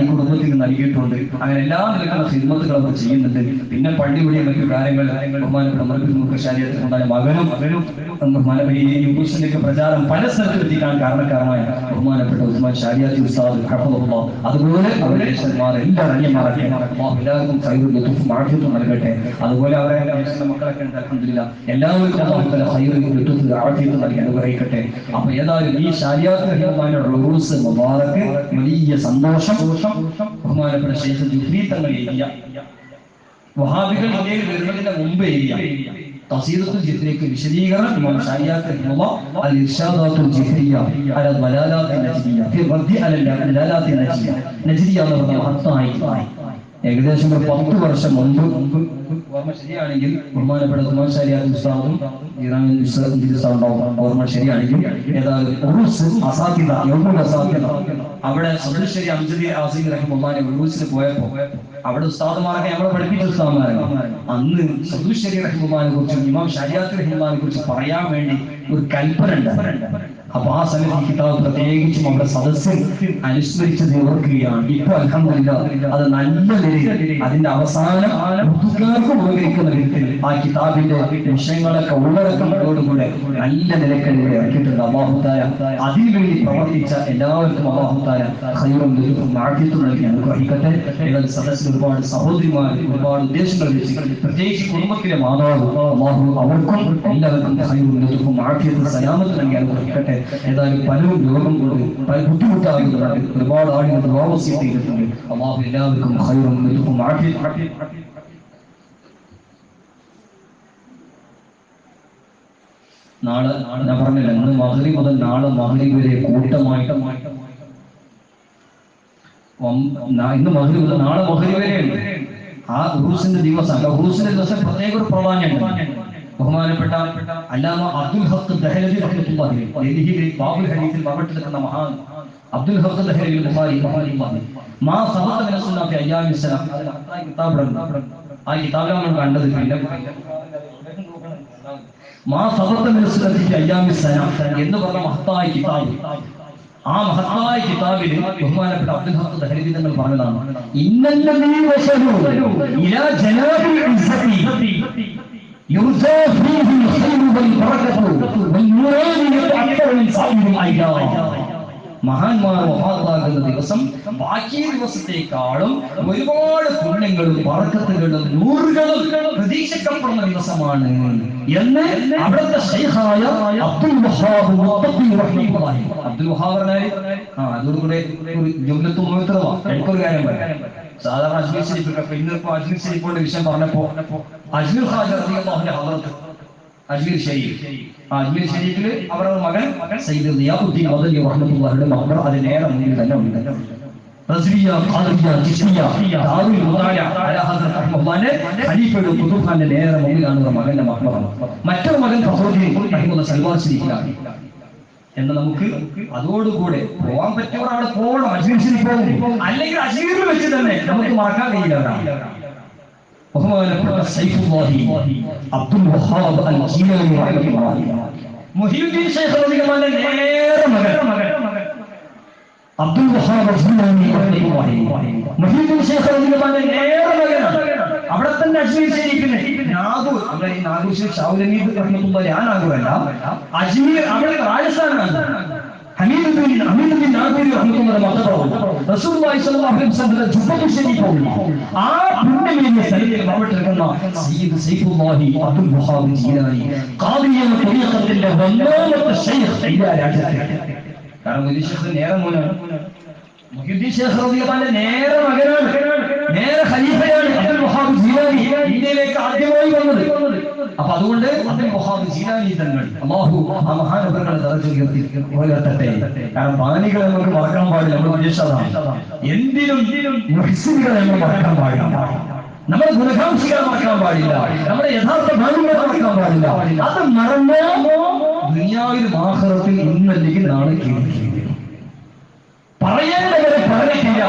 ഈ കുടുംബത്തിന് നൽകിയിട്ടുണ്ട്. അങ്ങനെ എല്ലാ നിലക്കുള്ള ഖിദ്മത്തുകൾ അവർ ചെയ്യുന്നുണ്ട്. പിന്നെ പള്ളിയുടെയും മറ്റു കാര്യങ്ങൾ ബഹുമാനപ്പെട്ട ശരീരത്തിലുണ്ടായ മകനും യൂസിന്റെയൊക്കെ പ്രചാരം പല സ്ഥലത്തും എത്തിക്കാൻ കാരണക്കാരമായ ബഹുമാനപ്പെട്ട ഉസ്മാൻ ഷാരിയാത്തി ഉസ്താദ് ഹഫളഹുല്ലാഹ്, അതുപോലെ അവരുടെ ജ്യേഷ്ഠന്മാർ എല്ലാവരും അന്യമാരൊക്കെ എല്ലാവർക്കും ഖൈറുൽ ലത്ഫും ആഫിയത്തും നൽകട്ടെ. അതുപോലെ അവരെ മക്കളൊക്കെ ഉണ്ട് അൽഹംദുലില്ലാഹ്, എല്ലാവർക്കും അല്ലാഹു തആല ഖൈറുൽ ലത്ഫും ആഫിയത്തും നൽകി അനുഗ്രഹിക്കട്ടെ. അപ്പൊ ഏതായാലും ഈ ശരീഅത്ത് ഉറൂസ് മുബാറക്ക് വലിയ സന്തോഷം. ബഹുമാനപ്പെട്ട ശൈഖ് ജുഫ്രി തങ്ങൾ എഴുതിയ വഹാബികൾ ഇന്ത്യയിൽ വരുന്നതിന്റെ മുമ്പ് എഴുതിയ തഫ്സീറുൽ ജിഫ്രിക്ക് വിശദീകരണം ഇമാം ശരീഅത്ത് റഹിമഹുല്ലാഹ് അൽ ഇർഷാദാത്തുൽ ജിഫ്രിയ അല ദലാലാത്തി നജ്ദിയ ഫി റദ്ദി അല ദലാലാത്തി നജ്ദിയ നജ്ദിയ എന്ന് പറഞ്ഞ മഹത്തായി ഏകദേശം 10 വർഷം മുമ്പ് ഓർമ്മ ശരിയാണെങ്കിൽ ബഹുമാനപ്പെട്ട ഉസ്മാൻ ശരീഅത്ത് ഉസ്താദും ഓർമ്മ ശരിയാണെങ്കിൽ ഏതായാലും ഉറൂസ് അസാദിദ യൗമുൽ അസാദിദ അവിടെ സദുശ്ശേരി അംജദി ആസിം റഹിമഹുല്ലാഹി ഉറൂസിൽ പോയപ്പോ അവിടെ ഉസ്താദുമാരൊക്കെ നമ്മളെ പഠിപ്പിച്ച ഉസ്താദുമാരാണ്. അന്ന് സദുശ്ശേരി റഹിമഹുല്ലാഹിനെ കുറിച്ചും ഇമാം ശരീഅത്ത് റഹിമഹുല്ലാഹിനെ കുറിച്ച് പറയാൻ വേണ്ടി ഒരു കൽപ്പന ഉണ്ട്. അപ്പൊ ആ സമയത്ത് ഈ കിതാബ് പ്രത്യേകിച്ചും നമ്മുടെ സദസ്സിൽ അനുസ്മരിച്ചത് ഓർക്കുകയാണ്. ഇപ്പൊ അൽഹംദുലില്ലാഹ് അത് നല്ല നിലയിൽ അതിന്റെ അവസാനം ഉറുദുക്കാർക്ക് ഉപകരിക്കുന്ന വിധത്തിൽ ആ കിതാബിന്റെ വിഷയങ്ങളൊക്കെ ഉള്ളടക്കങ്ങളോടുകൂടെ നല്ല നിലയ്ക്ക് ഇറക്കിയിട്ടുണ്ട്. അല്ലാഹു തആല അതിനുവേണ്ടി പ്രവർത്തിച്ച എല്ലാവർക്കും അല്ലാഹു തആല ഖൈറും ലത്ഫും ആഫിയത്തും നൽകി അനുഗ്രഹിക്കട്ടെ. ഏതായാലും സദസ്സിൽ ഒരുപാട് സഹോദരിമാർ ഒരുപാട് ഉദ്ദേശങ്ങൾ വെച്ച് പ്രത്യേകിച്ച് കുടുംബത്തിലെ മാതാവ് അല്ലാഹു അവർക്കും എല്ലാവർക്കും ഖൈറും ലത്ഫും ആഫിയത്തും സലാമത്തും നൽകി അനുഗ്രഹിക്കട്ടെ. ഏതായാലും പലരും രോഗം കൊണ്ട് പല ബുദ്ധിമുട്ടാകുന്നുണ്ട്. ഒരുപാട് ആളുകൾ ദുആ വസിയത്ത് ചെയ്തിട്ടുണ്ട്. അല്ലാഹു എല്ലാവർക്കും ഖൈറും ലത്ഫും ആഫിയത്തും. നാളെ ഞാൻ പറഞ്ഞില്ല, ഇന്ന് മഗ്രിബ് മുതൽ നാളെ മഗ്രിബ് വരെ കൂട്ടമായിട്ട് ഇന്ന് മഗ്രിബ് മുതൽ നാളെ മഗ്രിബ് വരെയുണ്ട്. ആ ഉറൂസിന്റെ ദിവസം ഉറൂസിന്റെ ദിവസം പ്രത്യേക ഒരു പ്രാധാന്യമുണ്ട്. ബഹുമാനപ്പെട്ട അല്ലാമ അബ്ദുൽ ഹഖ് ദഹ്ലവി റഹ്മത്തുള്ളാഹി അലൈഹി ബാബുൽ ഹദീസിൽ പറഞ്ഞിട്ടുള്ള മഹാൻ അബ്ദുൽ ഹഖ് ദഹ്ലവി ബുഖാരി റഹ്മത്തുള്ളാഹി മാ സബഖ മിന സുന്ന ഫി അയ്യാമി സലാം ആ കിതാബിൽ നമ്മൾ കണ്ടത്. പിന്നെ മാ സബഖ മിന സുന്ന ഫി അയ്യാമി സലാം എന്ന് പറഞ്ഞ മഹത്തായ കിതാബ്, ആ മഹത്തായ കിതാബിൽ ബഹുമാനപ്പെട്ട അബ്ദുൽ ഹഖ് ദഹ്ലവി തങ്ങൾ പറഞ്ഞതാണ്, ഇന്നല്ലദീ വസലു ഇലാ ജനാബിൽ ഇസ്സതി يرجى فيه الخير والبركة والنور يتأثر من سائر الأيام. മഹാന്മാർ വഫാത്താകുന്ന ദിവസം ബാക്കി ദിവസത്തെക്കാളും ഒരുപാട് പുണ്യങ്ങളും ബർക്കത്തുകളും നൂറുകളും പ്രതീക്ഷിക്കപ്പെടുന്ന ദിവസമാണ് എന്ന് അവിടുത്തെ ശൈഖായ അബ്ദുൽ വഹാബ് മുത്തഖി റഹ്മത്തുള്ളാഹി അബ്ദുൽ വഹാബിനെ അതോടുകൂടെ ജംലത്തു മുഅത്തറവ എനിക്കൊരു കാര്യം പറയാം. സാധാരണ അജ്മീർ ശരീഫിലൊക്കെ ഇന്നിപ്പോ അജ്മീർ ശരീഫിന്റെ വിഷയം പറഞ്ഞപ്പോ അജ്മീർ ഖാജ റളിയല്ലാഹു അൻഹു ഹദറത്ത് അജ്മീർ ഷരീഫിൽ അവരുടെ മകൻ സയ്യിദ് ദിയാഉദ്ദീൻ മദനി റഹ്മത്തുള്ളാഹിയുടെ മഖബറ അതിന് നേരെ മുന്നിൽ തന്നെ ഉണ്ട്. റസ്വിയ ഖാദിയ ചിശ്തിയ ദാറുൽ മുതാല അലാ ഹസ്രത്ത് റഹ്മത്തുള്ളാഹിന്റെ ഖലീഫയുടെ ഖുതുബ് ഖാന്റെ നേരെ മുന്നിലാണ് ഒരു മകന്റെ മഖബറ. മറ്റൊരു മകൻ ഫഖറുദ്ദീൻ റഹിമത്തുള്ളാഹി സൽവാർ ശരീഫിലാണ്. എന്ന് നമുക്ക് അതോടുകൂടെ പോകാൻ പറ്റിയവർ അവിടെ പോകണം. അജ്മീർ ശരീഫ് പോകും, അല്ലെങ്കിൽ അജ്മീറിൽ വെച്ച് തന്നെ നമുക്ക് മറക്കാൻ കഴിയില്ല. ബഹുമാനപ്പെട്ട സൈഫുല്ലാഹി അബ്ദുൽ വഹാബ് അൽ ജീലാനി റഹ്മത്തുള്ളാഹി മുഹീദ്ദീൻ ശൈഖ് റളിയല്ലാഹു നേരെ മകൻ അബ്ദുൽ വഹാബ് അൽ ജീലാനി റഹ്മത്തുള്ളാഹി മുഹീദ്ദീൻ ശൈഖ് റളിയല്ലാഹു നേരെ മകൻ അവിടെ തന്നെ അജ്മീരിച്ചിരിക്കുന്നത് നാഗൂർ. നമ്മുടെ ഈ നാഗൂർ ഷാവുലമീദ് റഹ്മത്തുള്ളാഹി ആ നാഗൂരല്ല, അജ്മീർ അവിടെ രാജസ്ഥാനാണ്. ഹമീദുദ്ദീൻ നാഗൂരി റഹ്മത്തുള്ളാഹി മതബറ റസൂലുള്ളാഹി സ്വല്ലല്ലാഹു അലൈഹി വസല്ലം ജുബ്ബത്തു ശരീഫുള്ള ആ പുണ്യമേറിയ സ്ഥലത്തിൽ മറവിട്ടിരിക്കുന്ന സയ്യിദ് സൈഫുല്ലാഹി അബ്ദുൽ വഹാബ് ജീലാനി ഖാദിയ തരീഖത്തിന്റെ ഒന്നാമത്തെ ശൈഖ് ഇന്ത്യ രാജ്യത്തെ. കാരണം വലിയ ശൈഖ് നേരെ മോനാണ്. മുഹ്യിദ്ദീൻ ശൈഖ് റളിയല്ലാഹു അൻഹു നേരെ മകനാണ്, നേരെ ഖലീഫയാണ് അബ്ദുൽ വഹാബ് ജീലാനി ഇന്ത്യയിലേക്ക് ആദ്യമായി വന്നത്. അപ്പൊ അതുകൊണ്ട് അബ്ദുൽ വഹാബ് ജീലാനി തങ്ങൾ അല്ലാഹു ആ മഹാനവറുകളെ ദർജ ഉയർത്തട്ടെ. കാരണം പാനികളെ നമുക്ക് മറക്കാൻ പാടില്ല, നമ്മൾ ഉദ്ദേശിച്ചതാണ്. എന്തിനും മുഹ്സിനുകളെ നമ്മൾ മറക്കാൻ പാടില്ല, നമ്മുടെ ഗുണകാംക്ഷികളെ മറക്കാൻ പാടില്ല, നമ്മുടെ യഥാർത്ഥ ഭാഗ്യങ്ങളെ മറക്കാൻ പാടില്ല. അത് മറന്നോ ദുനിയാവിലും ആഖിറത്തിൽ ഇന്നല്ലെങ്കിൽ നാളെ കേൾക്കും. പറയേണ്ടവരെ പറഞ്ഞിട്ടില്ല,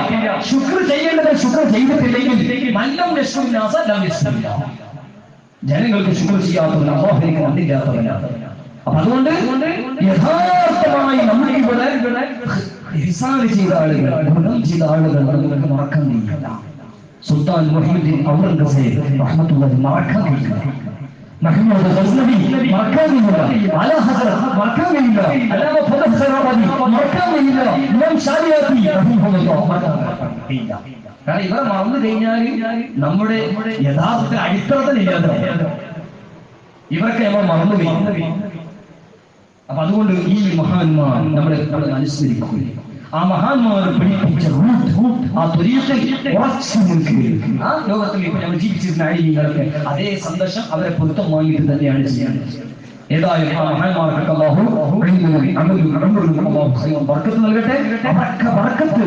ശുക്ർ ചെയ്യേണ്ടവരെ ശുക്ർ ചെയ്തിട്ടില്ലെങ്കിൽ ജനങ്ങൾക്ക് ശുക്ർ ചെയ്യാത്തവൻ അല്ലാഹുവിനെ കണ്ടില്ലാത്തവനാണ്. അപ്പൊ അതുകൊണ്ട് യഥാർത്ഥമായി നമ്മുടെ ഇവിടെ ഇഹ്സാൻ ചെയ്ത ആളുകൾ, ഗുണം ചെയ്ത ആളുകൾ നമുക്ക് മറക്കാൻ കഴിയില്ല. സുൽത്താൻ മുഹമ്മദ് ഔറംഗസേബ് റഹ്മത്തുള്ളാഹി മറക്കാൻ കഴിയില്ല, محمود غزنوي مركز الله على حضرة مركز الله علامة فضل خيرابادي مركز الله إمام شارياتي رحمه الله مركز الله. കാരണം ഇവരെ മറന്നു കഴിഞ്ഞാൽ നമ്മുടെ യഥാർത്ഥ അടിത്തറ തന്നെ ഇല്ലാതെ ഇവരൊക്കെ നമ്മൾ മറന്നു പോയി. അപ്പൊ അതുകൊണ്ട് ഈ മഹാന്മാർ നമ്മളെ അനുസ്മരിക്കുക. ആ മഹാന്മാർ പഠിപ്പിച്ച ആ ത്വരീഖിൽ ഉറച്ചു നിൽക്കുകയും ആ ലോകത്തിൽ ഇപ്പൊ നമ്മൾ ജീവിച്ചിരുന്ന അഴിമീങ്ങൾക്ക് അതേ സന്ദേശം അവരെ പൊരുത്തം വാങ്ങിയിട്ട് തന്നെയാണ് ചെയ്യുന്നത്. ഏതായാലും ആ മഹാന്മാർക്ക് അല്ലാഹു ബർക്കത്ത് നൽകട്ടെ, ബർക്കത്ത്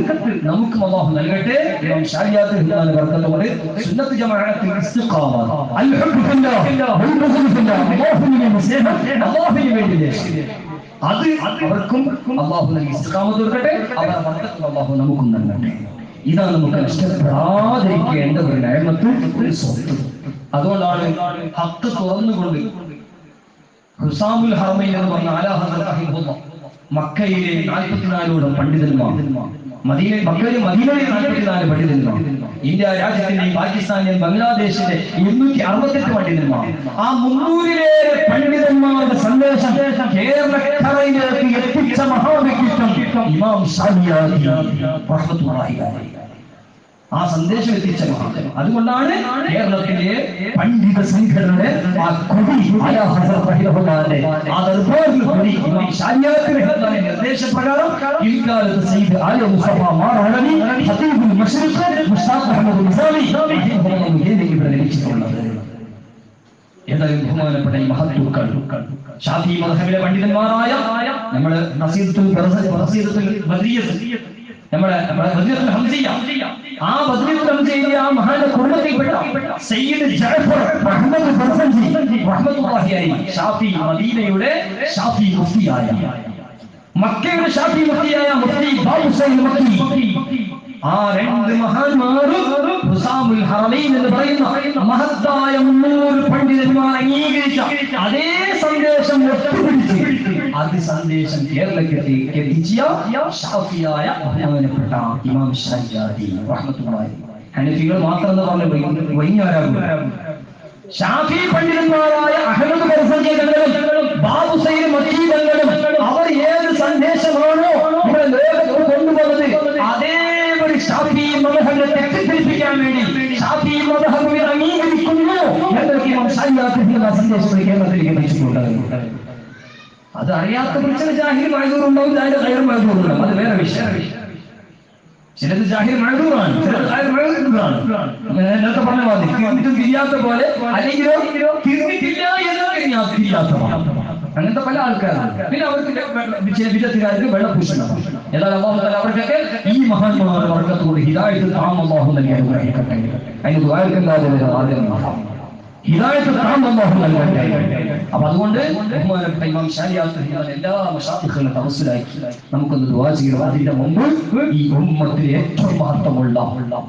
നമുക്കും അല്ലാഹു നൽകട്ടെ. ഇമാം ശാരിയാത്ത് ബർക്കത്തോടെ സുന്നത്ത് ജമാഅത്തിൽ ഇസ്തിഖാമ അൽ ഹബ്ബു ഫില്ലാഹ് വൽ ബുഗ്ദു ഫില്ലാഹ് അല്ലാഹുവിനെ സ്നേഹം അല്ലാഹുവിന് വേണ്ടി അത് അവർക്കും അല്ലാഹു നൽകി ഇസ്തിഖാമത്ത് കൊടുക്കട്ടെ, അവരുടെ ബർക്കത്ത് അല്ലാഹു നമുക്കും നൽകട്ടെ. ഇതാണ് നമുക്ക് നഷ്ടപ്പെടാതിരിക്കേണ്ട ഒരു നിഅമത്ത്, ഒരു സ്വത്ത്. അതുകൊണ്ടാണ് ഹഖ് തുറന്നുകൊണ്ട് ഹുസാമുൽ ഹറമൈൻ എന്ന് പറഞ്ഞ ആലാ ഹസ്രത്ത് റഹിമഹുല്ലാഹ് മക്കയിലെ 44 പണ്ഡിതന്മാർ, മദീനയിലെ 44 പണ്ഡിതന്മാർ, ഇന്ത്യ രാജ്യത്തിന്റെ പാകിസ്ഥാനിൽ ബംഗ്ലാദേശിലെ 268 പണ്ഡിതന്മാർ, ആ 300-ലേറെ പണ്ഡിതന്മാരുടെ സന്ദേശം കേരളക്കരയിലേക്ക് എത്തിച്ച മഹാവ്യക്തിത്വം ഇമാം ശാഫിഈ റഹ്മത്തുള്ളാഹി അലൈഹി. ആ സന്ദേശം എത്തിച്ച മഹാൻ. അതുകൊണ്ടാണ് കേരളത്തിലെ പണ്ഡിത സംഘടനയുടെ ആ കൊടി ആലാ ഹസ്രത്ത് റഹിമഹുല്ലാഹിന്റെ ആ ദർബാറിൽ കൊടി ഇമാം ശാഫിഈ റഹ്മത്തുള്ളാഹി നിർദ്ദേശപ്രകാരം ഇൽകാലത്ത് സയ്യിദ് ആലി മുസ്തഫ മാറഹലി ഖതീബുൽ മശ്രിഖ് മുസ്താഖ് അഹ്മദ് നിസാമി ഇവിടെ ലഭിച്ചിട്ടുള്ളത്. ഏതായാലും ബഹുമാനപ്പെട്ട ഈ മഹത്തുക്കൾ ശാഫിഈ മദ്ഹബിലെ പണ്ഡിതന്മാരായ നമ്മുടെ നസീദത്തുൽ ബദ്രിയ്യത്ത്, നമ്മുടെ ബദ്രിയ്യത്തുൽ ഹംസിയ്യ, ആ ബദ്രിയ്യത്തുൽ ഹംസിയ്യ ആ മഹാന്റെ കുടുംബത്തിൽപ്പെട്ട സയ്യിദ് ജഅഫർ അഹ്മദ് ബർസഞ്ചി റഹ്മത്തുള്ളാഹി അലൈഹി ഷാഫി മദീനയുടെ ഷാഫി മുഫ്തിയായ, മക്കയുടെ ഷാഫി മുഫ്തിയായ മുഫ്തി ബാബു സയ്യിദ് മക്കി, ആ രണ്ട് മഹാന്മാരും ഹുസാമുൽ ഹറമൈൻ എന്ന് പറയുന്ന മഹത്തായ 300 പണ്ഡിതന്മാർ അംഗീകരിച്ച അതേ സന്ദേശം ഒത്തുപിടിച്ച് അത് സന്ദേശം കേരളത്തിലേക്ക് എത്തിച്ച ഷാഫിയായ ബഹുമാനപ്പെട്ട ഇമാം ശാഫിഈ റഹ്മത്തുള്ളാഹി. ഹനഫികൾ മാത്രം എന്ന് പറഞ്ഞ വൈഞ്ഞാരാകും. ഷാഫി പണ്ഡിതന്മാരായ അഹ്മദ് ബർസഞ്ചി തങ്ങളും ബാബു സയ്യിദ് മക്കി തങ്ങളും അവർ ഏത് സന്ദേശമാണോ ഇവിടെ ലോകത്ത് കൊണ്ടുവന്നത് അതേ ഷാഫി മദ്ഹബിനെ തെറ്റിദ്ധരിപ്പിക്കാൻ വേണ്ടി ഷാഫി മദ്ഹബിനെ അംഗീകരിക്കുന്നു എന്നൊക്കെ ഇമാം ശാഫിഈ സന്ദേശം കേരളത്തിലേക്ക് എത്തിച്ചിട്ടുണ്ട്. അത് അറിയാത്ത കുറിച്ച് ജാഹിൽ മഅ്ദൂറുണ്ടാവും, അതിന്റെ ഖൈർ മഅ്ദൂറുണ്ടാവും, അത് വേറെ വിഷയം. ചിലത് ജാഹിൽ മഅ്ദൂറാണ്, ചിലത് ഖൈർ മഅ്ദൂറാണ്. നേരത്തെ പറഞ്ഞ പോലെ തിരിഞ്ഞിട്ടും തിരിയാത്ത പോലെ, അല്ലെങ്കിലോ തിരിഞ്ഞിട്ടില്ല എന്നോ തിരിയാത്ത അങ്ങനത്തെ പല ആൾക്കാരാണ്. പിന്നെ അവർക്ക് ചില വിദഗ്ധക്കാർക്ക് വെള്ളപൂശണം. ഏതായാലും അല്ലാഹു തആല അവർക്കൊക്കെ ഈ മഹാന്മാരുടെ ബർക്കത്തോടെ ഹിദായത്ത് താം അല്ലാഹു നൽകി അനുഗ്രഹിക്കട്ടെ. അതിന് ദുആയില്ലാതെ ആദ്യം ഹിദായത്ത് താം അല്ലാഹു നൽകട്ടെ. അപ്പൊ അതുകൊണ്ട് ബഹുമാനപ്പെട്ട ഇമാം ശാഫിഈ എല്ലാ മശായിഖുകളും തവസ്സുലാക്കി നമുക്കൊന്ന് ദുആ ചെയ്യണം. അതിന്റെ മുമ്പ് ഈ ഉമ്മത്തിലെ ഏറ്റവും മഹത്വമുള്ള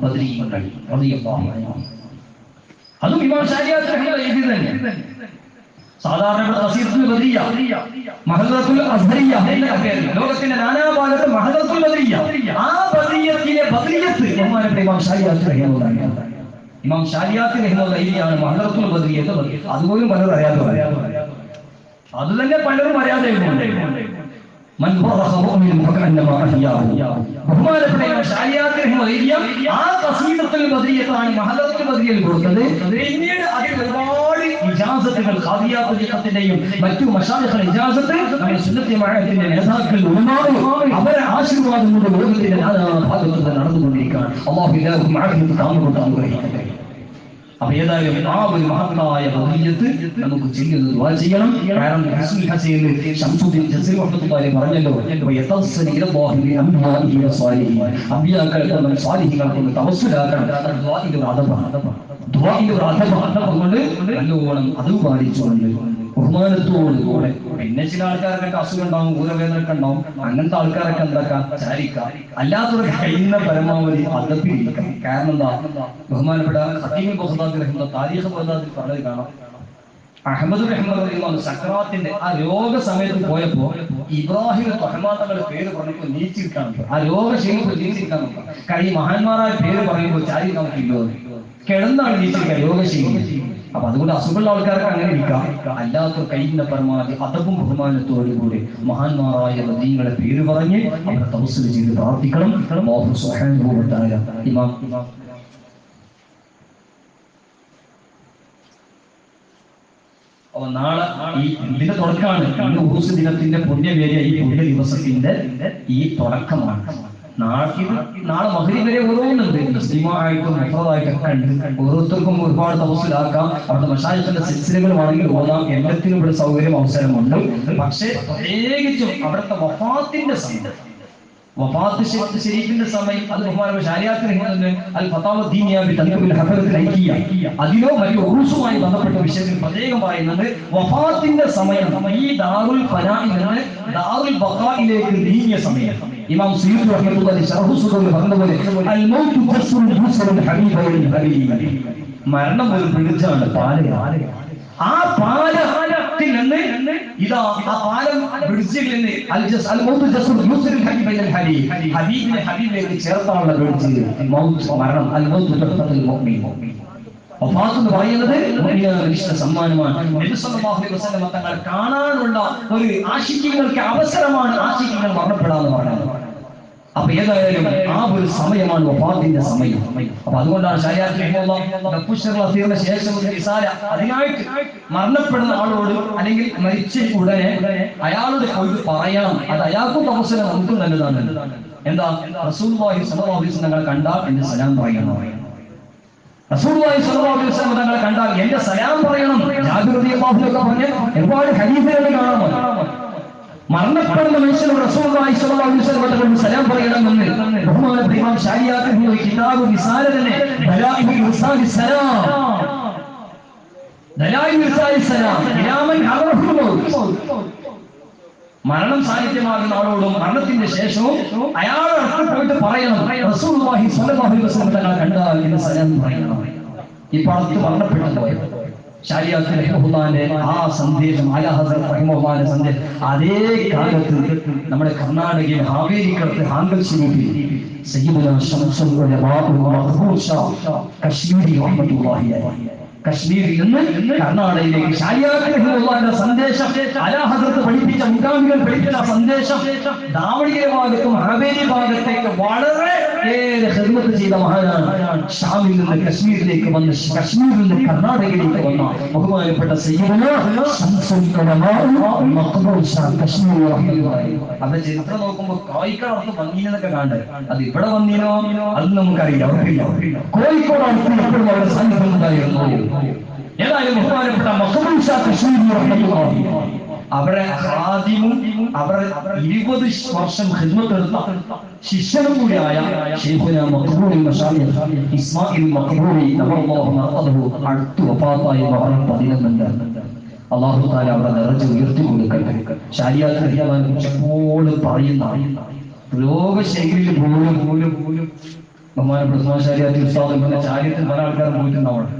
ബദരീങ്ങൾ റളിയല്ലാഹു അൻഹു, അതും ഇമാം ശാഫിഈ എഴുതി തന്നെ. സാധാരണ ഖസീദത്തുൽ ബദരിയ്യ, മഹദറത്തുൽ അസ്ഹരിയ്യ എന്ന പേരിൽ ലോകത്തിന്റെ നാനാഭാഗത്ത് മഹദറത്തുൽ ബദരിയ്യ, ആ ബദരിയ്യത്തിലെ ബദരിയ്യത്ത് ബഹുമാനപ്പെട്ട ഇമാം ശാഫിഈ റഹിമഹുല്ലാഹി ഇമാം ഷാരിയാത്തി റഹിമത്തുള്ളാഹിയാണ് മഹ്ദറത്തുൽ ബദ്രിയ എന്ന് പറയുന്നത്. അതുപോലും പലരും അറിയാതെ അത് തന്നെ പലരും അറിയാതെ ബഹുമാനപ്പെട്ട ഷാരിയാത്തി റഹിമത്തുള്ളാഹി ആ ഖസീദത്തുൽ ബദ്രിയത്താണ് മഹ്ദറത്തുൽ ബദ്രിയയിൽ കൊടുത്തത്. പിന്നീട് അതിൽ ഒരുപാട് ഇജാസത്തുകൾ ഖാദിയാത്തുൽ മറ്റു മശായിഖുൽ ഇജാസത്ത് നമ്മുടെ സുന്നത്തി ജമാഅത്തിന്റെ നേതാക്കൾ അവരെ ആശീർവാദം കൊണ്ട് ലോകത്തിന്റെ ഭാഗത്ത് നടന്നുകൊണ്ടിരിക്കുകയാണ്. അല്ലാഹു ഇല്ലാഹു മഅഫിയത്ത് താങ്കളുടെ അനുഗ്രഹിക്കട്ടെ. അപ്പൊ ഏതായാലും ആ ഒരു മഹത്തായ ബദ്രിയത്ത് നമുക്ക് ചെയ്യുന്നത് ദുആ ചെയ്യണം. കാരണം ഹസ്നുൽ ഹസീൻ ശംസുദ്ദീൻ ജസീർ റഹ്മത്തുള്ളാഹി പറഞ്ഞല്ലോ, യതസ്സൽ ഇലല്ലാഹി ബി അംബിയാഇഹി വസ്വാലിഹീൻ, അംബിയാക്കൾക്കും സ്വാലിഹീങ്ങൾക്കും തവസ്സുലാക്കണം. ദുആഇന്റെ ഒരു അദബാണ്. ദുആഇന്റെ ഒരു അദബ് കൊണ്ട് നല്ലോണം അത് പാലിച്ചുകൊണ്ട് ബഹുമാനത്തോട് കൂടെ. പിന്നെ ചില ആൾക്കാർക്കൊക്കെ അസുഖം ഉണ്ടാവും, ഊരവേദനയൊക്കെ ഉണ്ടാവും. അങ്ങനത്തെ ആൾക്കാരൊക്കെ എന്താക്കാം, ചാരിക്കാം. അല്ലാത്തവർക്ക് കഴിയുന്ന പരമാവധി അദബിലിരിക്കാം. കാരണം എന്താ, ബഹുമാനപ്പെട്ട ഖതീബുൽ ബഗ്ദാദി റഹിമത്തുള്ളാഹി താരീഖ് ബഗ്ദാദിൽ പറഞ്ഞത് കാണാം. അഹ്മദ് റഹിമത്തുള്ളാഹി സക്രാത്തിന്റെ ആ രോഗ സമയത്ത് പോയപ്പോ ഇബ്രാഹിം തങ്ങളുടെ പേര് പറഞ്ഞപ്പോൾ നീച്ചിരിക്കാൻ, ആ രോഗ ക്ഷീണിപ്പോൾ നീച്ചിരിക്കാൻ കാരണം ഈ മഹാന്മാരായ പേര് പറയുമ്പോൾ ചാരിക്കാൻ പറ്റില്ലോ, കിടന്നാണ് നീച്ചിരിക്കുക രോഗശീലി. അപ്പൊ അതുകൊണ്ട് അസുഖമുള്ള ആൾക്കാർക്ക് അങ്ങനെ ഇരിക്കാം. അല്ലാത്ത കഴിയുന്ന പരമാവധി അദബും ബഹുമാനത്തോടുകൂടി മഹാന്മാരായ വദീങ്ങളെ പേര് പറഞ്ഞ് അവരെ തവസ്സുൽ ചെയ്ത് പ്രാർത്ഥിക്കണം. അല്ലാഹു സുബ്ഹാനഹു വ തആല ഇമാം നാളെ ഈ ഇതിന്റെ തുടക്കമാണ്. ഇന്ന് ഉറൂസ് ദിനത്തിന്റെ പുണ്യവേദിയ ഈ പുണ്യ ദിവസത്തിന്റെ ഈ തുടക്കമാണ്. നാളെ മഗ്‌രിബ് വരെ ഓരോന്നുണ്ട്. മുസ്ലിമായിട്ടും മുഫ്രദായിട്ടൊക്കെ ഉണ്ട്. ഓരോരുത്തർക്കും ഒരുപാട് തവസ്സുലാക്കാം. അവരുടെ മശായിഖിന്റെ സിൽസിലകൾ വേണമെങ്കിൽ ഓതാം. എല്ലാത്തിനും ഇവിടെ സൗകര്യം അവസരമുണ്ട്. പക്ഷെ പ്രത്യേകിച്ചും അവിടുത്തെ വഫാത്തിന്റെ സമയം, വഫാത്ത് ശരീഫിന്റെ സമയം, അത് ബഹുമാനപ്പെട്ട ശാരിയാത്തി റഹിമത്തുള്ളാഹി അൽ ഫതാവ ദീനിയ ബി തൻഖീബിൽ ഹഫലത്തിൽ ഐക്കിയ, അതിലോ മറ്റു ഉറൂസുമായി ബന്ധപ്പെട്ട വിഷയത്തിൽ പ്രത്യേകം പറയുന്നത് വഫാത്തിന്റെ സമയം ഈ ദാറുൽ ഫനാഇൽ നിന്ന് ദാറുൽ ബഖായിലേക്ക് നീങ്ങിയ സമയം. ഇമാം സുയൂത്തി റഹ്മത്തുള്ളാഹി ശർഹു സുദൂറിൽ പറഞ്ഞതുപോലെ അൽ മൗതു ജസ്റുൽ യുസ്റുൽ ഹബീബുൽ ഹബീബ്, മരണം ഒരു ബ്രിഡ്ജാണ്, പാലമാണ്. ആ പാലത്തിൽ നിന്ന് ഇതാ ആ പാലം ബ്രിഡ്ജിൽ നിന്ന് അൽ മൗതു ജസ്റുൽ യുസ്റുൽ ഹബീബുൽ ഹബീബ്, ഹബീബിനെ ഹബീബിലേക്ക് ചേർത്താനുള്ള ബ്രിഡ്ജ് മൗത്ത്, മരണം. അൽ മൗതു തുഹഫത്തുൽ മുഅ്മിൻ, വഫാത്ത് എന്ന് പറയുന്നത് മുഅ്മിനുകളുടെ സമ്മാനമാണ്. നബി സല്ലല്ലാഹു അലൈഹി വസല്ലം തങ്ങളെ കാണാനുള്ള ഒരു ആശിഖീങ്ങൾക്ക് അവസരമാണ് ആശിഖീങ്ങൾ മരണപ്പെടാന്ന് പറയുന്നത്. അപ്പൊ ഏതായാലും ആ ഒരു സമയമാണ് വഫാത്തിന്റെ സമയം. അപ്പൊ അതുകൊണ്ടാണ് ശാരിയാത്തി റഹിമത്തുള്ളാഹി ശേഷം അതിനായിട്ട് മരണപ്പെടുന്ന ആളോട് അല്ലെങ്കിൽ മരിച്ച ഉടനെ അയാളുടെ കൊയ്ത് പറയണം. അത് അയാൾക്കും അവസരം നമുക്കും നല്ലതാണ്. എന്താ, റസൂലുള്ളാഹി സ്വല്ലല്ലാഹു അലൈഹി വസല്ലം തങ്ങളെ കണ്ടാൽ എന്റെ സലാം പറയണം. റസൂലുള്ളാഹി സ്വല്ലല്ലാഹു അലൈഹി വസല്ലം തങ്ങളെ കണ്ടാൽ എന്റെ സലാം പറയണം. ജാബിർ റളിയല്ലാഹു അൻഹു പറഞ്ഞ ഒരുപാട് ഹദീസുകൾ കാണാം. മരണപ്പെടുന്ന മനുഷ്യനോട് റസൂലുള്ളാഹി സ്വല്ലല്ലാഹു അലൈഹി വസല്ലം തങ്ങൾ സലാം പറയണമെന്ന് ബഹുമാനപ്പെട്ട ഇമാം ശാരിയാത്തി റഹിമത്തുള്ളാഹി കിതാബ് റിസാലതനെ ദലായിലുൽ ഇർസാലി സലാം, ദലായിലുൽ ഇർസാലി സലാം ഇലാമൻ ഹദറഹുൽ മൗത്ത്, മരണം സാന്നിധ്യമാകുന്ന ആളോടും മരണത്തിന്റെ ശേഷവും അയാളുടെ അടുത്ത് പോയിട്ട് പറയണം റസൂലുള്ളാഹി സ്വല്ലല്ലാഹു അലൈഹി വസല്ലം തങ്ങളെ കണ്ടാൽ എന്ന് സലാം പറയണം. ഇപ്പൊ അടുത്ത് മരണപ്പെട്ടു പോയ ശാരിയാത്തി റഹിമത്തുള്ളാഹിന്റെ ആ സന്ദേശം, ആലാ ഹസ്രത്ത് റഹിമത്തുള്ളാഹിന്റെ സന്ദേശം അതേ കാലത്ത് നമ്മുടെ കർണാടകയിൽ ഹാവേരിക്കടുത്ത് ഹാങ്കൽ ശരീഫിൽ സയ്യിദുനാ ശംസുൽ ഉലമാ മഖ്ബൂൽ ഷാ കശ്മീരി റഹ്മത്തുള്ളാഹി അലൈഹി, കശ്മീരിൽ നിന്ന് കർണാടകയിലേക്ക് ശാരിയാത്തി റഹിമത്തുള്ളാഹിന്റെ സന്ദേശം, ആലാ ഹസ്രത്ത് പഠിപ്പിച്ച മുൻഗാമികൾ പഠിപ്പിച്ച സന്ദേശം ദാവണിഗിരി ഭാഗത്തും ഹാവേരി ഭാഗത്തേക്ക് വളരെ ഖിദ്മത്ത് ചെയ്ത മഹാനാണ്. ഷാമിൽ നിന്ന് കശ്മീരിലേക്ക് വന്ന് കശ്മീരിൽ നിന്ന് കർണാടകയിലേക്ക് വന്ന ബഹുമാനപ്പെട്ട സയ്യിദുനാ ശംസുൽ ഉലമാ മഖ്ബൂൽ ഷാ കശ്മീരി റഹ്മത്തുള്ളാഹി. അത് ചരിത്രം നോക്കുമ്പോൾ കോഴിക്കോട് അടുത്ത് വന്നീനൊക്കെ കാണണ്ടേ, അത് ഇവിടെ വന്നീനോ അത് നമുക്കറിയില്ല. കോഴിക്കോട് അടുത്ത് എപ്പോഴും അവരുടെ സാന്നിധ്യം ഉണ്ടായിരുന്നു. ഏതായാലും ബഹുമാനപ്പെട്ട മഖ്ബൂൽ ഷാ കശ്മീരി റഹ്മത്തുള്ളാഹി അവരെ ഹാദിമും അവർ 20 വർഷം ഖിദ്മത്ത് എടുത്ത ശിഷ്യനും കൂടിയായ ശൈഖുനാ മഖ്ബൂൽ മശായിഖ് ഇസ്മായിൽ മഖ്ബൂലി നബറല്ലാഹു മർഖദഹു അടുത്ത് വഫാത്തായി മുഹറം 11. അല്ലാഹു തആല അവരുടെ ദറജ ഉയർത്തി കൊടുക്കട്ടെ. ശാരിയാത്തി റഹിമത്തുള്ളാഹിയെ കുറിച്ച് എപ്പോഴും പറയുന്ന ലോകശൈലിയിൽ പോലും ബഹുമാനപ്പെട്ട ശാരിയാത്തി ഉസ്താദ് പിന്നെ ചാരിയത്തിൽ പല ആൾക്കാരും പോയിട്ടുണ്ടാവണം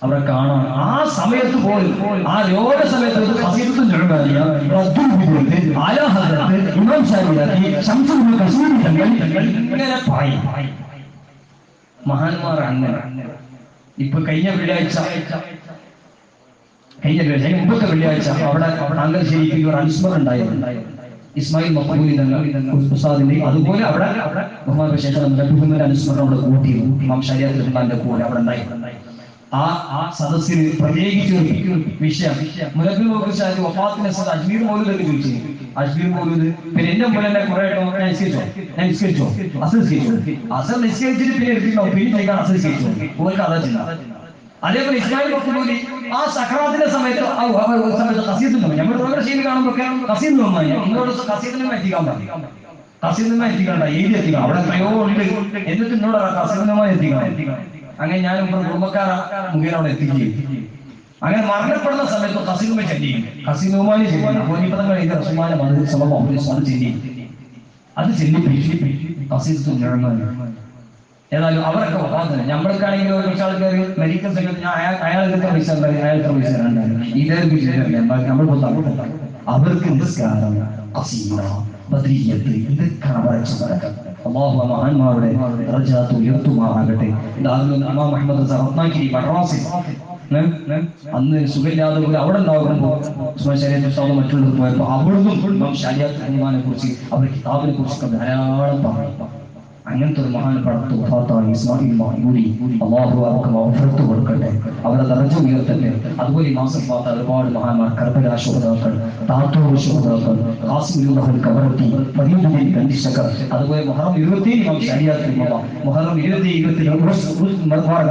അവരെ കാണാൻ. ആ സമയത്ത് പോലും ആ രോഗ സമയത്ത് ഇമാം ശാരിയാത്തി ശംസുൽ കശ്മീരി തങ്ങൾ ഇങ്ങനെ പറയും. മഹാന്മാർ അങ്ങനെ ഇപ്പൊ കഴിഞ്ഞ വെള്ളിയാഴ്ച മുമ്പത്തെ വെള്ളിയാഴ്ച അവിടെ താങ്കശ്ശേരിക്ക് ഒരു അനുസ്മരണം ഉണ്ടായിരുന്നു. ഇസ്മായിൽ മഖ്ബൂലി ഉസ്താദിന്റെ അതുപോലെ അവിടെ ബഹുമാനപ്പെട്ട ശേഷം നമ്മുടെ അനുസ്മരണം അവിടെ കൂട്ടിയിരുന്നു. ഇമാം ശരീഅത്തുൽ റഹ്മാന്റെ കൂടെ അവിടെ ഉണ്ടായി. ആ സദസ്സിന് പ്രത്യേകിച്ച് വിഷയം മുനബ്ബിൽ മുഖ്ശാദി വഫാത്തിന്റെ സ്ഥലത്ത് അജ്മീർ മൗലൂദ് ഒക്കെ ചോദിച്ചു. അജ്മീർ മൗലൂദ് പിന്നെ എന്റെ മുമ്പിൽ തന്നെ കുറെ നിസ്കരിച്ചോ അസർ നിസ്കരിച്ചിട്ട് പിന്നെ എടുത്തിട്ടോ പിന്നെ ചെയ്യിക്കാൻ അസർ നിസ്കരിച്ചു ഓർക്ക് അതാ ചിന്ത. അതേപോലെ ഇസ്മായിൽ മഖ്ബൂലി ആ സഖറാത്തിന്റെ സമയത്ത് കസീദ് നമ്മുടെ പ്രോഗ്രാം ചെയ്ത് കാണുമ്പോൾ കസീദ് നന്നായി എന്നോട് കസീദിനെ എത്തിക്കണ്ട എഴുതി എത്തിക്കണം. അവിടെ എത്രയോ ഉണ്ട്. എന്നിട്ട് എന്നോട് കസീദിനുമായി എത്തിക്കണം. അങ്ങനെ ഞാൻ കുടുംബക്കാർ മുഖേന അവിടെ എത്തിക്കുകയും അങ്ങനെ മരണപ്പെടുന്ന സമയത്ത് കസീദുമായി ചെല്ലിയും കസീദുമായി അത് ചെല്ലിപ്പിച്ചു കസീദ്. ഏതായാലും അവരൊക്കെ വഫാത്തിന് നമ്മൾക്കാണെങ്കിൽ കുറച്ച് ആൾക്കാർ മെഡിക്കൽ സെക്രട്ടറി അയാൾക്ക് പൈസ അയാൾക്ക് പൈസ നമ്മൾ അവർക്ക് നിസ്കാരം ഖസീദ ബദ്രിയ്യത്ത് ഇതൊക്കെയാണ് വരച്ചു. അല്ലാഹു മഹാന്മാരുടെ ദറജാത്ത് ഉയർത്തുമാറാകട്ടെ. ഇമാം അഹ്മദ് റഹ്മാനി ബറാസി അന്ന് സുഖമില്ലാതെ പോലെ അവിടെ ഉണ്ടാകുമ്പോൾ മറ്റുള്ളവർ പോയപ്പോൾ അവിടുന്ന് ഇമാം ശരീഅത്തുൽ റഹ്മാനെ കുറിച്ച് അവരുടെ കിതാബിനെ കുറിച്ചൊക്കെ ധാരാളം പറഞ്ഞു. അങ്ങനത്തെ ഒരു മഹാനപ്പെട്ട വഫാത്തായി ഇസ്മായിൽ മഖ്ബൂലി. അല്ലാഹു അവർക്ക് മഗ്ഫിറത്ത് കൊടുക്കട്ടെ, അവരുടെ ദറജ ഉയർത്തട്ടെ. അതുപോലെ ഈ മാസം വഫാത്ത ഒരുപാട് മഹാന്മാർ, കർബല ശുഹദാക്കൾ, താത്തൂർ ശുഹദാക്കൾ, ഖാസിം ഉൽ കബറത്തി, ഫരീദുദ്ദീൻ കണ്ടിശക്കർ, അതുപോലെ മുഹറം 20 ഇമാം ശരീഅത്തുൽ റഹ്മാൻ, മുഹറം 20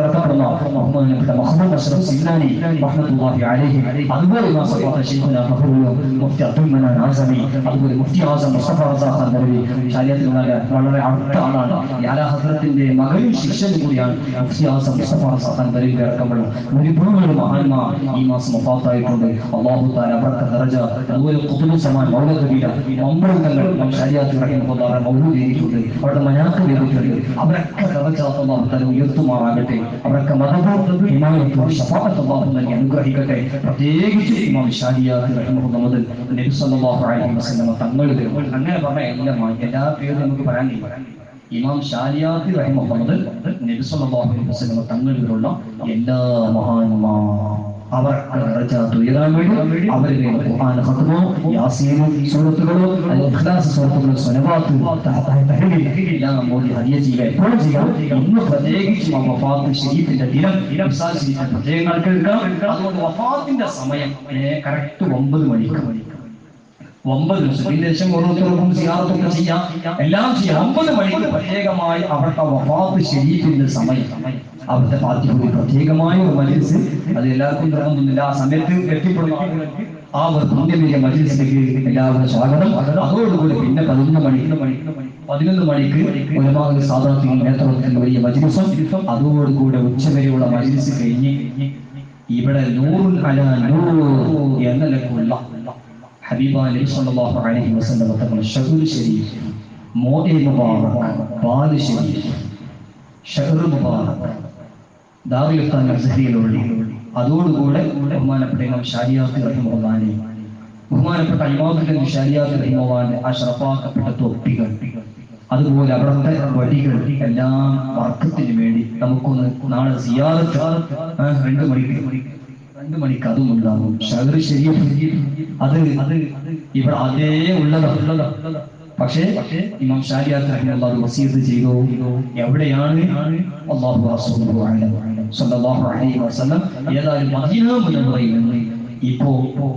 നടത്തപ്പെടുന്ന ബഹുമാനപ്പെട്ട മുഹമ്മദ് അഷ്റഫ് സിന്നാനി റഹ്മത്തുള്ളാഹി അലൈഹി, അതുപോലെ ഈ മാസം വഫാത്ത ശൈഖുനാ ഫഖറുൽ മുഫ്തി അബ്ദുൽ മനാൻ ആസമി, അതുപോലെ മുഫ്തി ആസം മുസ്തഫ റസാ ഖാൻ ദർവി ശരീഅത്തുൽ വളരെ അടുത്ത ആളാണ്. ഹസ്രത്തിന്റെ മകനും ശിഷ്യനും കൂടിയാണ് മുഫ്തി ആസം മുസ്തഫ റസാ ഖാൻ ദർവി അടക്കമുള്ള ഒരുപാട് മഹാന്മാർ ഈ മാസം വഫാത്തായിട്ടുണ്ട്. അല്ലാഹു തആല അവർക്ക് ദറജ, അതുപോലെ ഖുതുബുൽ സമാൻ മൗലവിയുടെ മമ്പുറങ്ങൾ ഇമാം ശരീഅത്തുൽ റഹ്മാൻ മൗലൂദ് ചെയ്തിട്ടുണ്ട്. അവരുടെ മനാഖിബ് ചെയ്തിട്ടുണ്ട്. അവരൊക്കെ ദറജ അല്ലാഹു തആല ഉയർത്തുമാറാകട്ടെ. അവരൊക്കെ മദദും ഹിമായത്തും ശഫാഅത്തും അല്ലാഹു നൽകി അനുഗ്രഹിക്കട്ടെ. പ്രത്യേകിച്ച് ഇമാം ശരീഅത്തുൽ റഹ്മാൻ മുതൽ നബി സല്ലല്ലാഹു അലൈഹി വസല്ലം തങ്ങളുടെ അങ്ങനെ പറഞ്ഞ എല്ലാ പേരും നമുക്ക് പറയാനില്ല. ഇമാം ശരീഅത്തുൽ റഹ്മാൻ മുതൽ നബി സല്ലല്ലാഹു അലൈഹി വസല്ലം തങ്ങളിലുള്ള എല്ലാ മഹാന്മാർ അവർക്ക് ദറജാത്ത് ഉയരാൻ വേണ്ടി അവരുടെ ഖുർആൻ ഖത്മോ യാസീൻ സൂറത്തുകളോ ഇഖ്ലാസ് സൂറത്തുകളോ സ്വലവാത്ത് തഹ്ലീൽ എല്ലാം മോദി ഹദിയ ചെയ്യുക. എപ്പോൾ ചെയ്യാം? ഇന്ന് പ്രത്യേകിച്ച് വഫാത്ത് ശരീഫിന്റെ ദിനം ഇംസാൽ ശരീഫിന്റെ പ്രത്യേകങ്ങൾ കേൾക്കാം. അതുകൊണ്ട് വഫാത്തിന്റെ സമയം കറക്റ്റ് 9 മണിക്ക് 9 ദിവസം ഓരോരുത്തർക്കും സിയാറത്തൊക്കെ ചെയ്യാം, എല്ലാം ചെയ്യാം. 9 മണിക്ക് പ്രത്യേകമായി അവരുടെ വഫാത്ത് ശരീഫിന്റെ സമയം അവിടുത്തെ ഫാത്തിഹയുടെ പ്രത്യേകമായ ഒരു മജ്‌ലിസ്, അത് എല്ലാവർക്കും തുടങ്ങുന്നില്ല. ആ സമയത്ത് എത്തിപ്പെടുന്ന ആ ഒരു പുണ്യമേറിയ മജ്‌ലിസിലേക്ക് എല്ലാവരും സ്വാഗതം. അതോടുകൂടി പിന്നെ 11 മണിക്ക് ഒരുപാട് സാധാരണ നേതൃത്വത്തിൽ വലിയ മജ്‌ലിസും, അതോടുകൂടെ ഉച്ചവരെയുള്ള മജ്‌ലിസ് കഴിഞ്ഞ് ഇവിടെ നൂറുൻ അലാ നൂർ എന്ന നിലക്കുള്ള ഹബീബായ നബി സല്ലല്ലാഹു അലൈഹി വസല്ലം തങ്ങൾ ഷഹ്ർ ഷരീഫ്, മോദി മുബാറക്, ബാദ് ഷരീഫ്, ഷഹ്ർ മുബാറക്, ദാറുൽ ഇഫ്താ അസ്ഹരിയിലുള്ള അതോടുകൂടെ ബഹുമാനപ്പെട്ട ഇമാം ശരീഅത്തുൽ റഹ്മാനി, ബഹുമാനപ്പെട്ട ഇമാമുൽ ശരീഅത്തുൽ റഹ്മാനി ആ ശറഫാക്കപ്പെട്ട തൊപ്പികൾ, അതുപോലെ അവിടുത്തെ വടികൾ എല്ലാം വർക്കത്തിന് വേണ്ടി നമുക്കൊന്ന് നാളെ സിയാറത്ത് 2 മണിക്ക് അതും ഉണ്ടാകും. ഷഹ്ർ ശരീഫ് അത് ഇവിടെ അതേ ഉള്ളതാണ്. പക്ഷേ ഇമാം ശരീഅത്തുൽ റഹ്മാനി വസിയത്ത് ചെയ്തു. എവിടെയാണ്? അല്ലാഹു റസൂലുള്ളാഹി സ്വല്ലല്ലാഹു അലൈഹി വസല്ലം ഏതായാലും മദീന മുനവ്വറയിൽ നിന്ന് ഇപ്പോ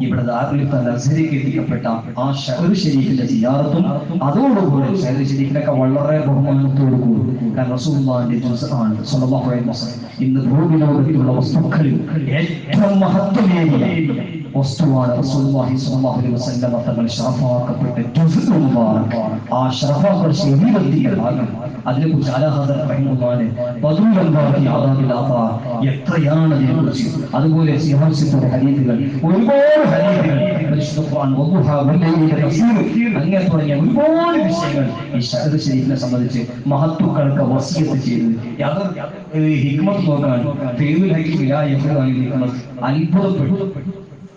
ഇവിടെ ദാറുൽ ഇഫ്താ അസ്ഹരിക്ക് എത്തിക്കപ്പെട്ട ആ ഷഹ്ർ ശരീഫിന്റെ സിയാറത്തും അതോടുകൂടി ഷഹ്ർ ശരീഫിനൊക്കെ വളരെ ബഹുമാനത്തോടു കൂടി, കാരണം റസൂലുള്ളാഹിന്റെ ജുസ്ആണ് സ്വല്ലല്ലാഹു അലൈഹി വസല്ലം. ഇന്ന് ഭൂമിയിലുള്ള വസ്തുക്കളിൽ ഏറ്റവും മഹത്വമേറിയ വസ്തുവാണ് റസൂലുള്ളാഹി സ്വല്ലല്ലാഹു അലൈഹി വസല്ലം തങ്ങൾ ശറഫാക്കപ്പെട്ട ജുസ്ഉ മുബാറക്. ആ ശറഫാക്കപ്പെട്ട ശരീരത്തിന്റെ ഭാഗം അതിനെക്കുറിച്ച് അലഹദർ റഹിമഹുല്ലാഹി ബദുലംബാഹി അദാബിൽ ആഫാ എത്രയാണ് അതിനെക്കുറിച്ച്. അതുപോലെ സിഹാസിന്റെ ഹദീസുകൾ, ഒരുപാട് ഹദീസുകൾ, പരിശുദ്ധ ഖുർആൻ വദുഹ വല്ലൈലി തഫ്സീർ അങ്ങനെ തുടങ്ങിയ ഒരുപാട് വിഷയങ്ങൾ ഈ ഷഹ്ർ ശരീഫിനെ സംബന്ധിച്ച് മഹത്തുക്കൾക്ക് വസിയത്ത് ചെയ്തു. യാതൊരു ഹിക്മത്ത് നോക്കാൻ ഫീദുൽ ഹഖീം ലാ യഫ്അലു ഹിക്മത്ത് അത്ഭുതപ്പെട്ടു.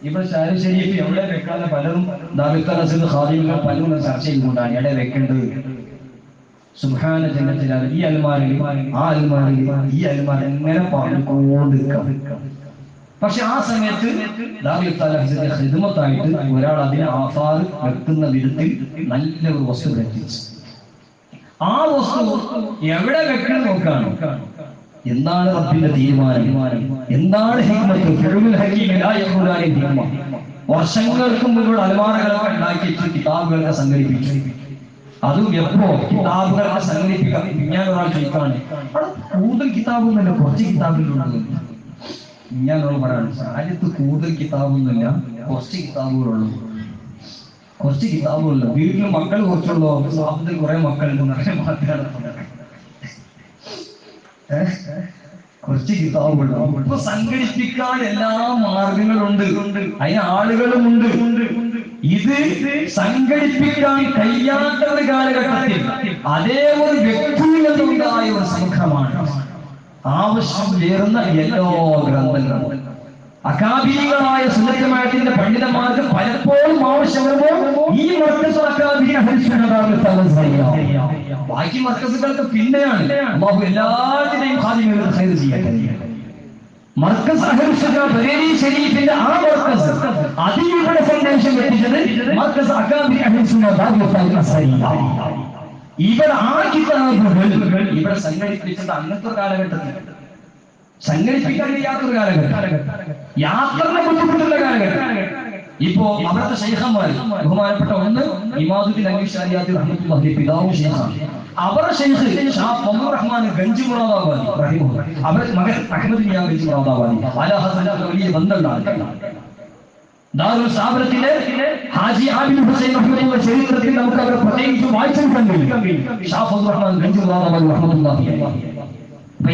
ഇവിടെ ഷഹ്ർ ശരീഫ് എവിടെ വെക്കാതെ പലരും ദാറുൽ ഇഫ്താ ഖാദിമുകൾ പലരും ചർച്ച ചെയ്തുകൊണ്ടാണ് എവിടെ വെക്കേണ്ടത്. സുബ്ഹാന ജന്നത്തിലാണ് ഈ അൽമാരിൽ ആ അൽമാരിൽ ഈ അൽമാർ എങ്ങനെ പറഞ്ഞുകൊണ്ടിരിക്കാം. പക്ഷെ ആ സമയത്ത് ഹിദ്മത്തായിട്ട് ഒരാൾ അതിനെ ആഫാർ വെക്കുന്ന വിധത്തിൽ നല്ല ഒരു വസ്തു രചിച്ചു. ആ വസ്തു എവിടെ വെക്കണം നോക്കാണ്. എന്താണ് റബ്ബിന്റെ തീരുമാനം, എന്താണ് ഹിക്മത്ത്? വർഷങ്ങൾക്ക് മുമ്പ് അൽമാറകളൊക്കെ ഉണ്ടാക്കിയിട്ട് കിതാബുകളൊക്കെ സംഘടിപ്പിച്ചു. അതും എപ്പോ കിതാബുകളൊക്കെ സംഘടിപ്പിക്കാം. ഞാൻ ഒരാൾ ചോദിക്കാണ്, അവിടെ കൂടുതൽ കിതാബൊന്നുമില്ല, കുറച്ച് കിതാബുകളുണ്ട്. ഞാൻ പറയാണ്, രാജ്യത്ത് കൂടുതൽ കിതാബൊന്നുമില്ല, കുറച്ച് കിതാബുകളുള്ളൂ. കുറച്ച് കിതാബുകളുണ്ട്. വീട്ടിൽ മക്കൾ കുറച്ചുള്ളൂ, സ്ഥാപനത്തിൽ കുറെ മക്കളുണ്ട്, നിറയെ മാത്രമാണ്. കുറച്ച് കിതാബുകളുണ്ട്. ഇപ്പൊ സംഘടിപ്പിക്കാൻ എല്ലാ മാർഗങ്ങളുണ്ട്, അതിന് ആളുകളുമുണ്ട്. ഇത് സംഘടിപ്പിക്കാൻ കഴിയാത്ത ഒരു കാലഘട്ടത്തിൽ അതേ ഒരു വ്യക്തിയിൽ നിന്നുണ്ടായ ഒരു സംഘമാണ് ആവശ്യം ചേർന്ന എല്ലാ ഗ്രന്ഥങ്ങളും. അകാബികളായ സുന്നത്തിന്റെ പണ്ഡിതന്മാർക്ക് പലപ്പോഴും ആവശ്യം വരുമ്പോൾ ഈ മർക്കസ് ബാക്കി മർക്കസുകൾക്ക് പിന്നെയാണ്. അല്ലാഹു എല്ലാത്തിനെയും ഖാദിമീങ്ങൾ ചെയ്യട്ടെ. മർക്കസ് ബറേലി ശരീഫിന്റെ ആ മർക്കസ് അതിലൂടെ സന്ദേശം എത്തിച്ചത് മർക്കസ് അകാബി അഹ്ലു സുന്നത്ത്. ഇവിടെ ആ കിതാബുകൾ ഇവിടെ സംഘടിപ്പിച്ചത് അന്നത്തെ കാലഘട്ടത്തിൽ സംഘടിപ്പിക്കാൻ കഴിയാത്തൊരു കാലഘട്ടം, യാത്രനെ ബുദ്ധിമുട്ടുള്ള കാലഘട്ടം. ഇപ്പോ അവിടുത്തെ ശൈഖന്മാർ ബഹുമാനപ്പെട്ട ഒന്ന് ഇമാദുദ്ദീൻ അൻഷാരിയാത്തി റഹ്മത്തുള്ളാഹി പിതാവും ശൈഖാണ്. അവരുടെ ശൈഖ് ഷാ ഫദ്ലുർ റഹ്മാൻ ഗഞ്ച് മുറാദാബാദി റഹിമഹുല്ലാഹ്, അവരുടെ മകൻ അഹ്മദ് മിയാ ഗഞ്ച് മുറാദാബാദി അലാ ഹസനത്ത് വലിയ ബന്ധമുള്ള ദാറുൽ സ്ഥാപനത്തിലെ ഹാജി ആബിദ് ഹുസൈൻ റഹ്മത്തുള്ളാഹി ചരിത്രത്തിൽ നമുക്ക് അവരെ പ്രത്യേകിച്ച് വായിച്ചു കണ്ടു. ഷാ ഫദ്ലുർ റഹ്മാൻ ഗഞ്ച് മുറാദാബാദി റഹ്മത്തുള്ളാഹി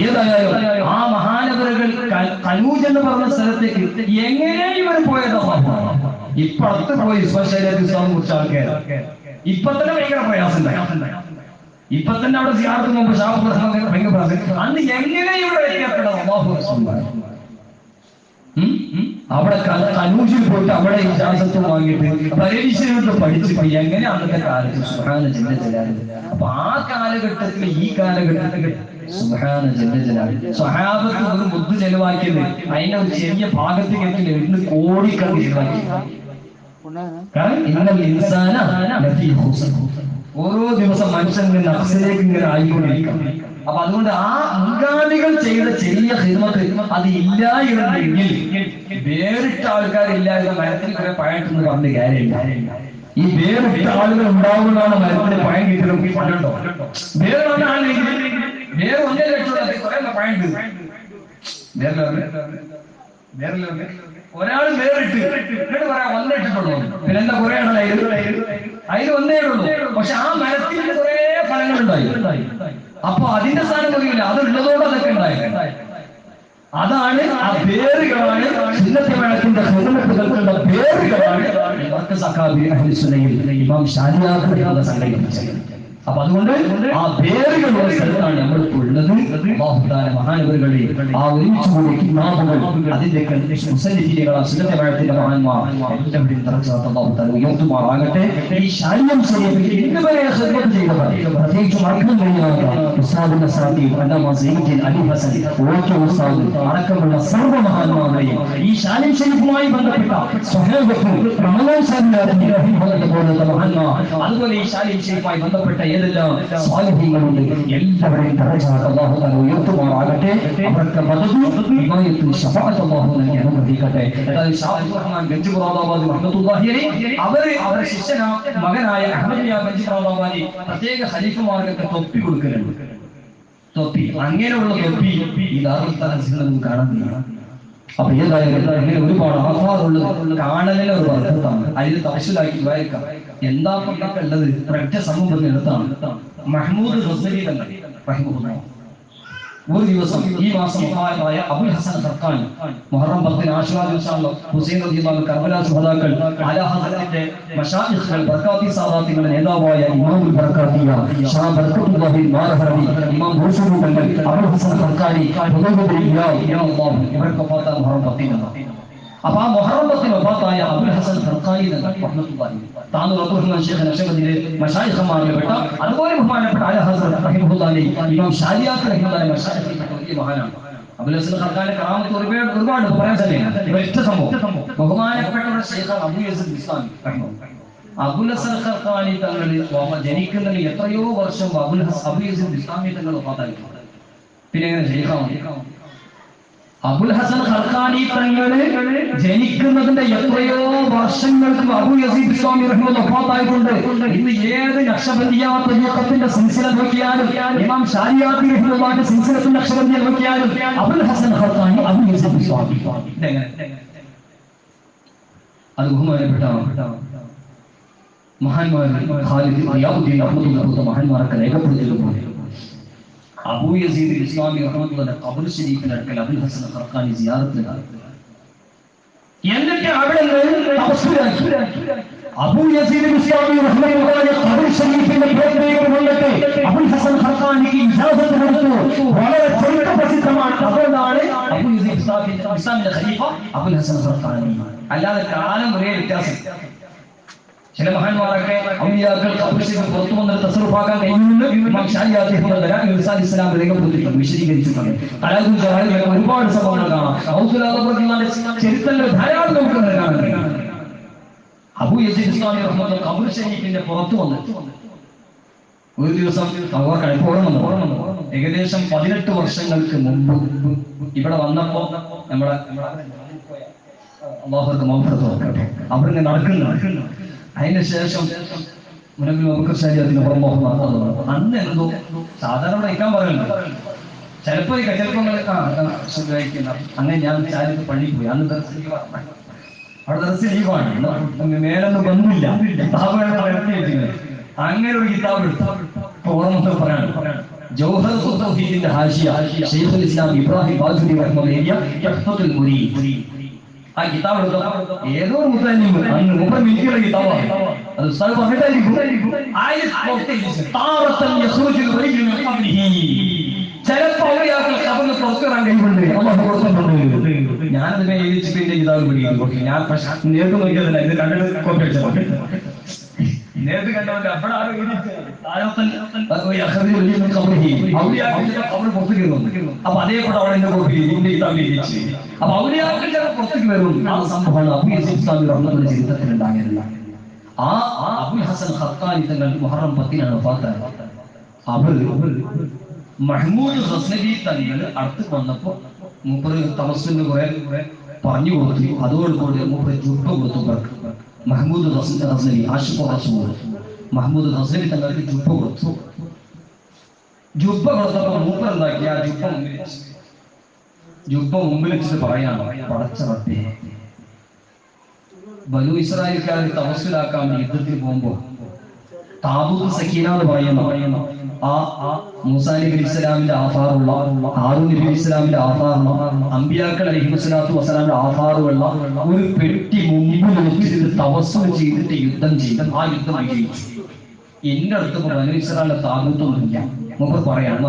ഏതായാലും ആ മഹാനഗരകൾ കലൂജ് എന്ന് പറഞ്ഞ സ്ഥലത്തേക്ക് എങ്ങനെ ഇവർ പോയതോ ഇപ്പൊ അടുത്ത് പോയി സ്വശരീരത്തിനെ കുറിച്ച് ആൾക്കാർ ഇപ്പൊ തന്നെ ഭയങ്കര പ്രയാസം. ഇപ്പൊ തന്നെ അവിടെ സിയാറത്ത് മുമ്പ് ഭയങ്കര പ്രയാസം. അന്ന് എങ്ങനെ ഇവിടെ അവിടെ കലൂജിൽ പോയിട്ട് അവിടെ ഇജാസത്ത് വാങ്ങിയിട്ട് പരീക്ഷയിട്ട് പഠിച്ച് എങ്ങനെ അന്നത്തെ കാലത്ത് സുബ്ഹാന ജല്ല ജലാലുഹു. അപ്പൊ ആ കാലഘട്ടത്തിൽ ഈ കാലഘട്ടത്തിൽ സുബ്ഹാന ജല്ല ജലാലുഹു സ്വഹാബത്ത് ഒരു മുദ്ദ് ചെലവാക്കിയത് അതിന്റെ ഒരു ചെറിയ ഭാഗത്തേക്ക് ഇരുന്ന് കോടിക്കണക്കിന് ചെലവാക്കി. കാരണം ഇൻസാന ലഫീ ഖുസ്ർ, ഓരോ ദിവസം മനുഷ്യന്റെ നഫ്സിലേക്ക് ഇങ്ങനെ ആയിക്കൊണ്ടിരിക്കും. അപ്പൊ അതുകൊണ്ട് ആ മുൻഗാമികൾ ചെയ്ത ചെറിയ ഖിദ്മത്ത് അത് ഇല്ലായിരുന്നെങ്കിൽ വേറിട്ട ആൾക്കാരില്ല എന്ന മരത്തിൽ കുറെ പഴയട്ടെന്ന് പറഞ്ഞ കാര്യമില്ല. ഈ വേറിട്ട ആളുകൾ ഉണ്ടാവുന്നതാണ് മരത്തിന് പഴം കിട്ടലും പണ്ടുണ്ടോ. വേറെ ഒന്നാണെങ്കിൽ വേറെ 1.5 ലക്ഷം കുറെ പഴണ്ട് ഒരാൾ വേറിട്ട് എന്നിട്ട് പറയാം 1 ഇട്ടിട്ടുള്ളൂ, പിന്നെ എന്താ കുറെ അതിൽ 1 ഉള്ളൂ. പക്ഷെ ആ മരത്തിൽ കുറെ ഫലങ്ങളുണ്ടായി. അപ്പൊ അതിന്റെ സ്ഥാനം അറിയില്ല, അതുള്ളതോടെ അതൊക്കെ ഉണ്ടായി. അതാണ് ആ പേരുകളാണ് സുന്നത്തെ മഴത്തിന്റെ ഖിദ്മത്തുകൾക്കുള്ള പേരുകളാണ് മർക്കസ് അകാബി അഹ്ലു സുന്നയിൽ ഇമാം ഷാദിയാഖ് സംഘടിപ്പിച്ചത്. അപ്പൊ അതുകൊണ്ട് ആ പേരുകളുള്ള സ്ഥലത്താണ് നമ്മളിപ്പോൾ ഉള്ളത്. മഹാനവറുകളെ ആ ഒരുമിച്ചുകൂടി കിതാബുകൾ അതിന്റെ മുസന്നിഫീകളാ സുന്നത്തെ മഴത്തിന്റെ മഹാന്മാർ എല്ലാവരുടെയും ദർജാത്ത് ഉയർത്തുമാറാകട്ടെ. ഈ ശാരീരം ശരീരത്തിൽ ഇന്നുവരെ ഖിദ്മത്ത് ചെയ്തവർ പ്രത്യേകിച്ച് മറക്കാൻ കഴിയാത്ത ഉസ്താദിന്റെ സാദി അല്ലാമ സയ്യിദ് അലി ഹസൻ ഓക്കെ ഉസ്താദ് അടക്കമുള്ള സർവ്വ മഹാന്മാരെയും ഈ ശാരീരം ശരീരവുമായി ബന്ധപ്പെട്ട സ്വഹാബത്തും റമദാൻ സാദിന്റെ പോലത്തെ മഹാന്മാർ, അതുപോലെ ഈ ശാരീരം ശരീരവുമായി ബന്ധപ്പെട്ട ഏതെല്ലാം സ്വാലിഹീങ്ങളുണ്ട് എല്ലാവരെയും ദർജാത്ത് അല്ലാഹു തആല ഉയർത്തുമാറാകട്ടെ. അവർക്ക് മദദും ഹിമായത്തും ശഫാഅത്തും അല്ലാഹു നൽകി അനുഗ്രഹിക്കട്ടെ. അതായത് ഷാ ഫദ്ലുർ റഹ്മാൻ ഗഞ്ച് മുറാദാബാദി റഹ്മത്തുള്ളാഹി അലൈഹി അവരുടെ ശിഷ്യനായ മകനായ അഹ്മദ് മിയാ ഗഞ്ച് മുറാദാബാദി പ്രത്യേക ഖലീഫമാർക്ക് തൊപ്പി കൊടുക്കലുണ്ട്. തൊപ്പി, അങ്ങനെയുള്ള തൊപ്പി ഈ ദാറുൽ തൻസീൽ നമുക്ക് കാണുന്നില്ല. അപ്പൊ ഏതായാലും അങ്ങനെ ഒരുപാട് ആധാറുള്ളത് കാണലിനെ ഒരു അർത്ഥത്താണ്. അതിൽ തഫ്സീലാക്കി വായിക്കാം. എന്താ ഉള്ളത് ഒരൊറ്റ സമൂഹം എടുത്താണ്. മഹ്മൂദ് ഗസ്നവി തന്നെ റഹിമഹുല്ലാഹ് ഒരു ദിവസം ഈ മാസം വഫാത്തായ അബുൽ ഹസൻ ഖർഖാൻ മുഹറം 10 ആശുറ ദിവസമാണ് ഹുസൈൻ റളിയല്ലാഹു അൻഹു കർബല സുഹദാക്കൾ അലാ ഹസനത്തിന്റെ മശായിഖുൽ ബർക്കാത്തി സാദാത്തുകളുടെ നേതാവായ ഇമാമുൽ ബർക്കാത്തിയ ഷാ ബർക്കത്തുല്ലാഹി മാറഹറബി ഇമാം റൂസുൽ തങ്ങൾ അബുൽ ഹസൻ ഖർഖാനി ഹുദൈബിയ ഇവർക്ക് വഫാത്ത മുഹറം 10 ആണ്. അപ്പൊ ആ മുഹറം 10 വഫാത്തായ അബുൽ ഹസൻ ഖർഖാനി താനൂർ അബ്ദുറഹ്മാൻ ശൈഖ് നക്ഷബദിലെ മശായിഖമാരിൽപ്പെട്ട അതുപോലെ ബഹുമാനപ്പെട്ട അല ഹസ്രത്ത് റഹിമഹുല്ലാഹി ഇമാം ഷാരിയാത്ത് റഹിമഹുല്ലാഹി മശായിഖിൽപ്പെട്ട വലിയ മഹാനാണ്. അബുൽ ഹസൻ ഖർഖാനിയുടെ കറാമത്ത് ഒരുപാട് പറയാൻ തന്നെ ഒറ്റ സംഭവം. ബഹുമാനപ്പെട്ട ശൈഖ് അബൂ യസീദ് ബിസ്താമി റഹിമഹുല്ലാഹി അബുൽ ഹസൻ ഖർഖാനി തങ്ങൾ ജനിക്കുന്നതിന് എത്രയോ വർഷം അബൂ യസീദ് ബിസ്താമി തങ്ങൾ വഫാത്തായിട്ടുണ്ട്. പിന്നെ എങ്ങനെ ശൈഖാണ്? അബുൽ ഹസൻ ഖർഖാനി തങ്ങൾ ജനിക്കുന്നതിന്റെ എത്രയോ വർഷങ്ങൾക്ക് അബൂ യസീദ് ബിസ്താമി റഹിമഹുല്ലാഹി വഫാത്തായിട്ടുണ്ട്. ഇന്ന് ഏത് നക്ഷബന്ദിയ തരീഖത്തിന്റെ സിൽസില നോക്കിയാലും ഇമാം ഷാരിയാത്തി റഹിമഹുല്ലാഹിന്റെ സിൽസിലത്തിന്റെ നക്ഷബന്ദിയ നോക്കിയാലും അബുൽ ഹസൻ ഖർഖാനി അബൂ യസീദ് ബിസ്താമി അത് ബഹുമാനപ്പെട്ട മഹാന്മാർ ഖാലിദ് റിയാദുദ്ദീൻ അഹ്മദ് മഹാന്മാരൊക്കെ രേഖപ്പെടുത്തിയതുപോലെ അബൂ യസീദ് ബിസ്താമി റഹിമഹുല്ലാഹിന്റെ ഖബർ ശരീഫിന്റെ അടുക്കൽ അബുൽ ഹസൻ ഖർഖാനി സിയാറത്ത് നടത്തി. എന്നിട്ട് അവിടെ നിന്ന് തപസ്സുരാക്കി അബൂ യസീദ് ബിസ്താമി റഹിമഹുല്ലാഹിന്റെ ഖബർ ശരീഫിന്റെ പ്രത്യേകത വന്നിട്ട് അബുൽ ഹസൻ ഖർഖാനിക്ക് ഇജാസത്ത് കൊടുത്തു. വളരെ ചരിത്രപ്രസിദ്ധമാണ്. അതുകൊണ്ടാണ് അബൂ യസീദ് ബിസ്താമിന്റെ ഖലീഫ അബുൽ ഹസൻ ഖർഖാനി. അല്ലാതെ കാലം ഒരേ വ്യത്യാസം. ചില മഹാന്മാരൊക്കെ ഔലിയാക്കൾ ഖബർ ശരീഫ് പുറത്തു വന്നിട്ട് തസറുഫാക്കാൻ കഴിയുമെന്ന് ഇമാം ഷാരിയാത്തി റഹിമഹുല്ലാഹി ഇസ്ലാം രേഖപ്പെടുത്തിയിട്ടുണ്ട്, വിശദീകരിച്ചിട്ടുണ്ട്. അലാദുൽ ജവാഹിറിൽ ഒരുപാട് സംഭവങ്ങൾ കാണാം. ഔസുൽ ആദം ചരിത്രങ്ങൾ ധാരാളം നമുക്ക് കാണാം. അബൂ യസീദ് ബിസ്താമി റഹിമഹുല്ലാഹി ഖബർ ശരീഫിന്റെ പുറത്തു വന്നിട്ട് ഒരു ദിവസം ഏകദേശം 18 വർഷങ്ങൾക്ക് മുമ്പ് ഇവിടെ വന്നപ്പോ നമ്മുടെ അല്ലാഹുവിന്റെ മൗഫറത്ത് നോക്കട്ടെ അവരിങ്ങനെ നടക്കുന്നു. അതിന് ശേഷം അന്ന് എന്തോ സാധാരണ വയ്ക്കാൻ പറയുന്നു. ചിലപ്പോ അങ്ങനെ ഞാൻ ചാരിത്ത് പള്ളി പോയി. അന്ന് അവിടെ ദർസ് ലീവാണ്, മേലൊന്നും ബന്ധമില്ല. അങ്ങനെ ഒരു കിതാബ് എടുത്തു ഓർമ്മ പറയാണ്. ജൗഹർ തൗഹീദിന്റെ ഹാഷിയ ശൈഖുൽ ഇസ്ലാം ഇബ്രാഹിം ബാജുരി റഹിമഹുല്ലാഹി തഹ്ഫത്തുൽ മുരീദ് ആ കിതാബ് എടുത്തോ ഏതോ ഒരു മുത്തലിം അന്ന് 30 മിനിറ്റുള്ള കിതാബാണ്. അത് ഉസ്താദ് പറഞ്ഞിട്ടായിരിക്കും. ചിലപ്പോ ഔലിയാക്കൾ ഖബറിൽ പുറത്തിറങ്ങാൻ കഴിവുണ്ട്, അല്ലാഹു കൊടുത്തിട്ടുണ്ട്. ഞാനത് എഴുതിച്ചിട്ട് എന്റെ കിതാബ് പിടിക്കും. ഞാൻ നേരിട്ട് നോക്കിയതല്ല, ഇത് കണ്ടിട്ട് കോപ്പി അടിച്ചത്. നേരത്തെ കണ്ടവന്റെ അവിടെ ആരോ അപ്പൊ അതേപോലെ അവിടെ എന്റെ കോപ്പി എന്റെ കിതാബ് എഴുതിച്ചു. അപ്പൊ ഔലിയാക്കൾ പുറത്തേക്ക് വരും. ആ സംഭവമാണ് അബൂ യസീദ് ബിസ്താമി റഹിമഹുല്ലാഹിന്റെ ചരിത്രത്തിൽ ഉണ്ടാകില്ല. ആ അബുൽ ഹസൻ ഖർഖാനി തങ്ങൾ മുഹറം 10 വഫാത്തായത്. അവർ മഹ്മൂദ് ഗസ്നവി തങ്ങൾ അടുത്ത് വന്നപ്പോ മൂപ്പര് തമസ്സിന് കുറെ പറഞ്ഞു കൊടുത്തു. അതോടുകൂടി മൂപ്പര് ജുബ്ബ കൊടുത്തു. മഹ്മൂദ് ഗസ്നവി ആശിഖ് റസൂൽ മഹ്മൂദ് ഗസ്നവി തങ്ങൾക്ക് ജുബ്ബ കൊടുത്തു. ജുബ്ബ കൊടുത്തപ്പോ മൂപ്പർ എന്താക്കി ആ ജുബ്ബ മുമ്പിൽ വെച്ചിട്ട് പറയാണ്, പടച്ച റബ്ബേ, ബനു ഇസ്രായേൽക്കാർ തവസ്സുലാക്കാൻ യുദ്ധത്തിൽ പോകുമ്പോ താബൂത്ത് സക്കീന എന്ന് പറയുന്ന ആ മൂസാ നബി അലൈഹിസ്സലാമിന്റെ ആഫാറുള്ള, ഹാറൂൻ നബി അലൈഹിസ്സലാമിന്റെ ആഫാറുള്ള, അംബിയാക്കൾ അലൈഹിസ്സലാത്തു വസ്സലാമിന്റെ ആഫാറുള്ള ഒരു പെട്ടി മുമ്പിൽ വെച്ചിട്ട് തവസ്സുൽ ചെയ്തിട്ട് യുദ്ധം ചെയ്ത് ആ യുദ്ധം വിജയിച്ചു. എന്റെ അടുത്ത് ബനു ഇസ്രായേലിന്റെ താബൂത്തൊന്നുമില്ല. മൂപ്പർ പറയാണ്,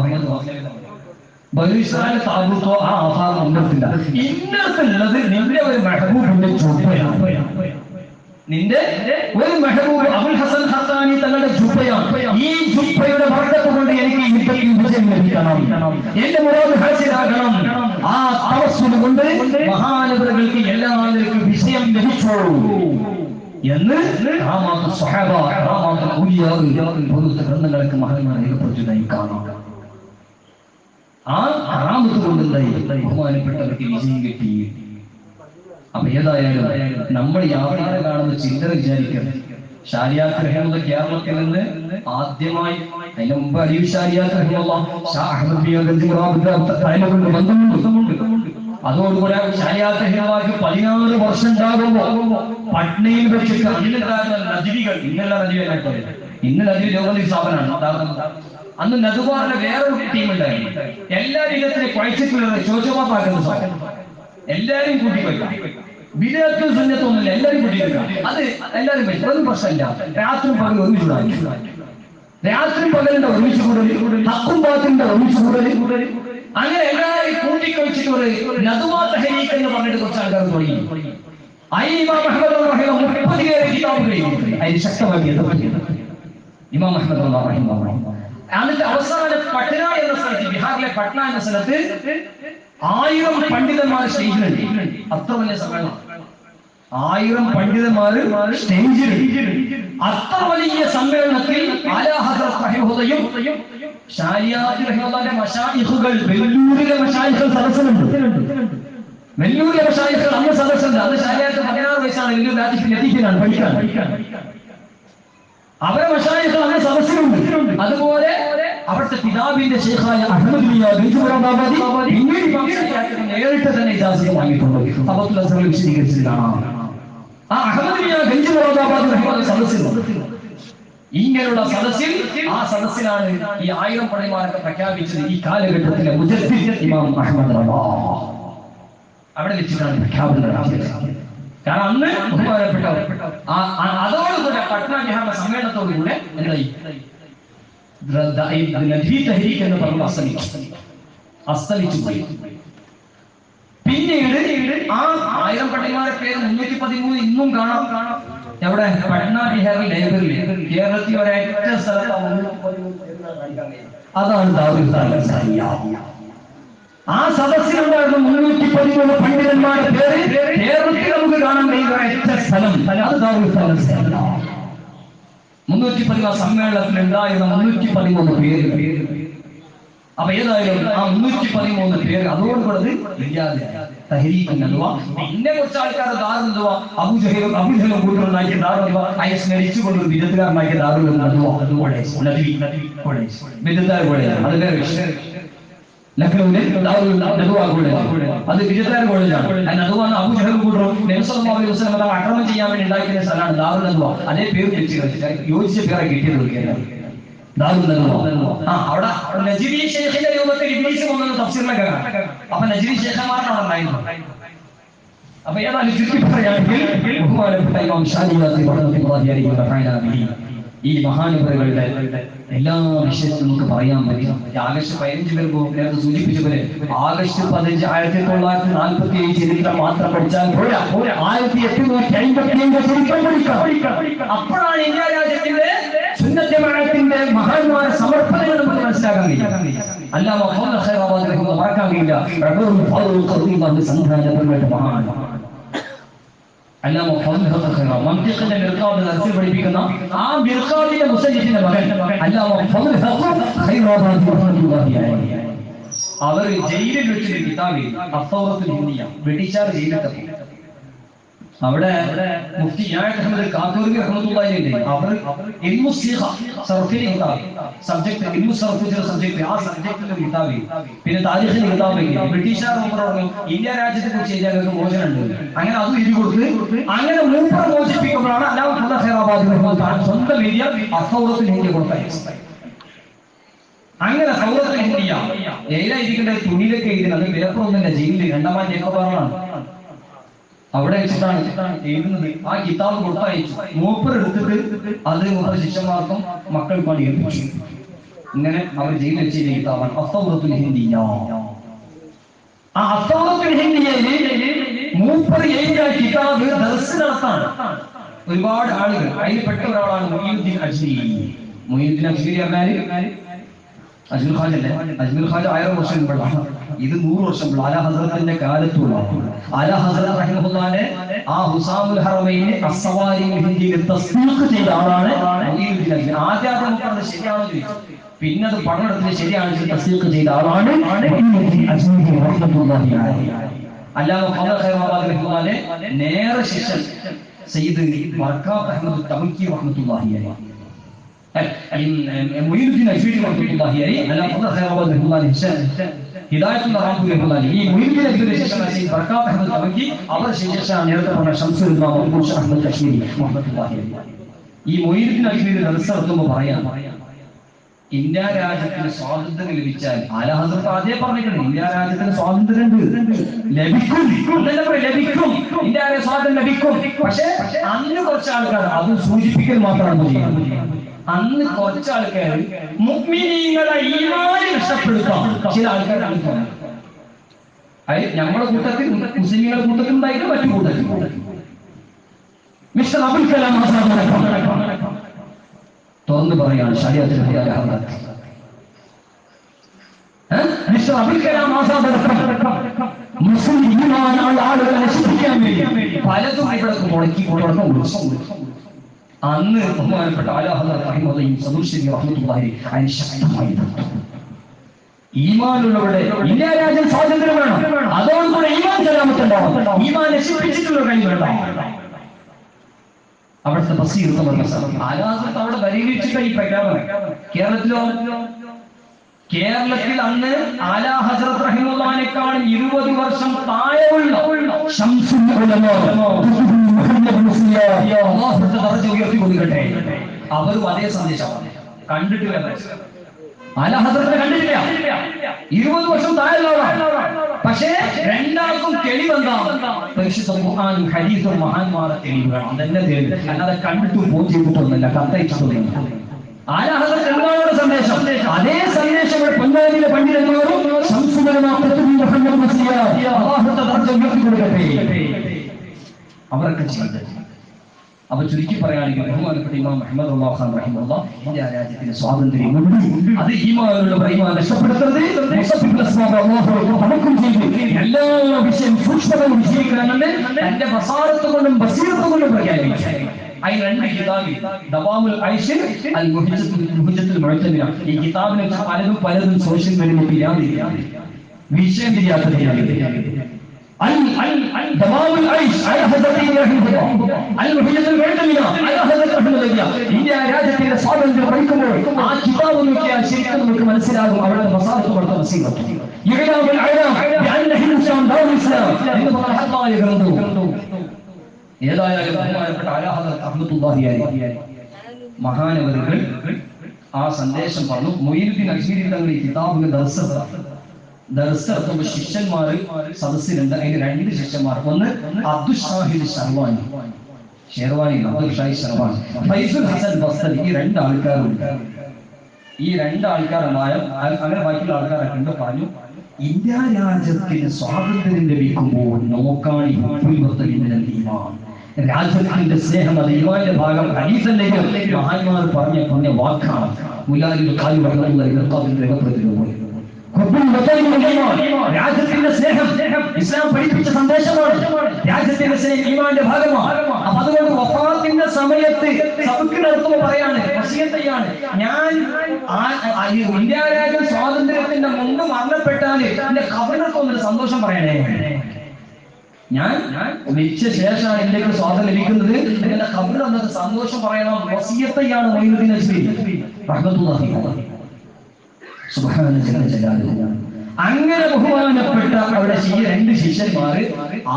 ബനു ഇസ്രായേലിന്റെ താബൂത്തോ ആ ആഫാർ നമ്മൾക്കില്ല. ഇന്നത്തുള്ളത് നിന്റെ ഒരു മെഹബൂബിന്റെ ജുബ്ബയാണ്. നിന്റെ ഒരു മെഹബൂബ് അബുൽ ഹസൻ ഖർഖാനി തങ്ങളുടെ ജുബ്ബയാണ്. ഈ ജുബ്ബയുടെ ബർക്കത്ത് കൊണ്ട് എനിക്ക് യുദ്ധത്തിൽ വിജയം ലഭിക്കണം, എന്റെ മുറാദ് ഹാസിലാകണം. ആ തവസ്സുൽ കൊണ്ട് മഹാനവറുകൾക്ക് എല്ലാവർക്കും വിജയം ലഭിച്ചു എന്ന് ഗ്രന്ഥങ്ങളൊക്കെ മഹാന്മാർ രേഖപ്പെടുത്തിയതായി കാണാം. ആ കറാമത്ത് കൊണ്ടുണ്ടായി ബഹുമാനപ്പെട്ടവർക്ക് വിജയം കിട്ടി. അപ്പൊ ഏതായാലും നമ്മൾ യാത്ര കാണുന്ന ചിന്തന വിചാരിക്കണം. ഷാരിയാത്ത് റഹിമഹുല്ലാഹ് കേരളത്തിൽ നിന്ന് ആദ്യമായി, അതിന് മുമ്പ് അലിയു ഷാരിയാത്ത് റഹിമഹുല്ലാഹ് ഷാ അഹ്മദ് ബിൻ ബന്ധമുണ്ട്. അതോടുകൂടെ ഷാരിയാത്ത് റഹിമഹുല്ലാഹ് 16 വർഷം ഉണ്ടാകുമ്പോ പട്നയിൽ വെച്ചിട്ട് നജ്വികൾ, ഇന്നല്ല നജ്വികളായിട്ട് ഇന്ന് നജ്വി രോഗി സ്ഥാപനമാണ്. അന്ന് നദുവാറിലെ വേറൊരു ടീം ഉണ്ടായിരുന്നു. എല്ലാ വിധത്തിലെ കുഴച്ചിട്ടുള്ളത് ചോദ്യമാക്കുന്ന സാധനം എല്ലാരും കൂട്ടിവെക്കാം. വിദേഹത്തിൽ സുന്നത്തൊന്നുമില്ല, എല്ലാരും കൂട്ടിവെക്കാം. അത് എല്ലാരും പറ്റും, ഒന്നും പ്രശ്നമില്ല. രാത്രി പകൽ ഒരുമിച്ച് രാത്രി പകലിന്റെ ഒരുമിച്ച് കൂടൽ, ഹക്കും ബാത്തിന്റെ ഒരുമിച്ച് കൂടൽ, അങ്ങനെ എല്ലാവരും കൂട്ടിക്കൊഴിച്ചിട്ട് ഒരു നദുവാ തഹരീഖ് എന്ന് പറഞ്ഞിട്ട് കുറച്ച് ആൾക്കാർ തുടങ്ങി. ഇമാം അഹ്മദ് റഹിമഹുല്ലാഹ് 30 കിതാബുകൾ എഴുതി. അതിന് ശക്തമായി എതിർത്തിട്ടുണ്ട് ഇമാം അഹ്മദ് റഹിമഹുല്ലാഹ്. എന്നിട്ട് അവസാനം പട്ന എന്ന സ്ഥലത്ത്, ബിഹാറിലെ പട്ന എന്ന സ്ഥലത്ത് 1000 പണ്ഡിതന്മാർ സ്റ്റേജിലുണ്ട്. അത്ര വലിയ സമ്മേളനം, 1000 പണ്ഡിതന്മാർ സ്റ്റേജിൽ. അത്ര വലിയ സമ്മേളനത്തിൽ ആലാ ഹസ്രത്ത് റഹിമഹുല്ലാഹയും ശാരിയാത്ത് റഹിമഹുല്ലാഹിന്റെ മശായിഖുകൾ, വെല്ലൂരിലെ മശായിഖുകൾ സദസ്സിലുണ്ട്. വെല്ലൂരിലെ മശായിഖുകൾ അന്ന് സദസ്സുണ്ട്. അന്ന് ശാരിയാത്ത് 16 വയസ്സാണ്, വെല്ലൂർ രാജ്യത്തിൽ എത്തിക്കാനാണ് പഠിക്കാൻ. അവരെ മശായിഖുകൾ അന്ന് സദസ്സിലുണ്ട്. അതുപോലെ അവിടുത്തെ പിതാവിന്റെ ശൈഖായ അഹ്മദ് മിയാ ഗഞ്ചുറാബാദി നേരിട്ട് തന്നെ ഇജാസത്ത് വാങ്ങിയിട്ടുണ്ട്. തബത്തുൽ അസ്ഹറിൽ വിശദീകരിച്ചതാണ്. ആ അഹ്മദ് മിയാ ഗഞ്ചുറാബാദി റഹിമഹുല്ലാഹ് സദസ്സിലുണ്ട്. ഇങ്ങനെയുള്ള സദസ്സിൽ, ആ സദസ്സിലാണ് ഈ 1000 പണ്ഡിതന്മാരൊക്കെ പ്രഖ്യാപിച്ചത്. ഈ കാലഘട്ടത്തിലെ മുജദ്ദിദ് ഇമാം അഹ്മദ് റളിയല്ലാഹു അവിടെ വെച്ചിട്ടാണ് പ്രഖ്യാപനം നടത്തിയത്. കാരണം അന്ന് ബഹുമാനപ്പെട്ടവർ അതോടുകൂടെ പട്ന ബിഹാറിലെ സമ്മേളനത്തോടുകൂടെ എന്തായി, നദ്വി തഹരീഖ് എന്ന് പറഞ്ഞു അസ്തമിച്ചു പോയി. പിന്നീട് ആ 1000 പണ്ഡിതന്മാരുടെ പേര് 313 ഇന്നും കാണാം. എവിടെ? പട്ന ബിഹാറിൽ ലൈബ്രറിയിൽ. കേരളത്തിൽ ഒരൊറ്റ സ്ഥലത്ത് അതാണ് ദാറുൽ സാലിയ. ആ സദസ്സിലുണ്ടായിരുന്ന 313 പണ്ഡിതന്മാരുടെ പേര് കേരളത്തിൽ നമുക്ക് കാണാൻ കഴിയുന്ന ഒരൊറ്റ സ്ഥലം, അത് ദാറുൽ സാലിയ. 313 സമ്മേളനത്തിൽ ഉണ്ടായിരുന്ന 313 പേര്. അപ്പൊ ഏതായാലും ആ 313 പേര് അതോടുകൂടെ ഇല്ലാതെ തഹരീഖ് നദ്വ. പിന്നെ കുറച്ച് ആൾക്കാർ ദാറുൽ നദ്വ, അബൂജഹലും കൂട്ടറുണ്ടാക്കിയ ദാറുൽ നദ്വ, ഐസ് മരിച്ചുകൊണ്ട് ബിദഅത്തുകാരനാക്കിയ ദാറുൽ നദ്വ കോളേജ്, ബിദഅത്തുകാർ കോളേജ്. അത് വേറെ വിഷയം. ലഖ്നൗവിലെ ദാറുൽ നദ്വ കോളേജ്, അത് ബിദഅത്തുകാർ കോളേജാണ്. നദ്വ എന്ന് അബൂജഹലും കൂട്ടറും നബി സല്ലല്ലാഹു അലൈഹി വസല്ലം ആക്രമണം ചെയ്യാൻ വേണ്ടി ഉണ്ടാക്കിയ സ്ഥലമാണ് ദാറുൽ നദ്വ. അതേ പേര് വെച്ച് യോജിച്ച പേരെ കിട്ടിയത് ദാറുൽ നദ്വ. അവിടെ നജ്വി ശൈഖിന്റെ രൂപത്തിൽ ഇബ്ലീസ് വന്നത് തഫ്സീറിലൊക്കെ കാണാം. അപ്പൊ നജ്വി ശൈഖന്മാരാണ് ഉണ്ടായിരുന്നത്. അപ്പൊ ഏതായാലും ചുരുക്കി പറയുകയാണെങ്കിൽ ബഹുമാനപ്പെട്ട ഇമാം ശാരിയാത്തി റഹ്മത്തുള്ളാഹി അലൈഹി വസല്ലം ഈ മഹാനുഭാവരുടെ എല്ലാ വിഷയത്തിലും നമുക്ക് പറയാൻ പറ്റും. ആഗസ്റ്റ് 15 വരുമ്പോൾ നേരത്തെ സൂചിപ്പിച്ച പോലെ ആഗസ്റ്റ് 15 1947 ചരിത്രം മാത്രം പഠിച്ചാൽ പോരാ, 1855 ചരിത്രം പഠിക്കണം. അപ്പോഴാണ് ഇന്ത്യ രാജ്യത്തിന്റെ സുന്നത്ത് ജമാഅത്തിന്റെ മഹാന്മാര സമർപ്പണങ്ങൾ നമുക്ക് മനസ്സിലാക്കാൻ കഴിയും. അല്ലാമ ഫൗദ് ഖൈറാബാദി റഹിമഹുല്ലാഹ് മറക്കാൻ കഴിയില്ല. റബീഉൽ ഫാറൂഖ് റളിയല്ലാഹു സംഘാടകരുടെ മഹാൻ അല്ലാമ ഫൗദ് ഖൈറാബാദി മന്തിഖിന്റെ മിർഖാബ് ദർസിൽ പഠിപ്പിക്കുന്ന ആ മിർഖാബിന്റെ മുസന്നിഫിന്റെ മകൻ അല്ലാമ ഫൗദ് ഖൈറാബാദി റഹ്മത്തുള്ളാഹി അലൈഹി. അവർ ജയിലിൽ വെച്ചൊരു കിതാബ് അസ്സൗറത്തുൽ ഹിന്ദിയ, ബ്രിട്ടീഷുകാർ ജയിലിലെത്തി. അവിടെ മുഫ്തി ഇനായത്ത് അഹ്മദ് കാതൂരി റഹ്മത്തുള്ളാഹി അലൈഹി അവർ ഇൽമു സിഖ സർഫിന്റെ കിതാബ്, സബ്ജക്ട് ഇൽമു സർഫിന്റെ സബ്ജക്ട്, ആ സബ്ജക്റ്റിന്റെ കിതാബ്, പിന്നെ താരീഖിന്റെ കിതാബ്. ബ്രിട്ടീഷുകാർ പറഞ്ഞു ഇന്ത്യ രാജ്യത്തെ കുറിച്ച് എഴുതിയാൽ മോചനമുണ്ട്. അങ്ങനെ അതും എഴുതി കൊടുത്ത് അങ്ങനെ മൂപ്പർ മോചിപ്പിക്കുമ്പോഴാണ് അല്ലാഹു ഫൗദ് ഖൈറാബാദി റഹ്മത്തുള്ളാഹി സ്വന്തം എഴുതിയ അസ്സൗറത്തുൽ ഹിന്ദിയ കൊടുത്തത്. അങ്ങനെ സൗറത്തുൽ ഹിന്ദിയ ഏതായിരിക്കേണ്ട തുണിയിലൊക്കെ എഴുതി, അത് പേപ്പറൊന്നുമില്ല, ജയിലിൽ 2-ാം ജേക്കബാറിലാണ്. അവിടെ വെച്ചിട്ടാണ് എഴുതുന്നത്. ആ കിതാബ് കൊടുത്തയച്ചു. മൂപ്പർ എടുത്തിട്ട് അത് മൂപ്പർ ശിഷ്യന്മാർക്കും മക്കൾക്കാണ് ഏൽപ്പിച്ചു. ഇങ്ങനെ അവർ ജയിലിൽ വെച്ച കിതാബാണ് അസ്സൗറത്തുൽ ഹിന്ദിയ. ആ അസ്സൗറത്തുൽ ഹിന്ദിയയില് മൂപ്പർ എഴുതിയ കിതാബ് ദർസ് നടത്താണ് ഒരുപാട് ആളുകൾ. അതിൽ പെട്ട ഒരാളാണ് മുഈനുദ്ദീൻ അജ്മീരി. മുഈനുദ്ദീൻ അജ്മീരി പറഞ്ഞാല് അജ്മീർ ഖാൻ അല്ലേ? അജ്മീർ ഖാൻ 1000 വർഷം മുമ്പുള്ളതാണ്. ഇത് 100 വർഷം മുമ്പ് ആലാ ഹസ്രത്തിന്റെ കാലത്തുള്ള ആലാ ഹസ്രത്ത് റഹിമഹുല്ലാഹിനെ ആ ഹുസാമുൽ ഹറമൈനി അസ്സവാരിൽ ഹിന്ദിയിൽ തസ്ദീഖ് ചെയ്ത ആളാണ് മുഈനുദ്ദീൻ അജ്മീരി. ആദ്യം പറഞ്ഞത് ശരിയാണോ ചോദിച്ചു, പിന്നെ അത് പഠനത്തിന് ശരിയാണെന്ന് തസ്ദീഖ് ചെയ്ത ആളാണ് മുഈനുദ്ദീൻ അജ്മീരി റഹ്മത്തുള്ളാഹി അലൈഹി. അല്ലാഹു ഫൗദ് ഖൈറാബാദി റഹ്മത്തുള്ളാഹിനെ നേരെ ശിഷ്യൻ സയ്യിദ് ബർക്കാത്ത് അഹ്മദ് തബക്കി റഹ്മത്തുള്ളാഹി അലൈഹി, മുഈനുദ്ദീൻ അജ്മീരി റഹ്മത്തുള്ളാഹി അലൈഹി, അല്ലാഹു ഫൗദ് ഖൈറാബാദി റഹ്മത്തുള്ളാഹി ഹിദായത്തുൽ റഹ്മത്തുള്ളാഹി റഹ്മത്തുള്ളാഹി. ഈ മുഈനുദ്ദീൻ അജ്മീരി ശേഷം സയ്യിദ് ബർക്കാത്ത് അഹ്മദ് തബക്കി, അവർ ശേഷം നേരത്തെ പറഞ്ഞ ശംസുൽ ഉലമ മുഹമ്മദ് അഹ്മദ് കശ്മീരി റഹ്മത്തുള്ളാഹി അലൈഹി. ഈ മുഈനുദ്ദീൻ അജ്മീരി ദർസ് നടത്തുമ്പോൾ പറയാം, ഇന്ത്യ രാജ്യത്തിന് സ്വാതന്ത്ര്യം ലഭിച്ചാൽ ആലാ ഹസ്രത്ത് ആദ്യം പറഞ്ഞിട്ടുണ്ട് ഇന്ത്യ രാജ്യത്തിന് സ്വാതന്ത്ര്യം ലഭിക്കും, ലഭിക്കും, ഇന്ത്യ സ്വാതന്ത്ര്യം ലഭിക്കും. പക്ഷെ അന്ന് കുറച്ച് ആൾക്കാർ അത് സൂചിപ്പിക്കൽ മാത്രമാണ് ചെയ്യുന്നത്. അന്ന് കുറച്ച് ആൾക്കാർ മുഅ്മിനീങ്ങളുടെ ഈമാൻ നഷ്ടപ്പെടുത്താം ചില ആൾക്കാരാണ്. ഞങ്ങളുടെ കൂട്ടത്തിൽ മുസ്ലിങ്ങളുടെ കൂട്ടത്തിൽ ഉണ്ടായിട്ട് മറ്റു കൂട്ടത്തിൽ മിസ്റ്റർ അബുൽ കലാം ആസാദ് തുറന്നു പറയാണ് മിസ്റ്റർ അബുൽ കലാം ആസാദ് മുസ്ലിം ഈമാനുള്ള ആളുകളെ നശിപ്പിക്കാൻ വേണ്ടി പലതും ഇവിടെ മുടക്കി തുടക്കം കുറിച്ചു. അന്ന് ബഹുമാനപ്പെട്ട ആലാ ഹദറത്ത് റഹിമത്തുള്ളാഹി സദുർശി റഹ്മത്തുള്ളാഹി അലൈഹി ശക്തമായി ഈമാനുള്ളവരുടെ ഇന്ത്യ രാജ്യം സ്വാതന്ത്ര്യം വേണം. അതോടുകൂടെ ഈമാൻ സലാമത്തുണ്ടാവും. ഈമാൻ നശിപ്പിച്ചിട്ടുള്ള കഴിവ് വേണം. അവിടുത്തെ ബസീർ ആലാഹത്ത് അവിടെ പരിഹരിച്ചിട്ട ഈ പ്രഖ്യാപനം. കേരളത്തിൽ അന്ന് ആലാ ഹസ്രത്ത് റഹിമത്തുള്ളാഹിനെക്കാളും 20 വർഷം താഴെയുള്ള അവരും അതേ സന്ദേശം കണ്ടിട്ടില്ല. ആലാ ഹസ്രത്തിനെ കണ്ടിട്ടില്ല. 20 വർഷം താഴെയുള്ളവരാണ്. പക്ഷേ രണ്ടാൾക്കും തെളിവെന്താ? പരിശുദ്ധ ഖുർആനും ഹദീസും മഹാന്മാരെ തെളിവുകൾ. അതന്നെ തെളിവ്. അല്ലാതെ കണ്ടിട്ടും ഫോൺ ചെയ്തിട്ടൊന്നുമില്ല, കത്തയച്ചിട്ടൊന്നുമില്ല. ആലാ ഹസ്രത്ത് എന്താണ് സന്ദേശം? അതേ സന്ദേശം പൊന്നാനിയിലെ പണ്ഡിതന്മാരും അവരൊക്കെ ചെയ്തത്. അപ്പൊ ചുരുക്കി പറയുകയാണെങ്കിൽ ബഹുമാനപ്പെട്ട ഇമാം മുഹമ്മദ് ഖാൻ റഹിമഹുല്ലാഹ് ഇന്ത്യ രാജ്യത്തിന്റെ സ്വാതന്ത്ര്യം അത് ഈമാനുള്ള ഈമാൻ നഷ്ടപ്പെടുത്തരുത്. എല്ലാ വിഷയം സൂക്ഷ്മതയും വിജയിക്കണമെന്ന് തന്റെ ബസാറത്ത് കൊണ്ടും ബസീറത്ത് കൊണ്ടും പ്രഖ്യാപിച്ചു. അതിന് 2 കിതാബ് ദവാമുൽ ഐശ് അൽ മുഹജ്ജത്തുൽ മുഅ്തമിന. ഈ കിതാബിനെ പലതും സോഷ്യൽ മീഡിയയിൽ വിഷയം തിരിയാത്തത്. ദവാമുൽ ഐശ് അൽ ഹദത്തി റഹിമഹുല്ലാഹ് അൽ മുഹജ്ജത്തുൽ മുഅ്തമിന അൽ ഹദത്ത് റഹിമഹുല്ലാഹ് ഇന്ത്യ രാജ്യത്തിന്റെ സ്വാതന്ത്ര്യം പഠിക്കുമ്പോൾ ആ കിതാബ് നോക്കിയാൽ ശരിക്കും നമുക്ക് മനസ്സിലാകും അവരുടെ ബസാറത്ത് കൊടുത്ത വസീലത്ത്. ഇഗ്ലാബുൽ അലാം ബിഅന്ന ഹിൻസാൻ ദൗൽ ഇസ്ലാം എന്ന് മഹത്തായ ഗ്രന്ഥം. ഏതായാലും ബഹുമാനപ്പെട്ട ആലാ ഹദറത്ത് റഹ്മത്തുള്ളാഹി അലൈഹി മഹാനവറുകൾ ആ സന്ദേശം പറഞ്ഞു. മൊയ്നുദ്ദീൻ അജ്മീരി തങ്ങൾ ഈ കിതാബിന് ദർസെടുക്കുമ്പോൾ ശിഷ്യന്മാര് സദസ്സിലുണ്ട്. അതിന് 2 ശിഷ്യന്മാർ. ഒന്ന് അബ്ദുൽ ഷാഹിദ് ഷർവാനി, അബ്ദുൽ ഷാഹിദ് ഷർവാനി, ഫൈസുൽ ഹസൻ ബസ്തരി. ഈ 2 ആൾക്കാരുണ്ട്. ഈ 2 ആൾക്കാരുമായ അങ്ങനെ ബാക്കിയുള്ള ആൾക്കാരൊക്കെ ഉണ്ട്. പറഞ്ഞു ഇന്ത്യ രാജ്യത്തിന് സ്വാതന്ത്ര്യം ലഭിക്കുമ്പോൾ നോക്കാണി രാജ്യത്തിന്റെ സ്നേഹം അത് ഈമാന്റെ ഭാഗം. ഹദീസിലേക്ക് മഹാന്മാർ പറഞ്ഞ വാക്കാണ്. മുലാലിൽ കാലി രേഖപ്പെടുത്തുന്നത് രാജ്യത്തിന്റെ സ്നേഹം ഇസ്ലാം പഠിപ്പിച്ച സന്ദേശമാണ്. രാജ്യത്തിന്റെ സ്നേഹം ഈമാന്റെ ഭാഗമാണ്. അപ്പൊ അതുകൊണ്ട് വഫാത്തിന്റെ സമയത്ത് സബക്കിനടുത്ത് പറയാണ്, വസിയത്താണ്, ഞാൻ ഇന്ത്യ രാജ്യം സ്വാതന്ത്ര്യത്തിന്റെ മുമ്പ് മരണപ്പെട്ടാല് എന്റെ ഖബറിനൊരു സന്തോഷം പറയണേ. ഞാൻ മരിച്ച ശേഷമാണ് എന്തെങ്കിലും സ്വാതന്ത്ര്യം ലഭിക്കുന്നത്. എന്റെ ഖബറിൽ അന്നത്തെ സന്തോഷം പറയണം. വസിയത്താണ് മൊയ്നുദ്ദീൻ അജ്മീരി റഹ്മത്തുള്ളാഹി അലൈഹി. അങ്ങനെ ബഹുമാനപ്പെട്ട അവിടെ 2 ശിഷ്യന്മാര്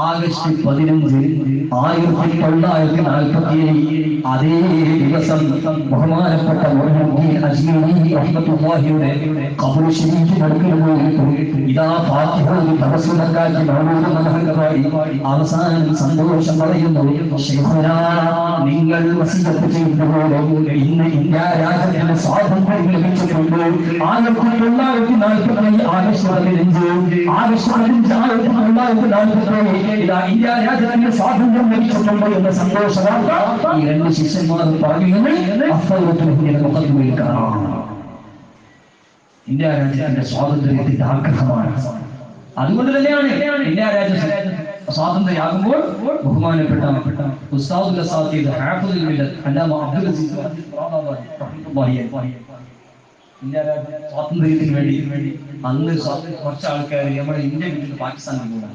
ആഗസ്റ്റ് 15, 1947 അതേ ദിവസം ബഹുമാനപ്പെട്ട മൊയ്നുദ്ദീൻ അജ്മീരി റഹ്മത്തുള്ളാഹിയുടെ ഖബർ ശരീഫ് നടക്കുമ്പോൾ ഇതാ ഫാത്തിഹ തവസ്സുലക്കാക്കി മൗലൂദ് മനഹങ്കമായി അവസാനം സന്തോഷം പറയുന്നു. ശൈഖുനാ നിങ്ങൾ വസിയത്ത് ചെയ്തതുപോലെ ഇന്ന് ഇന്ത്യ രാജ്യത്തിന് സ്വാതന്ത്ര്യം ലഭിച്ചിട്ടുണ്ട്. 1947 ആഗസ്റ്റ് 15, ആഗസ്റ്റ് 15, 1947 ഇതാ ഇന്ത്യ രാജ്യത്തിന് സ്വാതന്ത്ര്യം ലഭിച്ചിട്ടുണ്ട് എന്ന സന്തോഷ വാർത്ത ഈ 2 ശിഷ്യന്മാർ പറയുന്നത് അഫ്വത്തുൽ മുഖദ്ദിമയിൽ കാണാം. ഇന്ത്യ രാജ്യത്തിന്റെ സ്വാതന്ത്ര്യത്തിന്റെ ആഗ്രഹമാണ്. അതുകൊണ്ട് തന്നെയാണ് ഇന്ത്യ രാജ്യം സ്വാതന്ത്ര്യമാകുമ്പോൾ ബഹുമാനപ്പെട്ട ഉസ്താദുൽ അസാതീദ് ഹാഫിദുൽ മില്ലത്ത് അല്ലാമ അബ്ദുൽ അസീസ് റഹ്മത്തുള്ളാഹി ഇന്ത്യ രാജ്യം സ്വാതന്ത്ര്യത്തിന് വേണ്ടി അന്ന് കുറച്ച് ആൾക്കാർ നമ്മുടെ ഇന്ത്യ വിട്ടിട്ട് പാകിസ്ഥാനിൽ പോകാൻ,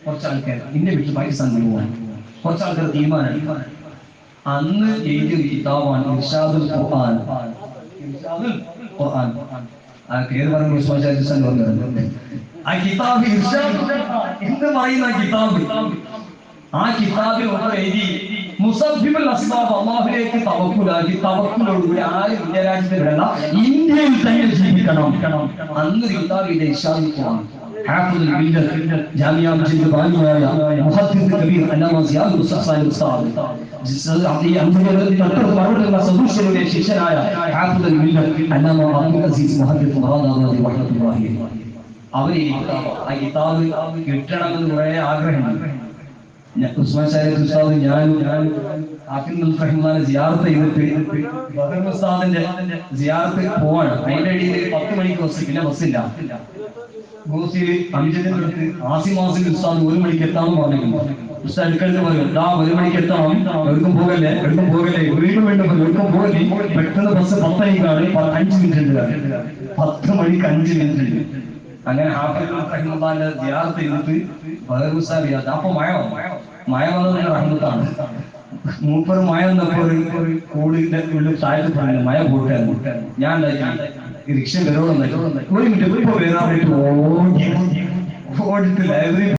കുറച്ച് ആൾക്കാർ ഇന്ത്യ വിട്ടിട്ട് പാകിസ്ഥാനിൽ പോകാൻ, കുറച്ച് ആൾക്കാർ തീരുമാനം. അന്ന് എഴുതിയ കിതാബാണ് ഇർഷാദുൽ ഖുർആൻ. ആ പേര് പറഞ്ഞ ആ കിതാബ് എന്ന് പറയുന്ന കിതാബ്. ആ കിതാബിൽ ഒന്ന് എഴുതി മുസബ്ബിബുൽ അസ്ബാബ്, അല്ലാഹുവിലേക്ക് തവക്കുലോടുകൂടി ആരും ഇന്ത്യ രാജ്യത്തിലല്ല ഇന്ത്യയിൽ തന്നെ ജീവിക്കണം. അന്ന് കിതാബിന്റെ ഇർഷാദുൽ ഖുർആൻ ഹാഫിദുൽ മില്ലത്ത് ജാമിഅ മസ്ജിദ് ബാനിയായ മുഹദ്ദിസ് കബീർ അല്ലാമ സിയാദുൽ ഉസ്താദ് ഈ അഞ്ചുകളുടെ തൊട്ടടുത്ത് മറുപടിയുള്ള സദൂഷ്യരുടെ ശിഷ്യനായ ഹാഫിദുൽ മില്ലത്ത് അല്ലാമ അബ്ദുൽ അസീസ് മുഹദ്ദിസ് റഹ്മത്തുള്ളാഹി റഹ്മത്തുള്ളാഹി അവര് ആ കിതാബ് കിട്ടണമെന്ന് കുറെ ആഗ്രഹമുണ്ട്. ഉസ്മാൻ സാഹിബ് ഉസ്താദ് ഞാൻ ഹാഫിദുൽ റഹ്മാനെ സിയാറത്ത് ചെയ്തിട്ട് ബദർ ഉസ്താദിന്റെ സിയാറത്ത് പോവാണ്. അതിന്റെ ഇടയിൽ 10 മണിക്ക് ബസ്, പിന്നെ ബസ്സില്ല. ഗോസിയിൽ അംജദിന്റെ അടുത്ത് ആസിം ഉസ്താദ് 1 മണിക്ക് എത്താമെന്ന് പറഞ്ഞിരുന്നു. ഉസ്താദ് എടുക്കരുത് പറയും, 1 മണിക്ക് എത്തണം, എവിടേക്കും പോകല്ലേ വീണ്ടും എവിടേക്കും പോകല്ലേ. പെട്ടെന്ന് ബസ് 10 മണിക്കാണ്, 5 മിനിറ്റ് ഉണ്ട്. 10 മണിക്ക് 5 മിനിറ്റ് ഉണ്ട്. അങ്ങനെ ഹാഫിദുൽ റഹ്മാന്റെ സിയാറത്ത് ചെയ്തിട്ട് ബദർ ഉസ്താദ് അപ്പൊ മഴ വന്നത് റഹ്മത്താണ്. മൂപ്പർ മഴ വന്നപ്പോൾ കൂടിന്റെ ഉള്ളിൽ താഴത്ത് പറഞ്ഞു മഴ പോട്ടായിരുന്നു. ഞാൻ റിക്ഷ വരോളം 1 മിനിറ്റ് ഇപ്പൊ വരാൻ വേണ്ടി ഓടിട്ട് ലൈബ്രറി